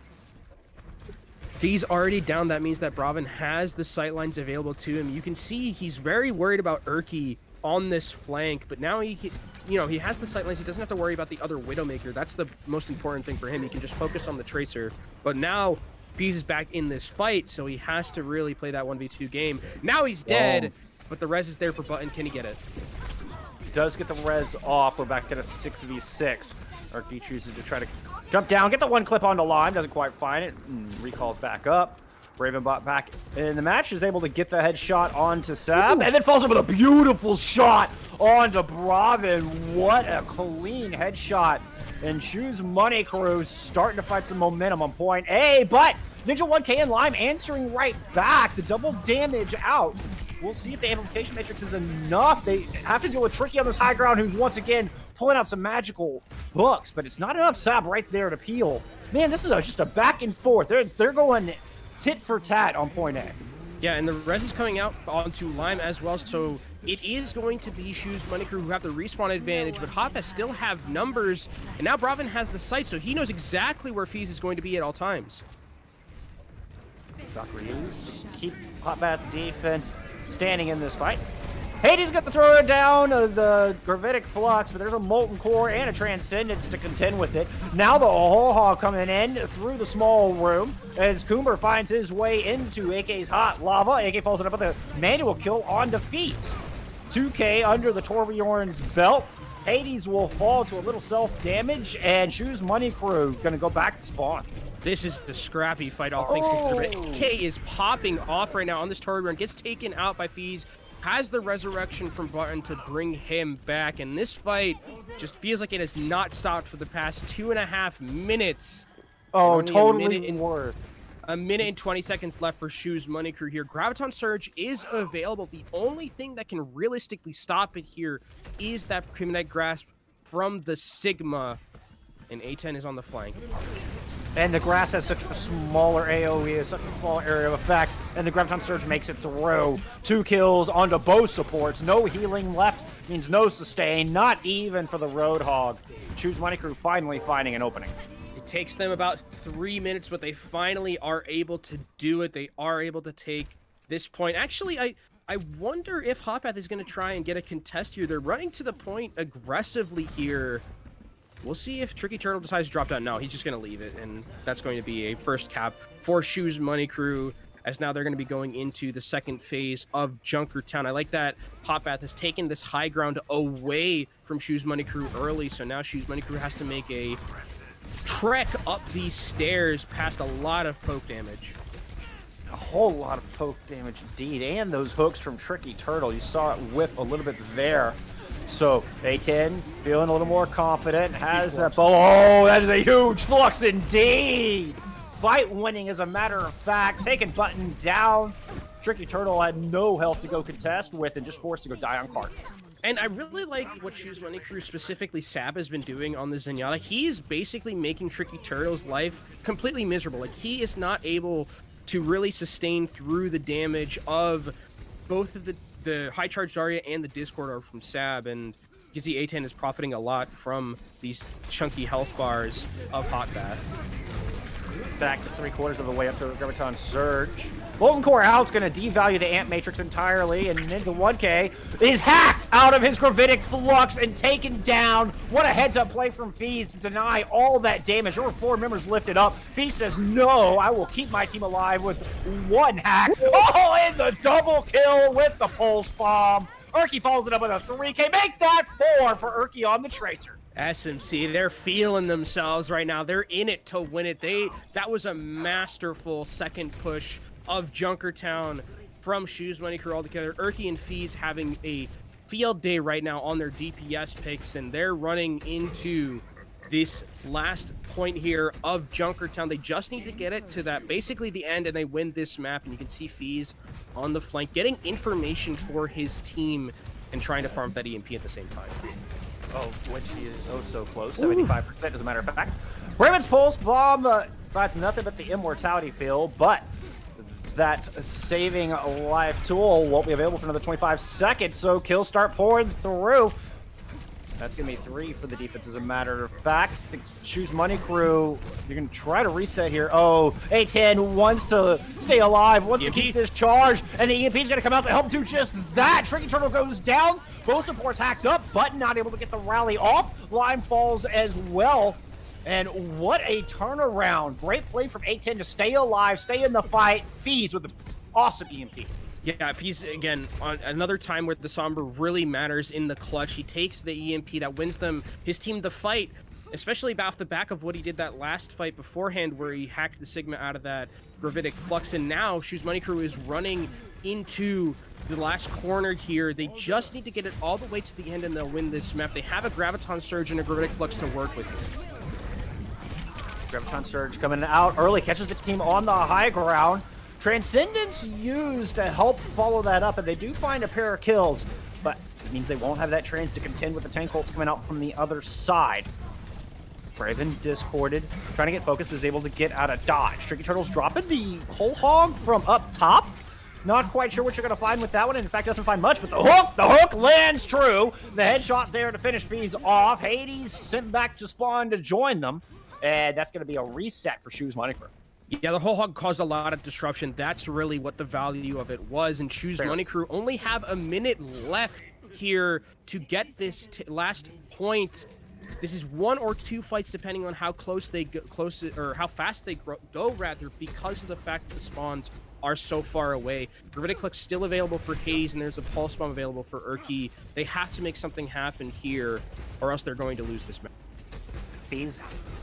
S2: He's already down. That means that Bravin has the sightlines available to him. You can see he's very worried about Urki on this flank, but now he has the sightlines. He doesn't have to worry about the other Widowmaker. That's the most important thing for him. He can just focus on the Tracer. But now Bees is back in this fight, so he has to really play that 1v2 game. Now he's dead, but the res is there for Button. Can he get it?
S1: He does get the res off. We're back at a 6v6. Urki chooses to try to jump down, get the one clip onto Lime, doesn't quite find it, recalls back up. Ravenbot back in the match, is able to get the headshot onto Sab, and then falls up with a beautiful shot onto Bravin. What a clean headshot. And Shoes Money Crew starting to find some momentum on point A, but Ninja 1K and Lime answering right back. The double damage out. We'll see if the amplification matrix is enough. They have to deal with Tricky on this high ground, who's once again pulling out some magical hooks, but it's not enough Sab right there to peel. Man, this is just a back and forth. They're going tit for tat on point A.
S2: Yeah, and the res is coming out onto Lime as well, so it is going to be Shoes Money Crew who have the respawn advantage, but Hot Bath still have numbers, and now Bravin has the sight, so he knows exactly where Feez is going to be at all times.
S1: Doc reused to keep Hot Bath's defense standing in this fight. Hades got to throw it down the Gravitic Flux, but there's a Molten Core and a Transcendence to contend with it. Now the whole hog coming in through the small room as Coomer finds his way into AK's hot lava. AK falls up with a manual kill on defeat. 2K under the Torbjorn's belt. Hades will fall to a little self-damage, and Shoes Money Crew gonna go back to spawn.
S2: This is the scrappy fight, all things considered. AK is popping off right now on this Torbjorn, gets taken out by Feez. Has the resurrection from Button to bring him back, and this fight just feels like it has not stopped for the past 2.5 minutes.
S1: Oh, totally worth.
S2: A minute and 20 seconds left for Shoes Money Crew here. Graviton Surge is available. The only thing that can realistically stop it here is that Criminite Grasp from the Sigma, and A10 is on the flank.
S1: And the grass has such a smaller AoE, such a small area of effects, and the Graviton Surge makes it through. 2 kills onto both supports. No healing left means no sustain, not even for the Roadhog. Shoes Money Crew finally finding an opening.
S2: It takes them about 3 minutes, but they finally are able to do it. They are able to take this point. Actually, I wonder if Hot Bath is going to try and get a contest here. They're running to the point aggressively here. We'll see if Tricky Turtle decides to drop down. No, he's just going to leave it, and that's going to be a first cap for Shoes Money Crew, as now they're going to be going into the second phase of Junkertown. I like that Hot Bath has taken this high ground away from Shoes Money Crew early, so now Shoes Money Crew has to make a trek up these stairs past a lot of poke damage.
S1: A whole lot of poke damage indeed, and those hooks from Tricky Turtle. You saw it whiff a little bit there.
S4: So A10 feeling a little more confident, has that bow. Oh, that is a huge flux indeed. Fight winning, as a matter of fact, taking button down. Tricky Turtle had no health to go contest with and just forced to go die on cart.
S2: And I really like what Shoes Money Crew, specifically Sab, has been doing on the Zenyatta. He's basically making Tricky Turtle's life completely miserable. Like, he is not able to really sustain through the damage of both of the high charge Zarya and the Discord are from Sab, and you can see A10 is profiting a lot from these chunky health bars of Hot Bath.
S4: Back to 3/4 of the way up to the Graviton Surge. Molten Core out's going to devalue the Ant Matrix entirely, and Ninja 1K is hacked out of his Gravitic Flux and taken down. What a heads-up play from Feez to deny all that damage. There were 4 members lifted up. Feez says, no, I will keep my team alive with 1 hack. Oh, and the double kill with the Pulse Bomb. Urki follows it up with a 3K. Make that 4 for Urki on the Tracer.
S2: SMC, they're feeling themselves right now. They're in it to win it. That was a masterful second push of Junkertown from Shoes Money Crew altogether. Urki and Feez having a field day right now on their DPS picks, and they're running into this last point here of Junkertown. They just need to get it to that, basically the end, and they win this map. And you can see Feez on the flank getting information for his team and trying to farm that EMP at the same time.
S4: Oh, which he is oh so close, 75% as a matter of fact. Raven's Pulse Bomb provides nothing but the immortality field, but that saving life tool won't be available for another 25 seconds, so kills start pouring through. That's going to be 3 for the defense, as a matter of fact. The Shoes Money Crew, you're going to try to reset here. Oh, A10 wants to stay alive, wants to keep this charge, and the EMP's going to come out to help do just that. Tricky Turtle goes down. Both supports hacked up. Button not able to get the rally off. Lime falls as well. And what a turnaround. Great play from A10 to stay alive, stay in the fight. Feez with an awesome EMP.
S2: Yeah, if he's, again, on another time where the Somber really matters in the clutch, he takes the EMP that wins his team the fight, especially off the back of what he did that last fight beforehand where he hacked the Sigma out of that Gravitic Flux. And now Shoes Money Crew is running into the last corner here. They just need to get it all the way to the end and they'll win this map. They have a Graviton Surge and a Gravitic Flux to work with here.
S4: Graviton Surge coming out early, catches the team on the high ground. Transcendence used to help follow that up, and they do find a pair of kills, but it means they won't have that trans to contend with the tank ults coming out from the other side. Braven discorded, trying to get focused, is able to get out of dodge. Tricky Turtle's dropping the whole hog from up top. Not quite sure what you're going to find with that one. In fact, doesn't find much, but the hook lands true. The headshot there to finish Feez off. Hades sent back to spawn to join them, and that's going to be a reset for Shoes Money Crew.
S2: Yeah, the whole hog caused a lot of disruption. That's really what the value of it was. And Shoes Money Crew only have a minute left here to get this last point. This is 1 or 2 fights, depending on how close they go, or how fast they go, rather, because of the fact that the spawns are so far away. Gravitic Flux still available for Hades, and there's a Pulse Bomb available for Urki. They have to make something happen here, or else they're going to lose this match.
S4: Feez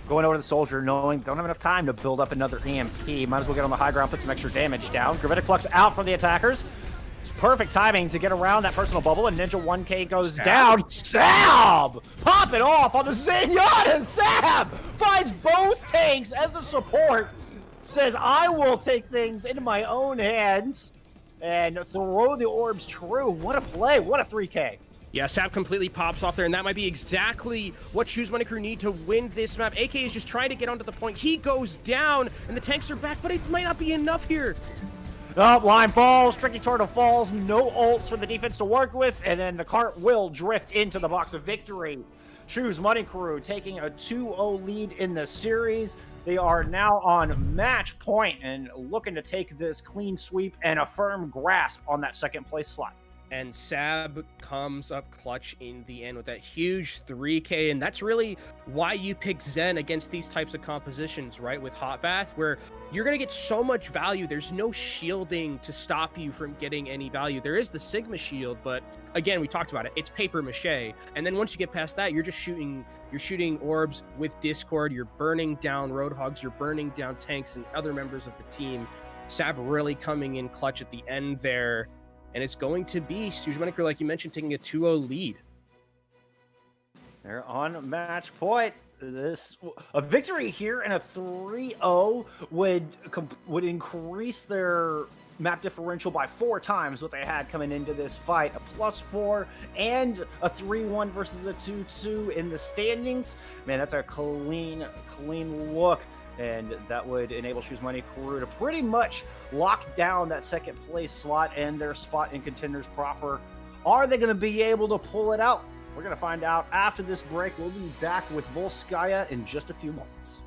S4: going over to the Soldier, knowing they don't have enough time to build up another EMP. Might as well get on the high ground, put some extra damage down. Gravitic Flux out for the attackers. It's perfect timing to get around that personal bubble, and Ninja 1K goes down. Sab! Pop it off on the Zenyatta! Sab finds both tanks as a support. Says, I will take things into my own hands and throw the orbs true. What a play. What a 3K.
S2: Yeah, Sab completely pops off there, and that might be exactly what Shoes Money Crew need to win this map. AK is just trying to get onto the point. He goes down, and the tanks are back, but it might not be enough here.
S4: Oh, line falls, Tricky Turtle falls, no ults for the defense to work with, and then the cart will drift into the box of victory. Shoes Money Crew taking a 2-0 lead in the series. They are now on match point and looking to take this clean sweep and a firm grasp on that second place slot.
S2: And Sab comes up clutch in the end with that huge 3K, and that's really why you pick Zen against these types of compositions, right? With Hot Bath, where you're going to get so much value. There's no shielding to stop you from getting any value. There is the Sigma shield, but again, we talked about it. It's paper mache. And then once you get past that, you're just shooting orbs with Discord. You're burning down Roadhogs. You're burning down tanks and other members of the team. Sab really coming in clutch at the end there. And it's going to be Shoes Money Crew, like you mentioned, taking a 2-0 lead.
S4: They're on match point. A victory here and a 3-0 would increase their map differential by 4 times what they had coming into this fight. A +4 and a 3-1 versus a 2-2 in the standings. Man, that's a clean look. And that would enable Shoes Money Crew to pretty much lock down that second place slot and their spot in Contenders proper. Are they going to be able to pull it out? We're going to find out after this break. We'll be back with Volskaya in just a few moments.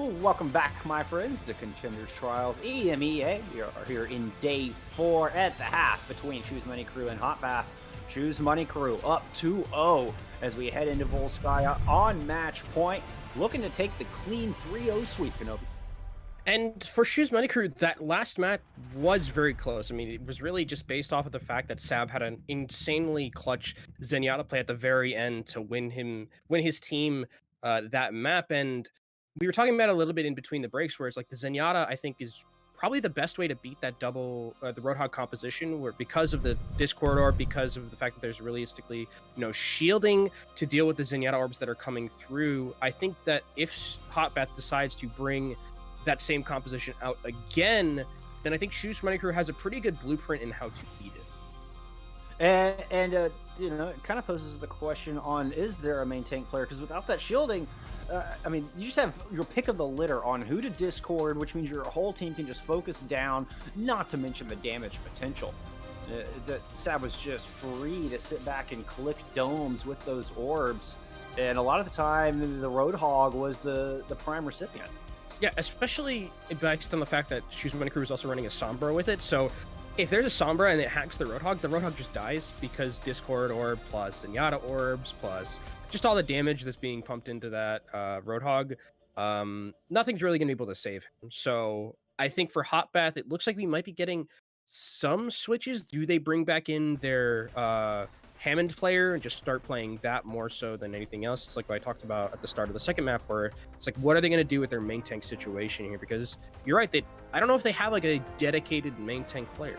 S4: Well, welcome back, my friends, to Contenders Trials EMEA. We are here in day 4 at the half between Shoes Money Crew and Hot Bath. Shoes Money Crew up 2-0 as we head into Volskaya on match point, looking to take the clean 3-0 sweep, Kenobi.
S2: And for Shoes Money Crew, that last match was very close. I mean, it was really just based off of the fact that Sab had an insanely clutch Zenyatta play at the very end to win his team that map. And we were talking about it a little bit in between the breaks, where it's like the Zenyatta, I think, is probably the best way to beat that double, the Roadhog composition, where because of the Discord orb, because of the fact that there's realistically, shielding to deal with the Zenyatta orbs that are coming through. I think that if Hot Bath decides to bring that same composition out again, then I think Shoes Money Crew has a pretty good blueprint in how to beat it.
S4: And it kind of poses the question on, is there a main tank player? Because without that shielding, I mean, you just have your pick of the litter on who to discord, which means your whole team can just focus down, not to mention the damage potential. That Sab was just free to sit back and click domes with those orbs. And a lot of the time, the Roadhog was the prime recipient.
S2: Yeah, especially based on the fact that Shoes Money Crew is also running a Sombra with it. So if there's a Sombra and it hacks the Roadhog just dies because Discord orb plus Zenyatta orbs plus just all the damage that's being pumped into that Roadhog. Nothing's really going to be able to save him. So I think for Hot Bath, it looks like we might be getting some switches. Do they bring back in their Hammond player and just start playing that more so than anything else? It's like what I talked about at the start of the second map, where it's like, what are they going to do with their main tank situation here? Because you're right, I don't know if they have like a dedicated main tank player.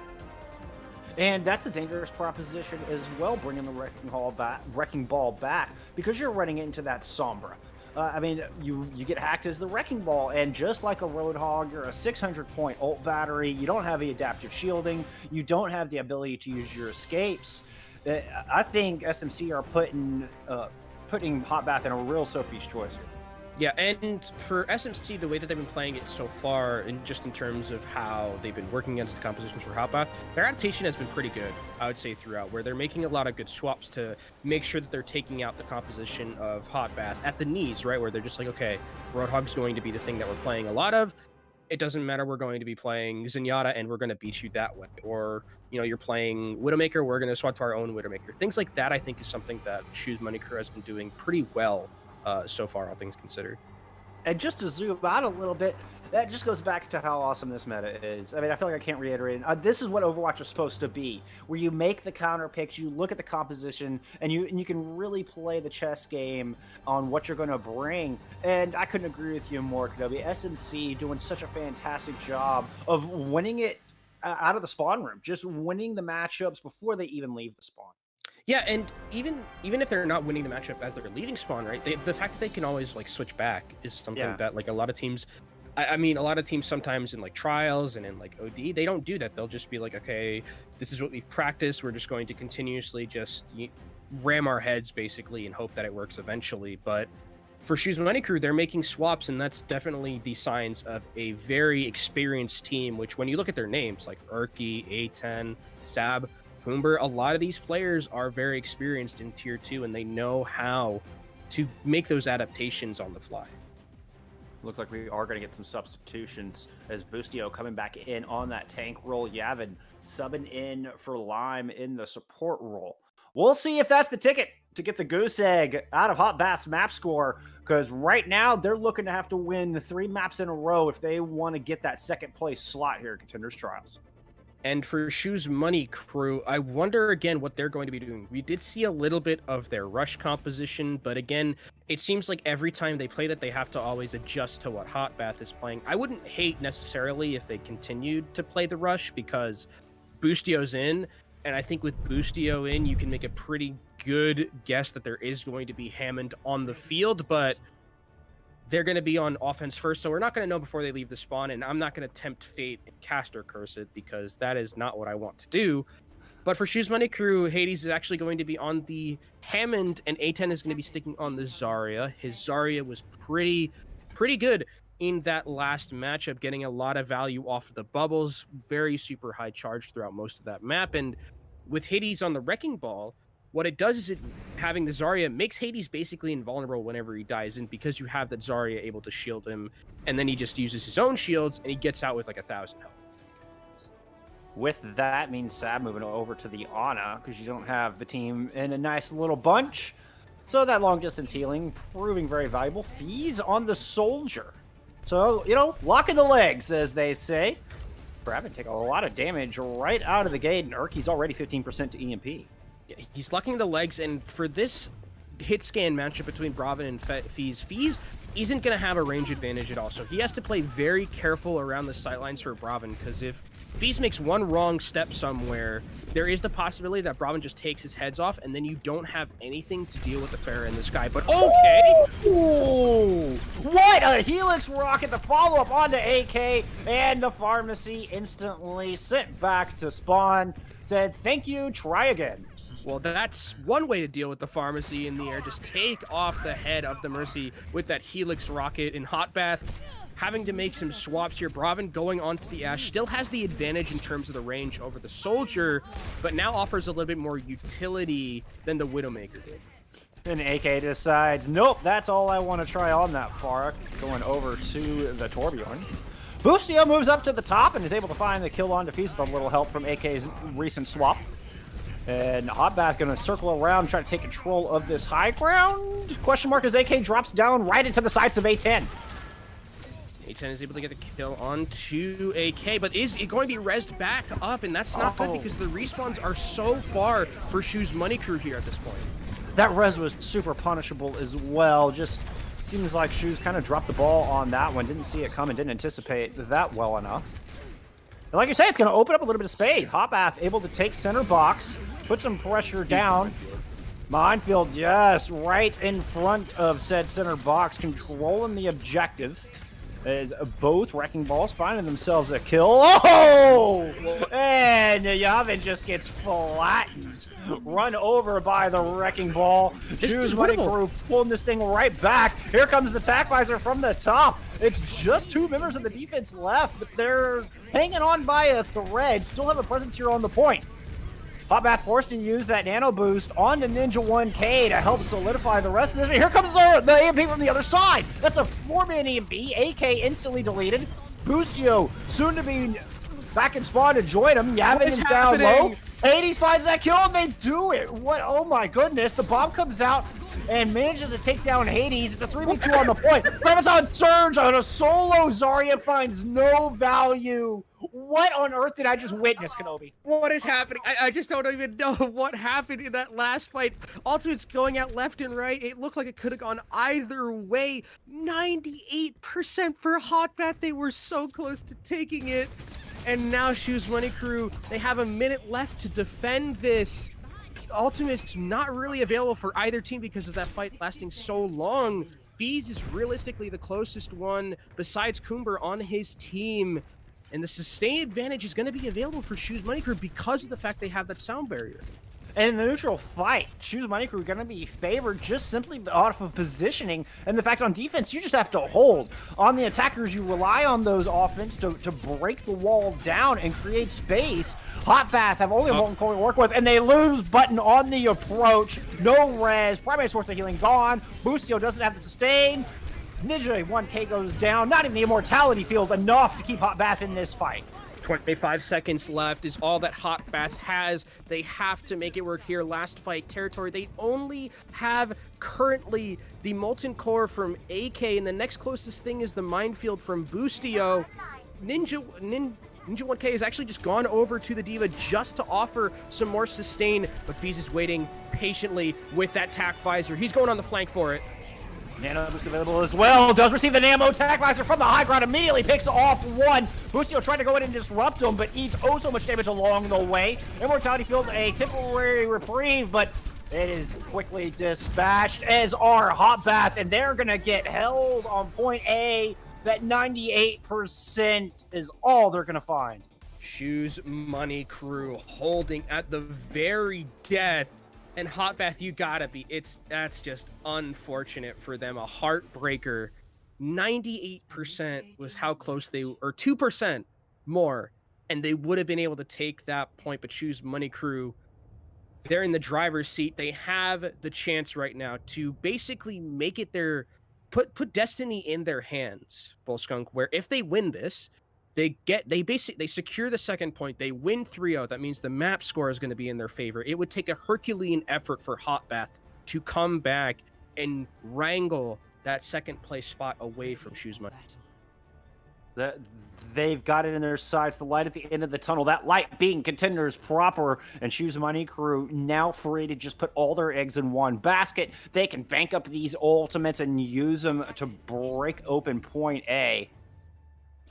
S4: And that's a dangerous proposition as well, bringing the Wrecking Ball back, because you're running into that Sombra. I mean, you get hacked as the Wrecking Ball, and just like a Roadhog, you're a 600-point ult battery. You don't have the adaptive shielding. You don't have the ability to use your escapes. I think SMC are putting Hot Bath in a real Sophie's choice here.
S2: Yeah, and for SMC, the way that they've been playing it so far, and just in terms of how they've been working against the compositions for Hot Bath, their adaptation has been pretty good, I would say, throughout, where they're making a lot of good swaps to make sure that they're taking out the composition of Hot Bath at the knees, right, where they're just like, okay, Roadhog's going to be the thing that we're playing a lot of. It doesn't matter, we're going to be playing Zenyatta and we're going to beat you that way. Or, you're playing Widowmaker, we're going to swap to our own Widowmaker. Things like that, I think, is something that Shoes Money Crew has been doing pretty well so far, all things considered.
S4: And just to zoom out a little bit, that just goes back to how awesome this meta is. I mean, I feel like I can't reiterate it. This is what Overwatch is supposed to be, where you make the counter picks, you look at the composition, and you can really play the chess game on what you're going to bring. And I couldn't agree with you more, Kenobi. SMC doing such a fantastic job of winning it out of the spawn room, just winning the matchups before they even leave the spawn.
S2: Yeah, and even if they're not winning the matchup as they're leaving spawn, right? The fact that they can always switch back is something that a lot of teams. I mean, a lot of teams sometimes in trials and in OD, they don't do that. They'll just be like, okay, this is what we've practiced. We're just going to continuously just ram our heads basically and hope that it works eventually. But for Shoes Money Crew, they're making swaps, and that's definitely the signs of a very experienced team. Which, when you look at their names like Urki, A10, Sab, Humber, a lot of these players are very experienced in Tier 2, and they know how to make those adaptations on the fly.
S4: Looks like we are going to get some substitutions as Boostio coming back in on that tank role. Yavin subbing in for Lime in the support role. We'll see if that's the ticket to get the goose egg out of Hot Bath's map score, because right now they're looking to have to win the 3 maps in a row if they want to get that second place slot here at Contenders Trials.
S2: And for Shoes Money Crew, I wonder again what they're going to be doing. We did see a little bit of their rush composition, but again, it seems like every time they play that, they have to always adjust to what Hot Bath is playing. I wouldn't hate necessarily if they continued to play the rush, because Boostio's in, and I think with Boostio in, you can make a pretty good guess that there is going to be Hammond on the field, but they're going to be on offense first, so we're not going to know before they leave the spawn, and I'm not going to tempt fate and cast or curse it, because that is not what I want to do. But for Shoes Money Crew, Hades is actually going to be on the Hammond, and A10 is going to be sticking on the Zarya. His Zarya was pretty good in that last matchup, getting a lot of value off of the bubbles, very super high charge throughout most of that map. And with Hades on the Wrecking Ball, What it does is having the Zarya makes Hades basically invulnerable whenever he dies, and because you have that Zarya able to shield him, and then he just uses his own shields, and he gets out with like 1,000 health.
S4: With that means Sab moving over to the Ana, because you don't have the team in a nice little bunch. So that long distance healing proving very valuable. Fees on the Soldier. So, you know, locking the legs, as they say. Braven take a lot of damage right out of the gate, and Urki's already 15% to EMP.
S2: Yeah, he's locking the legs, and for this hit scan matchup between Braven and Fees isn't going to have a range advantage at all. So he has to play very careful around the sightlines for Braven, because if Fees makes one wrong step somewhere, there is the possibility that Braven just takes his heads off, and then you don't have anything to deal with the Pharah in the sky. But okay!
S4: Ooh, what a Helix rocket to follow up onto AK, and the Pharmacy instantly sent back to spawn. Said, thank you, try again.
S2: Well, that's one way to deal with the Pharmacy in the air. Just take off the head of the Mercy with that Helix rocket in Hot Bath. Having to make some swaps here. Braven going onto the Ashe still has the advantage in terms of the range over the Soldier, but now offers a little bit more utility than the Widowmaker did.
S4: And AK decides, nope, that's all I want to try on that Pharah. Going over to the Torbjorn. Boostio moves up to the top and is able to find the kill on Defease with a little help from AK's recent swap. And Hotbath going to circle around, try to take control of this high ground. Question mark as AK drops down right into the sights of A10.
S2: A10 is able to get the kill onto AK, but is it going to be rezzed back up? And that's not good because the respawns are so far for Shu's Money Crew here at this point.
S4: That res was super punishable as well. Just seems like Shu's kind of dropped the ball on that one. Didn't see it coming, didn't anticipate that well enough. And like you say, it's going to open up a little bit of space. Hotbath able to take center box, put some pressure down. Minefield, yes, right in front of said center box, controlling the objective. As both Wrecking Balls finding themselves a kill. Oh! And Yavin just gets flattened. Run over by the Wrecking Ball. Shu's Money Crew pulling this thing right back. Here comes the Tac Visor from the top. It's just two members of the defense left, but they're hanging on by a thread. Still have a presence here on the point. Hotbath forced to use that nano boost onto Ninja 1K to help solidify the rest of this. But here comes the EMP from the other side. That's a 4-man EMP. AK instantly deleted. Boostio soon to be back in spawn to join him. Yavin is down low. Hades finds that kill and they do it. What? Oh my goodness. The bomb comes out and manages to take down Hades. It's a 3v2 on the point. Rabbit's on surge on a solo. Zarya finds no value. What on earth did I just witness, Kenobi?
S2: What is happening? I just don't even know what happened in that last fight. Ultimate's going out left and right. It looked like it could have gone either way. 98% for Hotbath. They were so close to taking it. And now Shu's Money Crew, they have a minute left to defend this. Ultimate's not really available for either team because of that fight lasting so long. Fees is realistically the closest one besides Kumber on his team. And the sustained advantage is going to be available for Shu's Money Crew because of the fact they have that sound barrier.
S4: And in the neutral fight, Shu's Money Crew are going to be favored just simply off of positioning and the fact on defense, you just have to hold. On the attackers, you rely on those offense to break the wall down and create space. Hotbath have only one core to work with, and they lose button on the approach. No res, primary source of healing gone. Boostio doesn't have the sustain. Ninja 1K goes down. Not even the immortality field enough to keep Hotbath in this fight.
S2: 25 seconds left is all that Hotbath has. They have to make it work here. Last fight territory. They only have currently the Molten Core from AK, and the next closest thing is the Minefield from Boostio. Ninja 1K has actually just gone over to the Diva just to offer some more sustain, but Fees is waiting patiently with that Tac Visor. He's going on the flank for it.
S4: Nano boost available as well. Does receive the Namo Tac Visor from the high ground. Immediately picks off one. Boostio trying to go in and disrupt him, but eats oh so much damage along the way. Immortality feels a temporary reprieve, but it is quickly dispatched, as are Hotbath, and they're going to get held on point A. That 98% is all they're going to find.
S2: Shu's Money Crew holding at the very death. And Hotbath, you gotta be, that's just unfortunate for them. A heartbreaker. 98% was how close they, or 2% more, and they would have been able to take that point, but Shu's Money Crew they're in the driver's seat. They have the chance right now to basically make it their put destiny in their hands, Bullskunk, where if they win this, they secure the second point. They win 3-0. That means the map score is going to be in their favor. It would take a Herculean effort for Hotbath to come back and wrangle that second place spot away from Shoes Money.
S4: They've got it in their sights, the light at the end of the tunnel, that light being Contenders proper, and Shoes Money Crew now free to just put all their eggs in one basket. They can bank up these ultimates and use them to break open point A.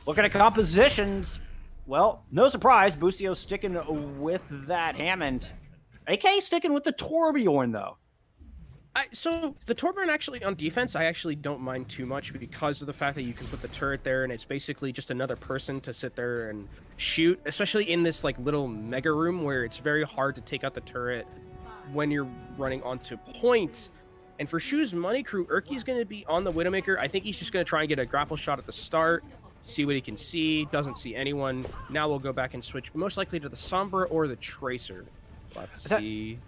S4: Looking at compositions, well, no surprise, Boostio sticking with that Hammond. AK sticking with the Torbjorn, though.
S2: So the Torbjorn actually on defense, I actually don't mind too much because of the fact that you can put the turret there and it's basically just another person to sit there and shoot, especially in this like little mega room where it's very hard to take out the turret when you're running onto point. And for Shoes Money Crew, Urki's going to be on the Widowmaker. I think he's just going to try and get a grapple shot at the start, see what he can see. Doesn't see anyone. Now we'll go back and switch most likely to the Sombra or the Tracer. We'll have to see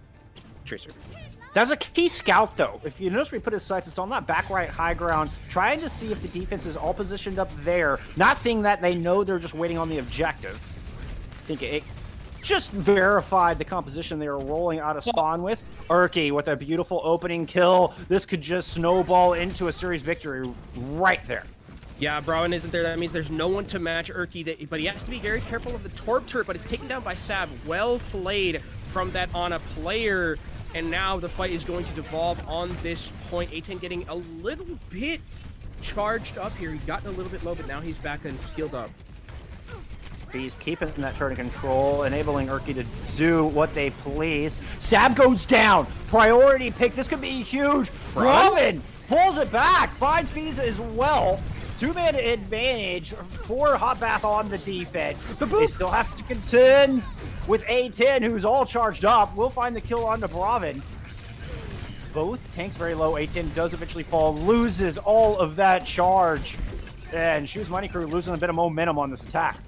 S2: Tracer.
S4: That's a key scout, though. If you notice where he put his sights, it's on that back right high ground, trying to see if the defense is all positioned up there. Not seeing that, they know they're just waiting on the objective. I think it just verified the composition they were rolling out of spawn with. Urki with a beautiful opening kill. This could just snowball into a series victory right there.
S2: Yeah, Braun isn't there. That means there's no one to match Urki, but he has to be very careful of the Torb turret, but it's taken down by Sab. Well played from that on a player. And now the fight is going to devolve on this point. A10 getting a little bit charged up here. He got a little bit low, but now he's back and skilled up.
S4: He's keeping that turret in control, enabling Urki to do what they please. Sab goes down. Priority pick. This could be huge. Robin pulls it back. Finds Fees as well. Two-man advantage for Hotbath on the defense. They still have to contend with A10, who's all charged up. We'll find the kill on the Bravin. Both tanks very low. A10 does eventually fall, loses all of that charge. And Shoes Money Crew losing a bit of momentum on this attack.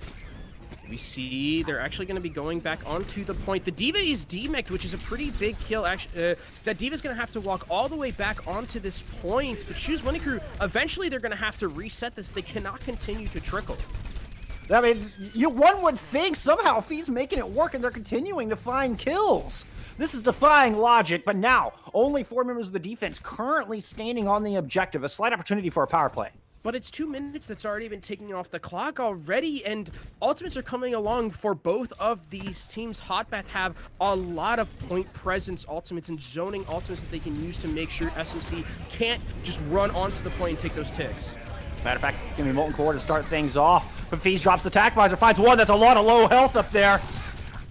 S2: We see they're actually going to be going back onto the point. The D.Va is demeched, which is a pretty big kill. Actually, that D.Va's going to have to walk all the way back onto this point. But Shoes Money Crew, eventually they're going to have to reset this. They cannot continue to trickle.
S4: I mean, one would think somehow Fee's making it work and they're continuing to find kills. This is defying logic, but now only 4 members of the defense currently standing on the objective. A slight opportunity for a power play.
S2: But it's 2 minutes that's already been taken off the clock already, and ultimates are coming along for both of these teams. Hotbath have a lot of point presence ultimates and zoning ultimates that they can use to make sure SMC can't just run onto the point and take those ticks.
S4: Matter of fact, it's going to be Molten Core to start things off. But Fees drops the tac visor, finds one. That's a lot of low health up there.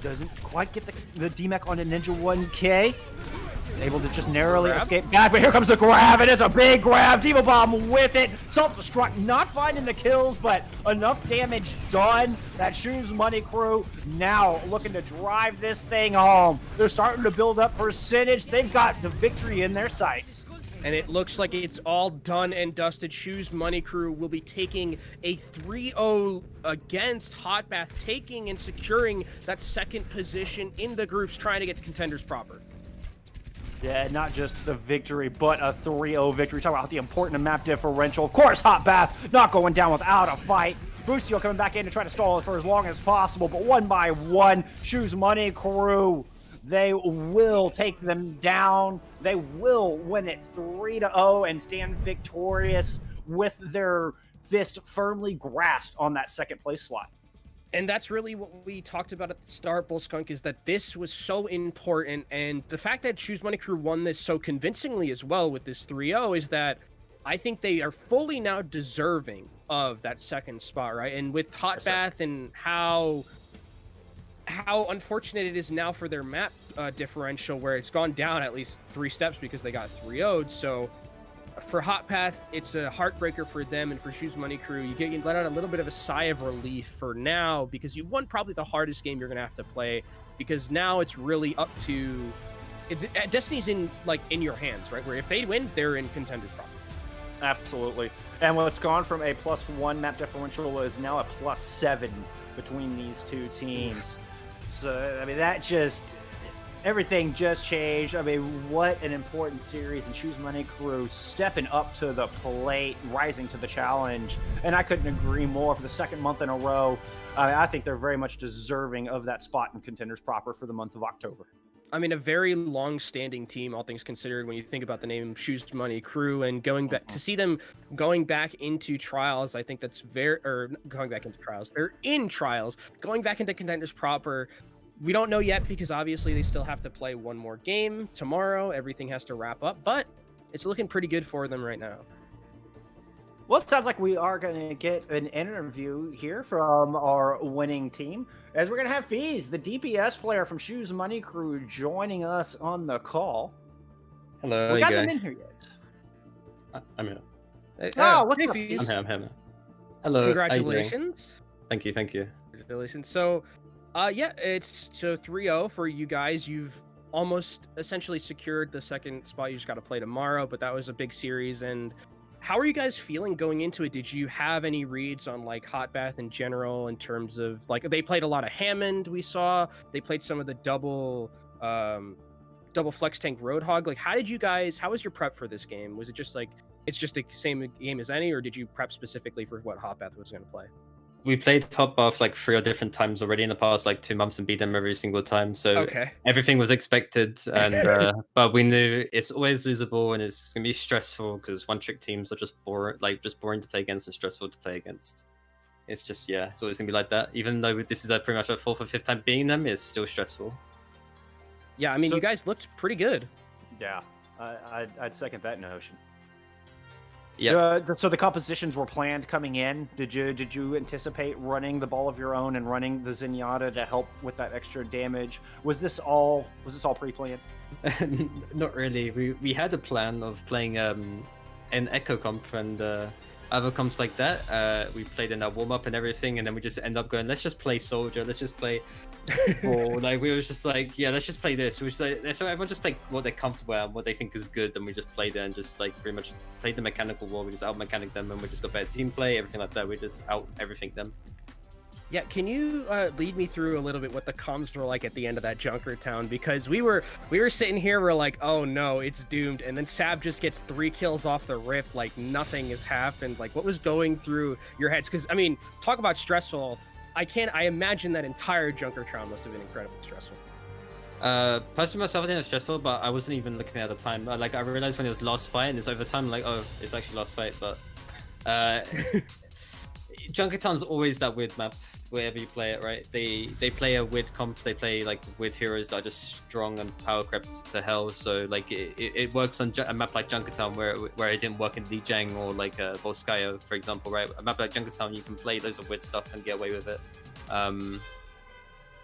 S4: Doesn't quite get the DMEC onto Ninja 1K. Able to just narrowly escape back, but here comes the grab. It is a big grab. D.Va Bomb with it. Self-destruct, not finding the kills, but enough damage done. That Shoes Money Crew now looking to drive this thing home. They're starting to build up percentage. They've got the victory in their sights.
S2: And it looks like it's all done and dusted. Shoes Money Crew will be taking a 3-0 against Hotbath, taking and securing that second position in the groups, trying to get the Contenders proper.
S4: Yeah, not just the victory, but a 3-0 victory. Talk about the important map differential. Of course, Hotbath not going down without a fight. Boostio coming back in to try to stall it for as long as possible, but one by one, Shoes Money Crew, they will take them down. They will win it 3-0 and stand victorious with their fist firmly grasped on that second place slot.
S2: And that's really what we talked about at the start, Bullskunk, is that this was so important. And the fact that Shoes Money Crew won this so convincingly as well with this 3-0 is that I think they are fully now deserving of that second spot, right? And with Hotbath and how unfortunate it is now for their map differential, where it's gone down at least 3 steps because they got 3-0'd. So for Hotbath, it's a heartbreaker for them, and for Shoes Money Crew, you let out a little bit of a sigh of relief for now, because you've won probably the hardest game you're going to have to play, because now it's really up to Destiny's in your hands, right? Where if they win, they're in Contenders probably.
S4: Absolutely. And what's gone from a +1 map differential is now a +7 between these two teams. So I mean, that just everything just changed. I mean, what an important series, and Shoes Money Crew stepping up to the plate, rising to the challenge, and I couldn't agree more. For the second month in a row, I think they're very much deserving of that spot in Contenders proper for the month of October.
S2: I mean, a very long-standing team, all things considered, when you think about the name Shoes Money Crew, and going back to see them going back into trials, I think that's going back into trials. They're in trials, going back into Contenders proper. We don't know yet because obviously they still have to play one more game tomorrow. Everything has to wrap up, but it's looking pretty good for them right now.
S4: Well, it sounds like we are going to get an interview here from our winning team, as we're going to have Fees, the DPS player from Shoes Money Crew, joining us on the call.
S5: Hello,
S4: we got them in here yet.
S5: I'm here.
S4: What's up,
S2: Fees?
S5: I'm here. Hello.
S2: Congratulations.
S5: Thank you.
S2: Congratulations. So, it's 3-0 for you guys. You've almost essentially secured the second spot. You just got to play tomorrow, but that was a big series. And how are you guys feeling going into it? Did you have any reads on like Hot Bath in general in terms of like they played a lot of Hammond? We saw they played some of the double flex tank Roadhog. Like, how was your prep for this game? Was it just like it's just the same game as any, or did you prep specifically for what Hot Bath was going to play?
S5: We played Hot Bath like 3 different times already in the past like 2 months and beat them every single time. So everything was expected, and but we knew it's always losable and it's gonna be stressful because one-trick teams are just boring to play against and stressful to play against. It's just it's always gonna be like that. Even though this is pretty much our 4th or 5th time beating them, it's still stressful.
S2: Yeah, I mean, you guys looked pretty good.
S4: Yeah, I'd second that notion.
S5: Yeah.
S4: So the compositions were planned coming in. Did you anticipate running the ball of your own and running the Zenyatta to help with that extra damage? Was this all pre-planned?
S5: Not really. We had a plan of playing an Echo comp and other comps like that. We played in our warm-up and everything, and then we just end up going, let's just play Soldier, let's just play ball. Like, we was just like, yeah, let's just play this. We just like, so everyone just play what they're comfortable at and what they think is good, and we just played it and just like pretty much played the mechanical war. We just out-mechanic them, and we just got better team play, everything like that. We just out-everything them.
S2: Yeah, can you lead me through a little bit what the comms were like at the end of that Junkertown? Because we were sitting here, we're like, oh no, it's doomed, and then Sab just gets 3 kills off the rip, like nothing has happened. Like, what was going through your heads? Because I mean, talk about stressful. I imagine that entire Junkertown must have been incredibly stressful.
S5: Personally myself, I think it was stressful, but I wasn't even looking at the time. Like, I realized when it was last fight and it's overtime, like, oh, it's actually last fight. But Junkertown's always that weird map wherever you play it, right? They play a weird comp, they play like weird heroes that are just strong and power crept to hell. So like it works on a map like Junkertown where it didn't work in Lijiang or like Volskaya, for example, right? A map like Junkertown, you can play loads of weird stuff and get away with it.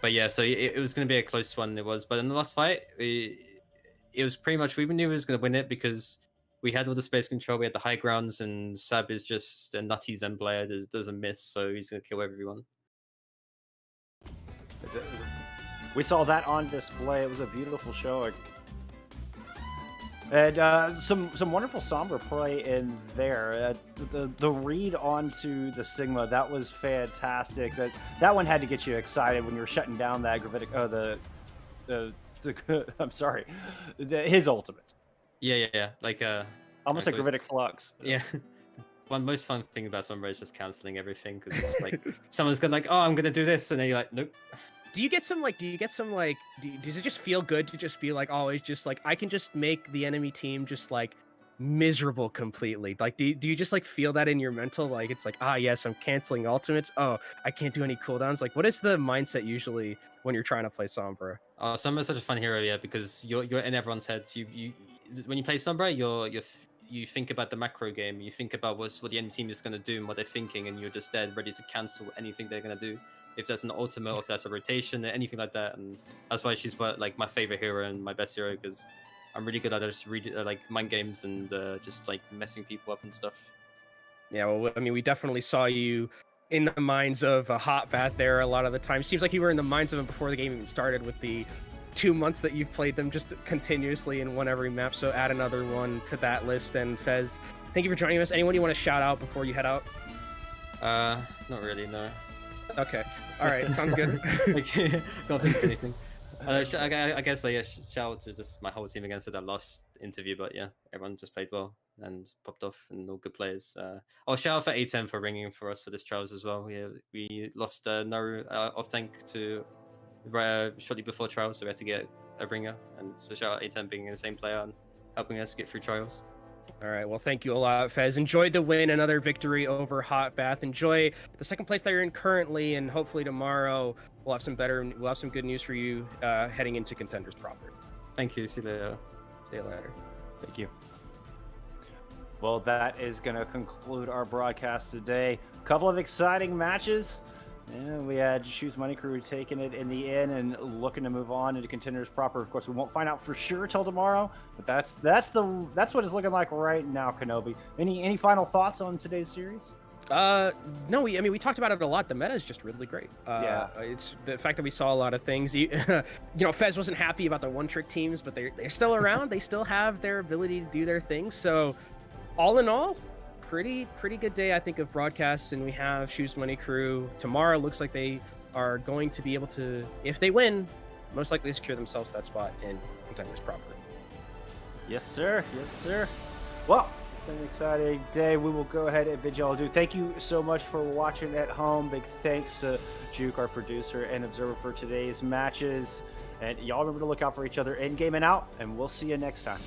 S5: But yeah, so it was going to be a close one. It was, but in the last fight, it was pretty much, we knew we was going to win it because we had all the space control, we had the high grounds, and Sab is just a nutty Zen player, doesn't miss, so he's going to kill everyone.
S4: We saw that on display. It was a beautiful show. And some wonderful Sombra play in there. The read onto the Sigma, that was fantastic. That one had to get you excited when you were shutting down that gravitic. I'm sorry, his ultimate.
S5: Yeah. Like
S4: almost like gravitic flux.
S5: Yeah. One most fun thing about Sombra is just canceling everything because it's like someone's gonna like, oh, I'm gonna do this, and then you're like, nope.
S2: Does it just feel good to just be like always just like I can just make the enemy team just like miserable completely? Like do you just like feel that in your mental, like it's like, yes, I'm canceling ultimates, I can't do any cooldowns? Like, what is the mindset usually when you're trying to play Sombra?
S5: Sombra's such a fun hero, yeah, because you're in everyone's heads. You when you play Sombra, you think about the macro game, you think about what the enemy team is going to do and what they're thinking, and you're just there ready to cancel anything they're going to do. If that's an ultimate or if that's a rotation, anything like that. And that's why she's like my favorite hero and my best hero, because I'm really good at just like mind games and just like messing people up and stuff.
S2: Yeah, well, I mean, we definitely saw you in the minds of a Hot Bath there a lot of the time. Seems like you were in the minds of them before the game even started, with the 2 months that you've played them just continuously and won every map. So add another one to that list. And Fez, thank you for joining us. Anyone you want to shout out before you head out?
S5: Not really, no.
S2: Okay. All right. Sounds good.
S5: Okay. Don't think of anything. I guess like, yeah, shout out to just my whole team against that last interview, but yeah, everyone just played well and popped off and all good players. Shout out for A10 for ringing for us for this trials as well. We lost Naru off tank to shortly before trials, so we had to get a ringer, and so shout out A10 being the same player and helping us get through trials.
S2: All right, well, thank you a lot, Fez. Enjoyed the win, another victory over Hot Bath. Enjoy the second place that you're in currently, and hopefully tomorrow we'll have some good news for you heading into Contenders proper.
S5: Thank you. See you later.
S2: See you later.
S4: Thank you. Well, that is going to conclude our broadcast today. A couple of exciting matches. And we had Choose Money Crew taking it in the end and looking to move on into Contenders proper. Of course, we won't find out for sure till tomorrow, but that's what it's looking like right now. Kenobi, any final thoughts on today's series?
S2: No, we talked about it a lot. The meta is just really great.
S4: Yeah,
S2: it's the fact that we saw a lot of things. Fez wasn't happy about the one-trick teams, but they're still around. They still have their ability to do their thing. So, all in all, pretty good day, I think, of broadcasts. And we have Choose Money Crew tomorrow. Looks like they are going to be able to, if they win, most likely secure themselves that spot in Contenders proper.
S4: Yes, sir. Yes, sir. Well, it's been an exciting day. We will go ahead and bid y'all adieu. Thank you so much for watching at home. Big thanks to Juke, our producer and observer, for today's matches. And y'all remember to look out for each other in game and out, and we'll see you next time.